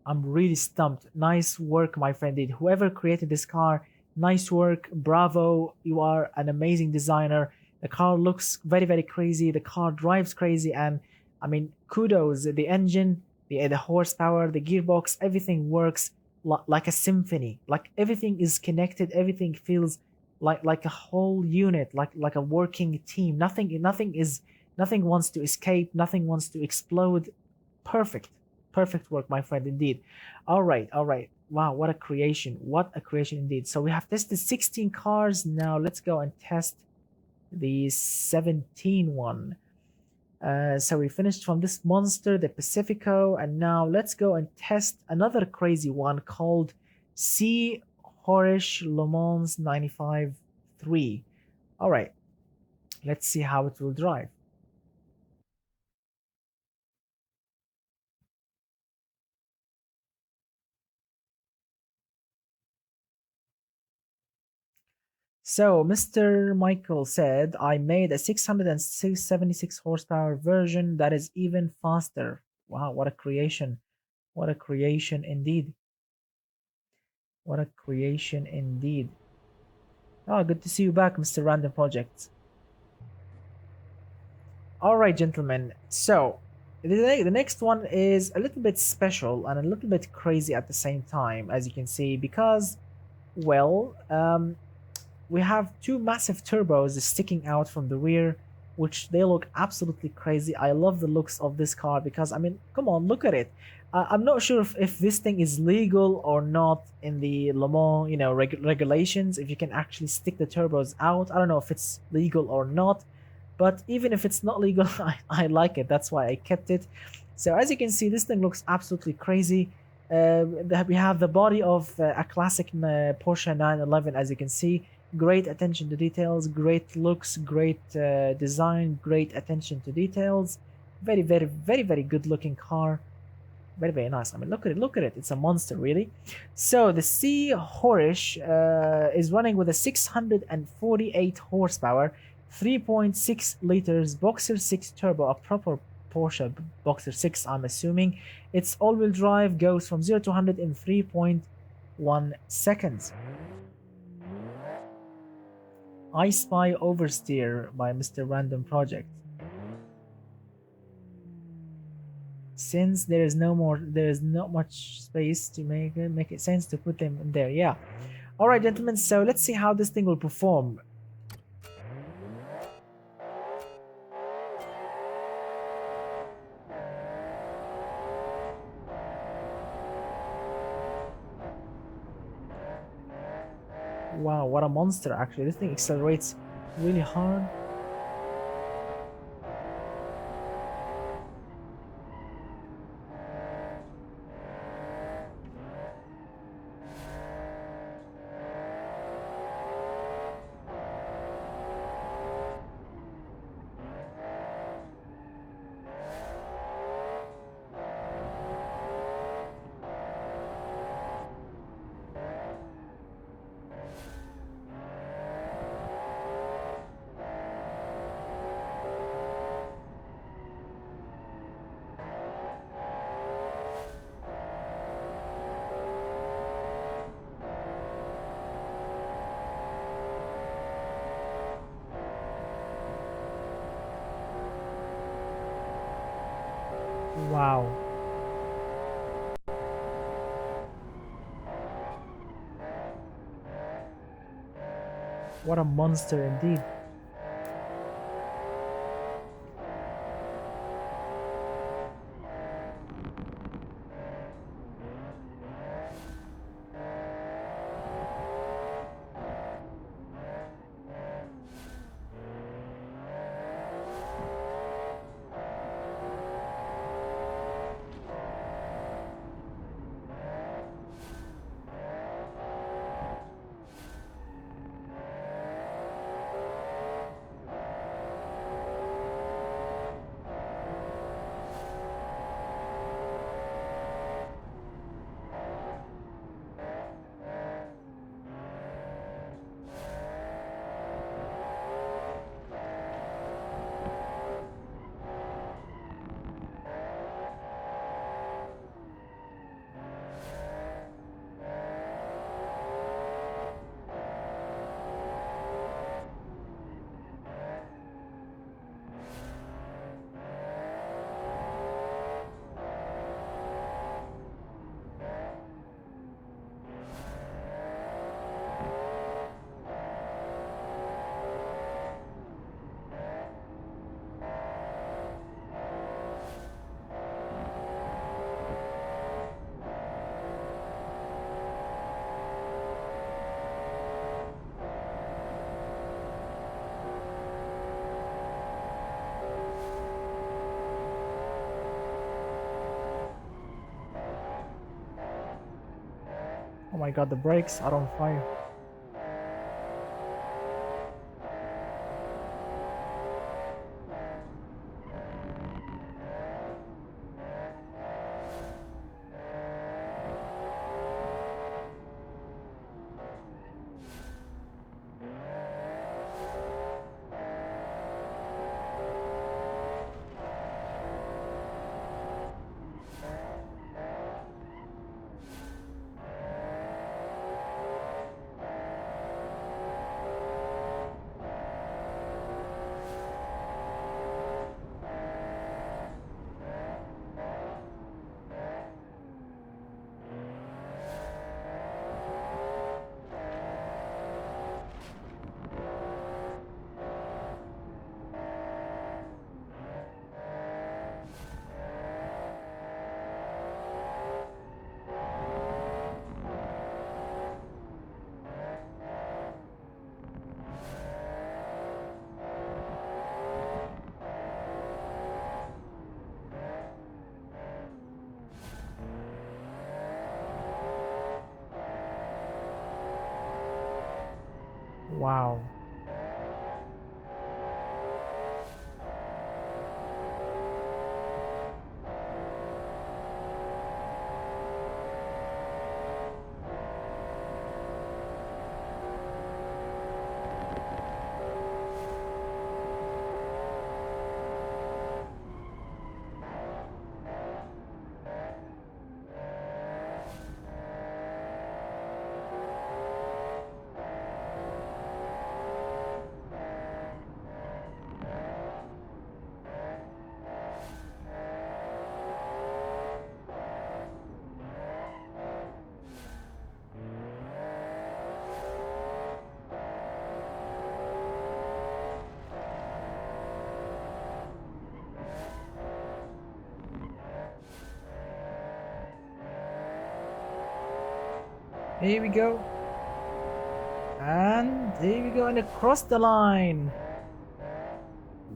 I'm really stumped. Nice work, my friend. Indeed, whoever created this car, nice work. Bravo, you are an amazing designer. The car looks very, very crazy. The car drives crazy, and I mean, kudos. The engine, the horsepower, the gearbox, everything works like a symphony. Like everything is connected. Everything feels like a whole unit, like a working team. Nothing wants to escape. Nothing wants to explode. Perfect work, my friend. Indeed. All right. Wow, what a creation indeed. So we have tested 16 cars. Now let's go and test the 17 one. So we finished from this monster, the Pacifico, and now let's go and test another crazy one called Horesh Le Mans 95-3. All right, let's see how it will drive. So Mr. Michael said, I made a 676 horsepower version that is even faster. Wow, what a creation. What a creation indeed. What a creation indeed. Oh, good to see you back, Mr. Random Project. All right, gentlemen. So the next one is a little bit special and a little bit crazy at the same time, as you can see, because, well, we have two massive turbos sticking out from the rear, which they look absolutely crazy. I love the looks of this car because, I mean, come on, look at it. I'm not sure if this thing is legal or not in the Le Mans, regulations, if you can actually stick the turbos out. I don't know if it's legal or not, but even if it's not legal, I like it. That's why I kept it. So as you can see, this thing looks absolutely crazy. We have the body of a classic Porsche 911, as you can see. Great attention to details, great looks, great design, great attention to details. Very, very, very, very good looking car. Very, very nice. I mean, look at it, look at it. It's a monster, really. So the C Horesh is running with a 648 horsepower, 3.6 liters Boxer 6 turbo, a proper Porsche Boxer 6, I'm assuming. Its all-wheel drive goes from 0 to 100 in 3.1 seconds. I Spy Oversteer by Mr. Random Project. Since there is not much space to make it sense to put them in there. Yeah. All right, gentlemen. So let's see how this thing will perform. Wow, what a monster! Actually, this thing accelerates really hard. Wow. What a monster indeed. Oh my god, the brakes are on fire. Wow. Here we go. And here we go, and across the line.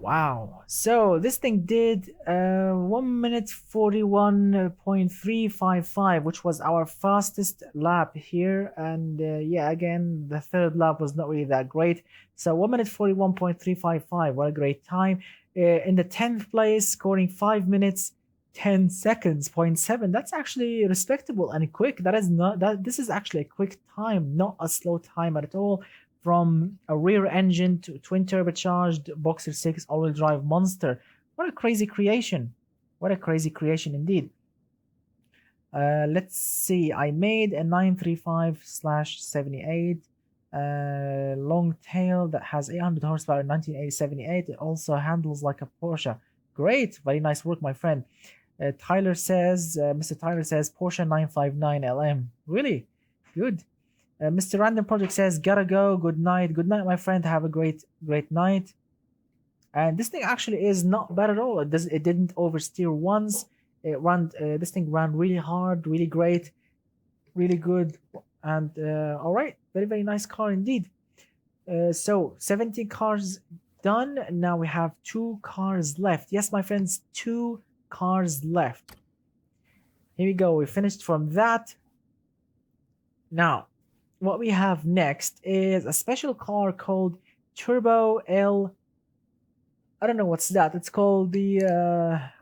Wow. So this thing did 1 minute 41.355, which was our fastest lap here. And yeah, again, the third lap was not really that great. So 1 minute 41.355. What a great time. In the 10th place, scoring 5 minutes 10 seconds, 0.7. That's actually respectable and quick. That is not that. This is actually a quick time, not a slow time at all. From a rear engine to twin turbocharged Boxer 6 all-wheel drive monster. What a crazy creation. What a crazy creation indeed. Let's see. I made a 935/78 long tail that has 800 horsepower in 1978. It also handles like a Porsche. Great. Very nice work, my friend. Tyler says, Mr. Tyler says Porsche 959 LM. Really? Good. Mr. Random Project says, gotta go. Good night. Good night, my friend. Have a great night. And this thing actually is not bad at all. It didn't oversteer once. It ran. This thing ran really hard, really great, really good. And all right, very nice car indeed. So 17 cars done. Now we have 2 cars left. Yes, my friends, 2 cars left. Here we go. We finished from that. Now, what we have next is a special car called Turbo L. I don't know what's that. It's called the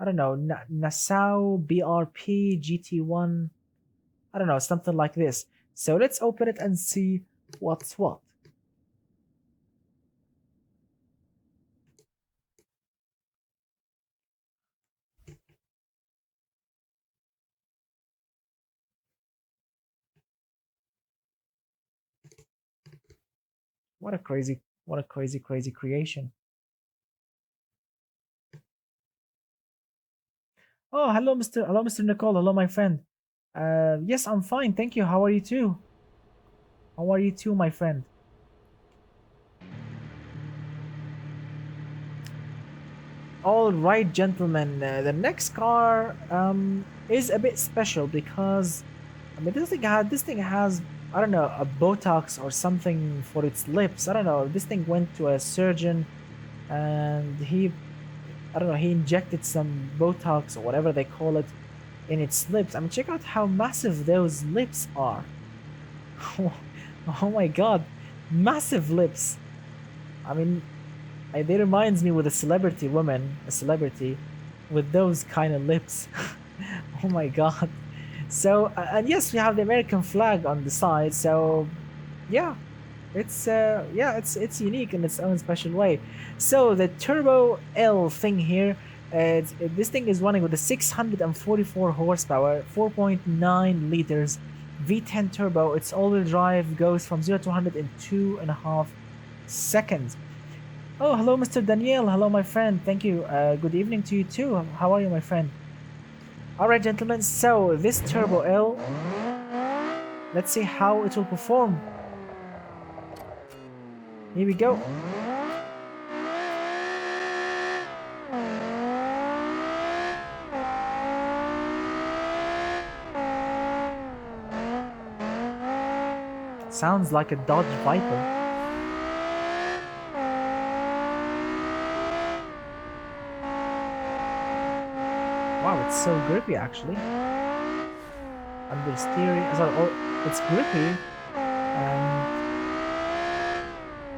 I don't know, Nassau BRP GT1. I don't know, something like this. So let's open it and see what's what. What a crazy creation. Oh, hello, Mr. Nicole. Hello, my friend. Yes, I'm fine. Thank you. How are you too? How are you too, my friend? All right, gentlemen. The next car is a bit special because I mean this thing has I don't know a Botox or something for its lips. I don't know. This thing went to a surgeon and he I don't know he injected some Botox or whatever they call it in its lips. I mean check out how massive those lips are. Oh my god, massive lips. I mean they reminds me with a celebrity woman, a celebrity with those kind of lips. Oh my god. So and yes, we have the American flag on the side. So yeah, it's unique in its own special way. So the Turbo L thing here, this thing is running with a 644 horsepower, 4.9 liters, V10 turbo. Its all-wheel drive goes from 0 to 100 in 2.5 seconds. Oh, hello, Mr. Daniel. Hello, my friend. Thank you. Good evening to you too. How are you, my friend? All right, gentlemen. So this Turbo L, let's see how it will perform. Here we go. Sounds like a Dodge Viper. Wow, it's so grippy actually. Understeering, oh, it's grippy.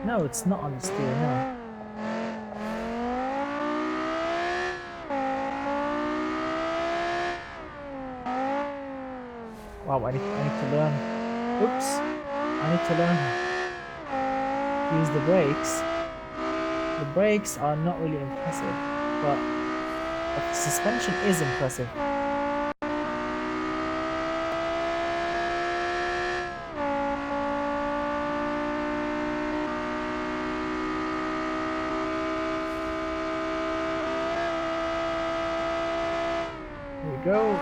No, it's not on the steer, no. Wow, I need to learn. Oops. I need to learn to use the brakes. The brakes are not really impressive, but the suspension is impressive. Here we go.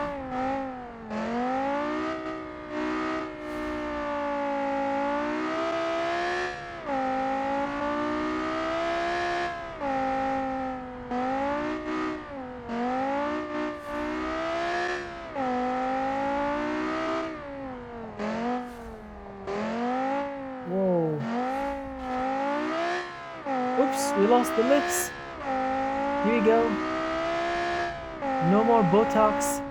Whoa. Oops, we lost the lips. Here we go. No more Botox.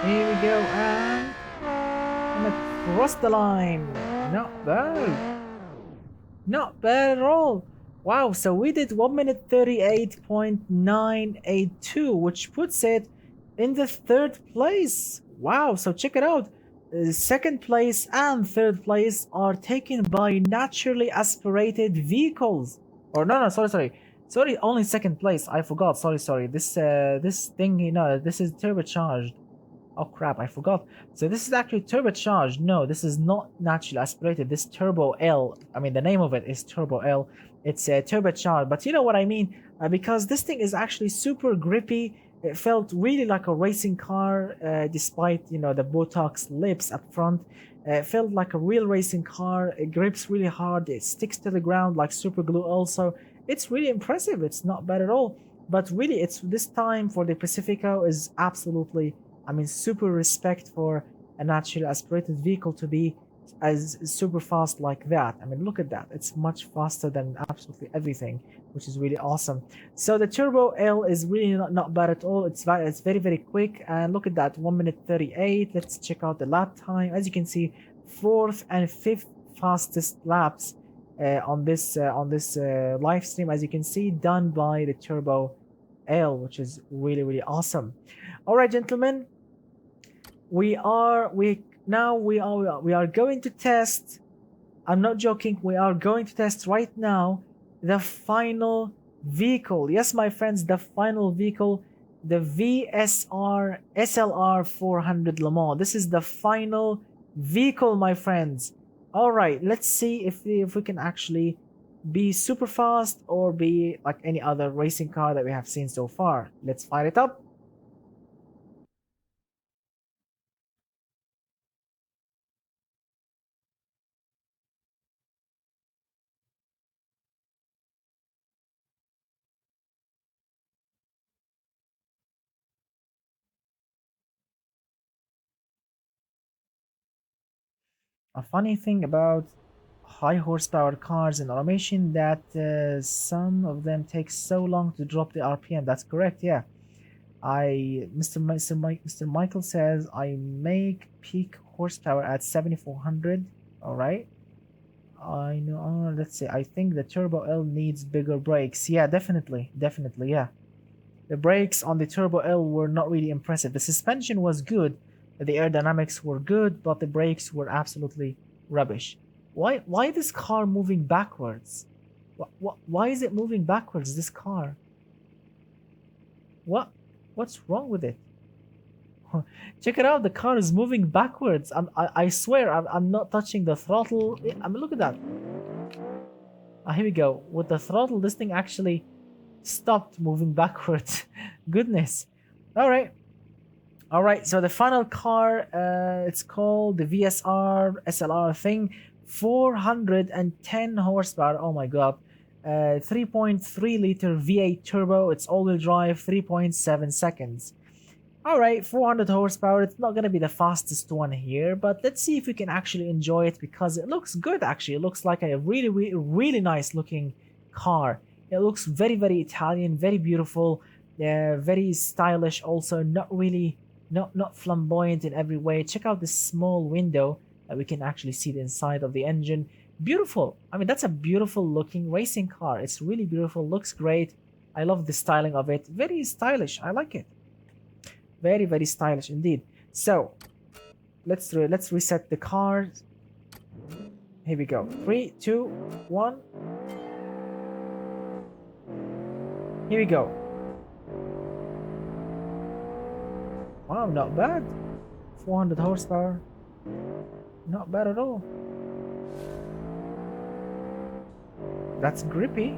Here we go, and across the line. Not bad. Not bad at all. Wow, so we did 1 minute 38.982, which puts it in the third place. Wow, so check it out. Second place and third place are taken by naturally aspirated vehicles. Or no, sorry. Sorry, only second place. I forgot. Sorry. This thing, this is turbocharged. Oh crap, I forgot. So this is actually turbocharged. No, this is not naturally aspirated. This Turbo L, I mean the name of it is Turbo L. It's turbocharged, but you know what I mean? Because this thing is actually super grippy. It felt really like a racing car, despite the Botox lips up front. It felt like a real racing car. It grips really hard. It sticks to the ground like super glue. Also, it's really impressive. It's not bad at all. But really, it's this time for the Pacifico is absolutely, I mean, super respect for a naturally aspirated vehicle to be as super fast like that. I mean, look at that. It's much faster than absolutely everything, which is really awesome. So the Turbo L is really not bad at all. It's very quick. And look at that, 1 minute 38. Let's check out the lap time. As you can see, fourth and fifth fastest laps on this live stream, as you can see, done by the Turbo L, which is really awesome. All right, gentlemen, we are going to test. I'm not joking. We are going to test right now the final vehicle. Yes, my friends, the final vehicle, the VSR SLR 400 Le Mans. This is the final vehicle, my friends. All right, let's see if we can actually be super fast or be like any other racing car that we have seen so far. Let's fire it up. A funny thing about high horsepower cars and automation that some of them take so long to drop the RPM. That's correct, yeah. Mr. Michael says I make peak horsepower at 7400. All right. I know. Let's see. I think the Turbo L needs bigger brakes. Yeah, definitely, yeah. The brakes on the Turbo L were not really impressive. The suspension was good, the aerodynamics were good, but the brakes were absolutely rubbish. Why this car moving backwards? Why is it moving backwards, this car? What's wrong with it? Check it out, the car is moving backwards. I swear, I'm not touching the throttle. I mean, look at that. Here we go. With the throttle, this thing actually stopped moving backwards. Goodness. All right, so the final car, it's called the VSR SLR thing, 410 horsepower. Oh my god. 3.3 liter V8 turbo. It's all-wheel drive, 3.7 seconds. All right, 400 horsepower. It's not gonna be the fastest one here, but let's see if we can actually enjoy it because it looks good. Actually, it looks like a really nice looking car. It looks very Italian, very beautiful, very stylish. Also, not flamboyant in every way. Check out this small window that we can actually see the inside of the engine. Beautiful. I mean, that's a beautiful looking racing car. It's really beautiful. Looks great. I love the styling of it. Very stylish. I like it. Very stylish indeed. So let's reset the car. Here we go. 3, 2, 1. Here we go. Wow, not bad. 400 horsepower. Not bad at all. That's grippy.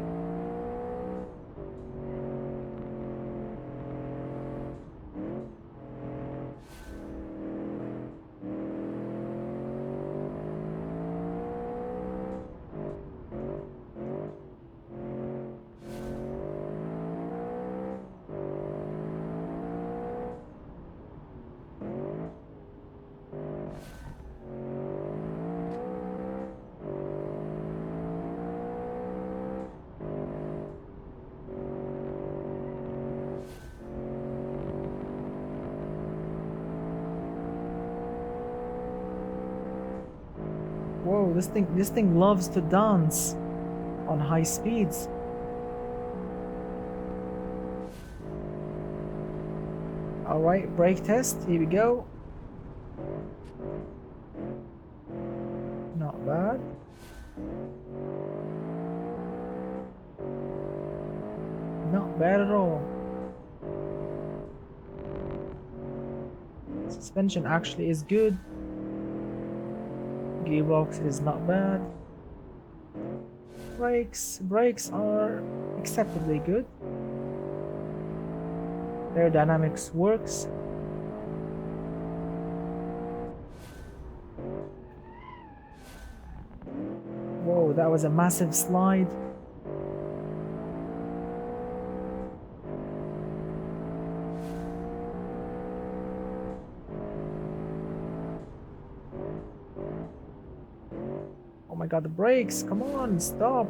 Whoa, this thing loves to dance on high speeds. All right, brake test. Here we go. Not bad. Barrow. Suspension actually is good. Gearbox is not bad. Brakes are acceptably good. Aerodynamics works. Whoa, that was a massive slide. Oh my god, the brakes, come on, stop.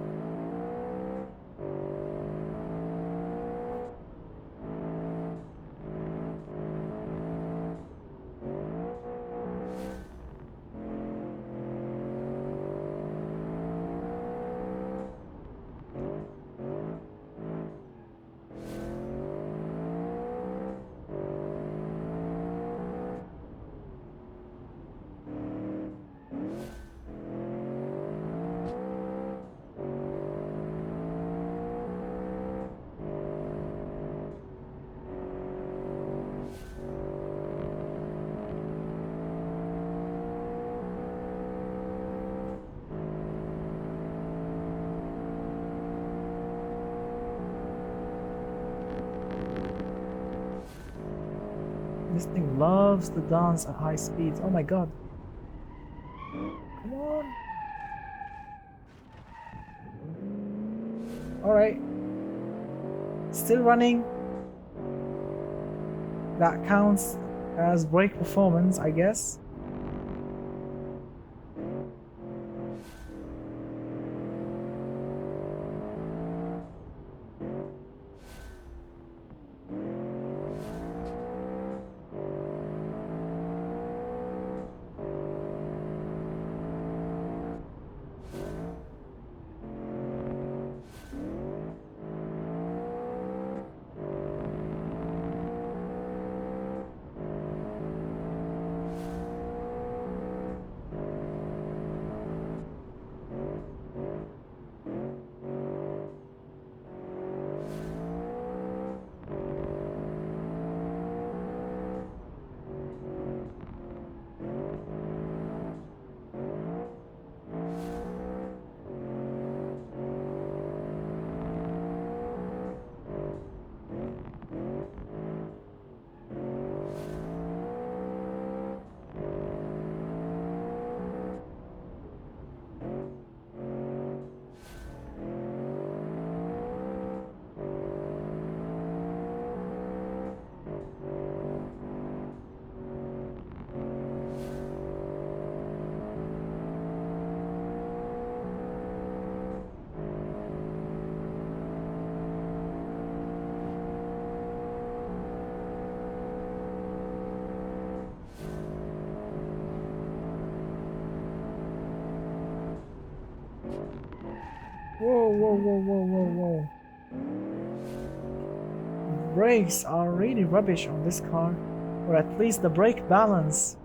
This thing loves to dance at high speeds. Oh my god. Come on. Alright. Still running. That counts as brake performance, I guess. Whoa, whoa, whoa, whoa, whoa, whoa. Brakes are really rubbish on this car, or at least the brake balance.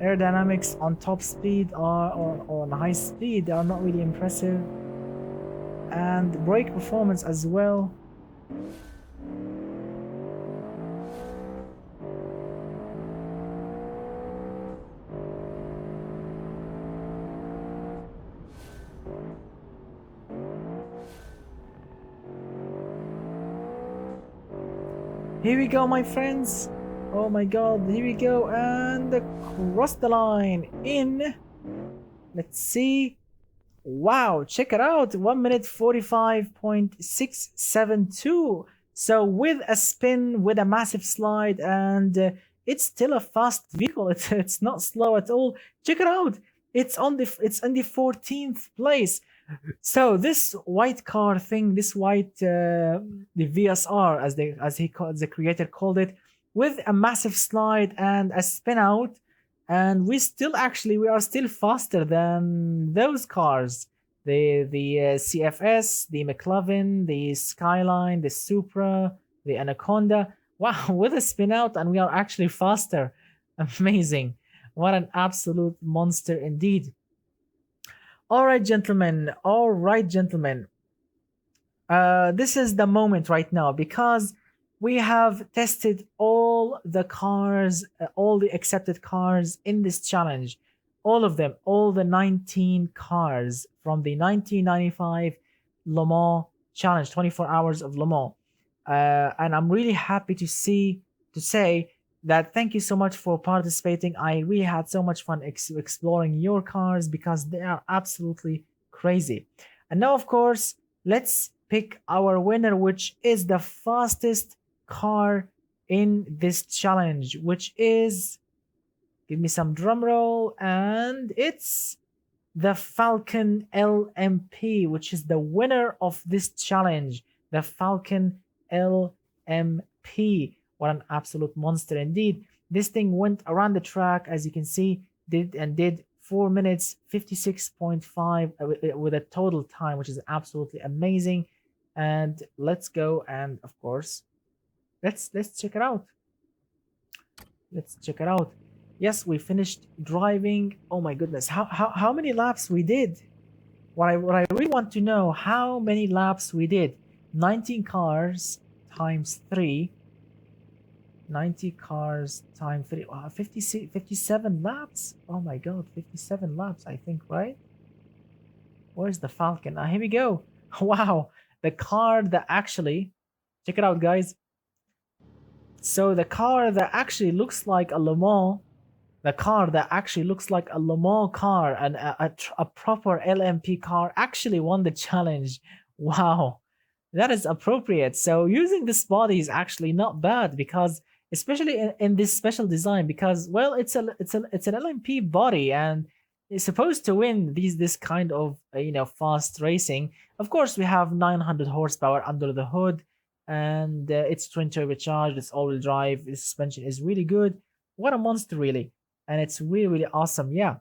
Aerodynamics on top speed are, or on high speed, are not really impressive. And brake performance as well. Here we go, my friends. Oh my god, here we go, and across the line in, let's see. Wow, check it out, 1 minute 45.672. So with a spin, with a massive slide, and it's still a fast vehicle. It's not slow at all. Check it out. It's in the 14th place. So this white car thing, this white the VSR as the creator called it, with a massive slide and a spin out, and we are still faster than those cars. The CFS, the McLovin, the Skyline, the Supra, the Anaconda. Wow, with a spin out, and we are actually faster. Amazing. What an absolute monster indeed. All right, gentlemen. This is the moment right now because we have tested all the cars, all the accepted cars in this challenge, all of them, all the 19 cars from the 1995 Le Mans challenge, 24 hours of Le Mans. And I'm really happy to say that thank you so much for participating. I really had so much fun exploring your cars because they are absolutely crazy. And now, of course, let's pick our winner, which is the fastest car in this challenge, which is, give me some drum roll, and it's the Falcon LMP, which is the winner of this challenge. The Falcon LMP. What an absolute monster indeed. This thing went around the track, as you can see, did 4 minutes 56.5 with a total time, which is absolutely amazing. And let's go, and of course, let's check it out. Let's check it out. Yes, we finished driving. Oh my goodness, how many laps we did? What I really want to know, how many laps we did. 19 cars times 3. 90 cars times 3. 57 laps. Oh my god, 57 laps, I think, right? Where's the Falcon? Here we go. Wow, the car that actually, check it out, guys. So the car that actually looks like a Le Mans, the car that actually looks like a Le Mans car and a proper LMP car actually won the challenge. Wow, that is appropriate. So using this body is actually not bad because, especially in this special design, because well, it's an LMP body and it's supposed to win this kind of fast racing. Of course, we have 900 horsepower under the hood, and it's twin turbocharged. It's all-wheel drive. The suspension is really good. What a monster, really, and it's really awesome. Yeah,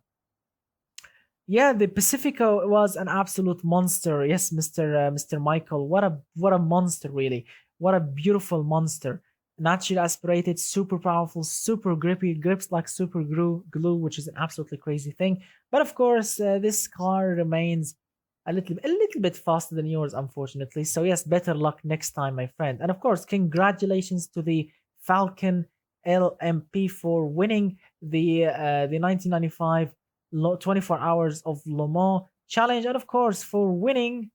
the Pacifico was an absolute monster. Yes, Mr. Michael, what a monster, really. What a beautiful monster. Naturally aspirated, super powerful, super grippy, grips like super glue, which is an absolutely crazy thing. But of course, this car remains a little bit faster than yours, unfortunately. So yes, better luck next time, my friend. And of course, congratulations to the Falcon LMP for winning the 1995 24 hours of Le Mans challenge, and of course for winning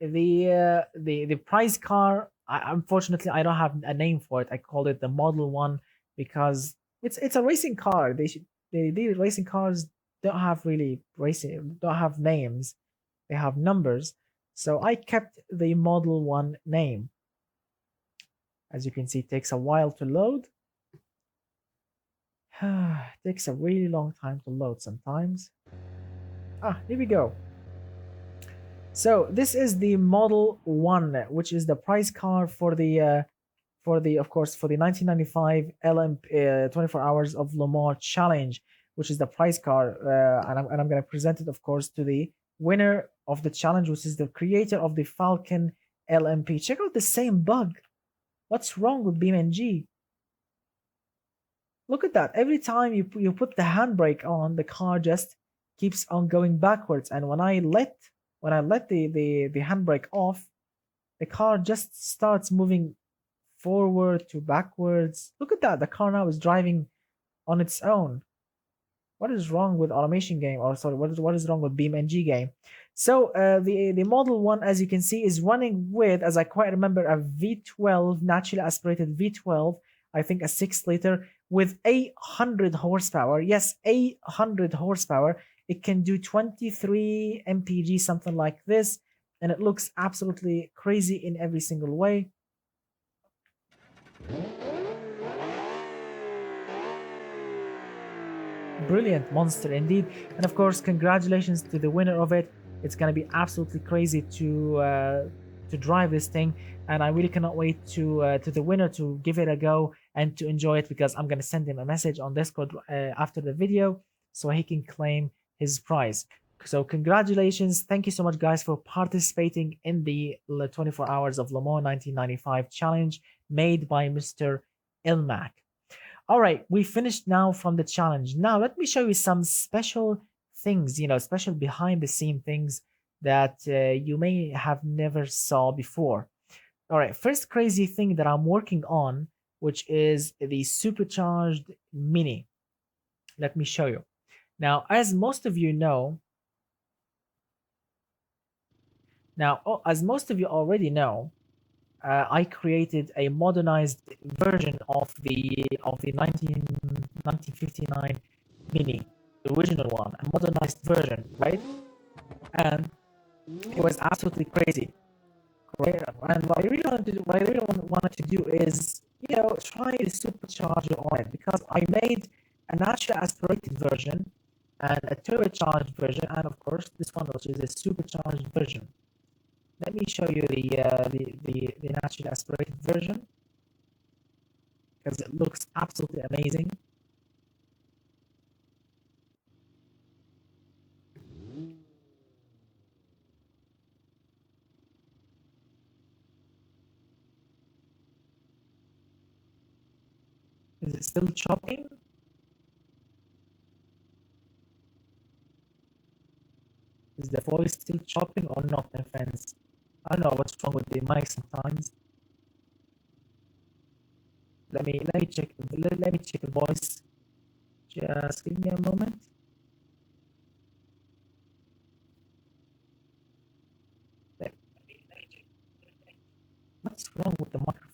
the prize car. Unfortunately, I don't have a name for it. I called it the Model 1 because it's a racing car. The racing cars don't have names. They have numbers. So I kept the Model 1 name. As you can see, it takes a while to load. It takes a really long time to load sometimes. Here we go. So this is the Model 1, which is the prize car for the of course for the 1995 LM 24 hours of Le Mans challenge, which is the prize car, and I'm going to present it, of course, to the winner of the challenge, which is the creator of the Falcon LMP. Check out the same bug. What's wrong with BeamNG? Look at that. Every time you put the handbrake on, the car just keeps on going backwards, and when I let the handbrake off, the car just starts moving forward to backwards. Look at that. The car now is driving on its own. What is wrong with automation game? Or sorry, what is wrong with BeamNG game? So the Model 1, as you can see, is running with, as I quite remember, a V12, naturally aspirated V12, I think a 6-liter with 800 horsepower. Yes, 800 horsepower. It can do 23 mpg, something like this, and it looks absolutely crazy in every single way. Brilliant monster indeed. And of course, congratulations to the winner of it. It's gonna be absolutely crazy to drive this thing, and I really cannot wait to the winner to give it a go and to enjoy it, because I'm gonna send him a message on Discord after the video so he can claim his prize. So congratulations. Thank you so much, guys, for participating in the 24 hours of Le Mans 1995 challenge made by Mr. Ilmac. All right, we finished now from the challenge. Now let me show you some special things, special behind the scene things that you may have never saw before. All right, first crazy thing that I'm working on, which is the supercharged Mini. Let me show you. Now, as most of you know, as most of you already know, I created a modernized version of the 1959 Mini, the original one, a modernized version, right? And it was absolutely crazy. Right? And what I really wanted to do, is, try the supercharger on it, because I made a natural aspirated version and a turbocharged version, and of course this one, which is a supercharged version. Let me show you the naturally aspirated version, because it looks absolutely amazing. Is it still chopping? Is the voice still chopping or not, my friends? I don't know what's wrong with the mic sometimes. Let me check the voice. Just give me a moment. What's wrong with the microphone?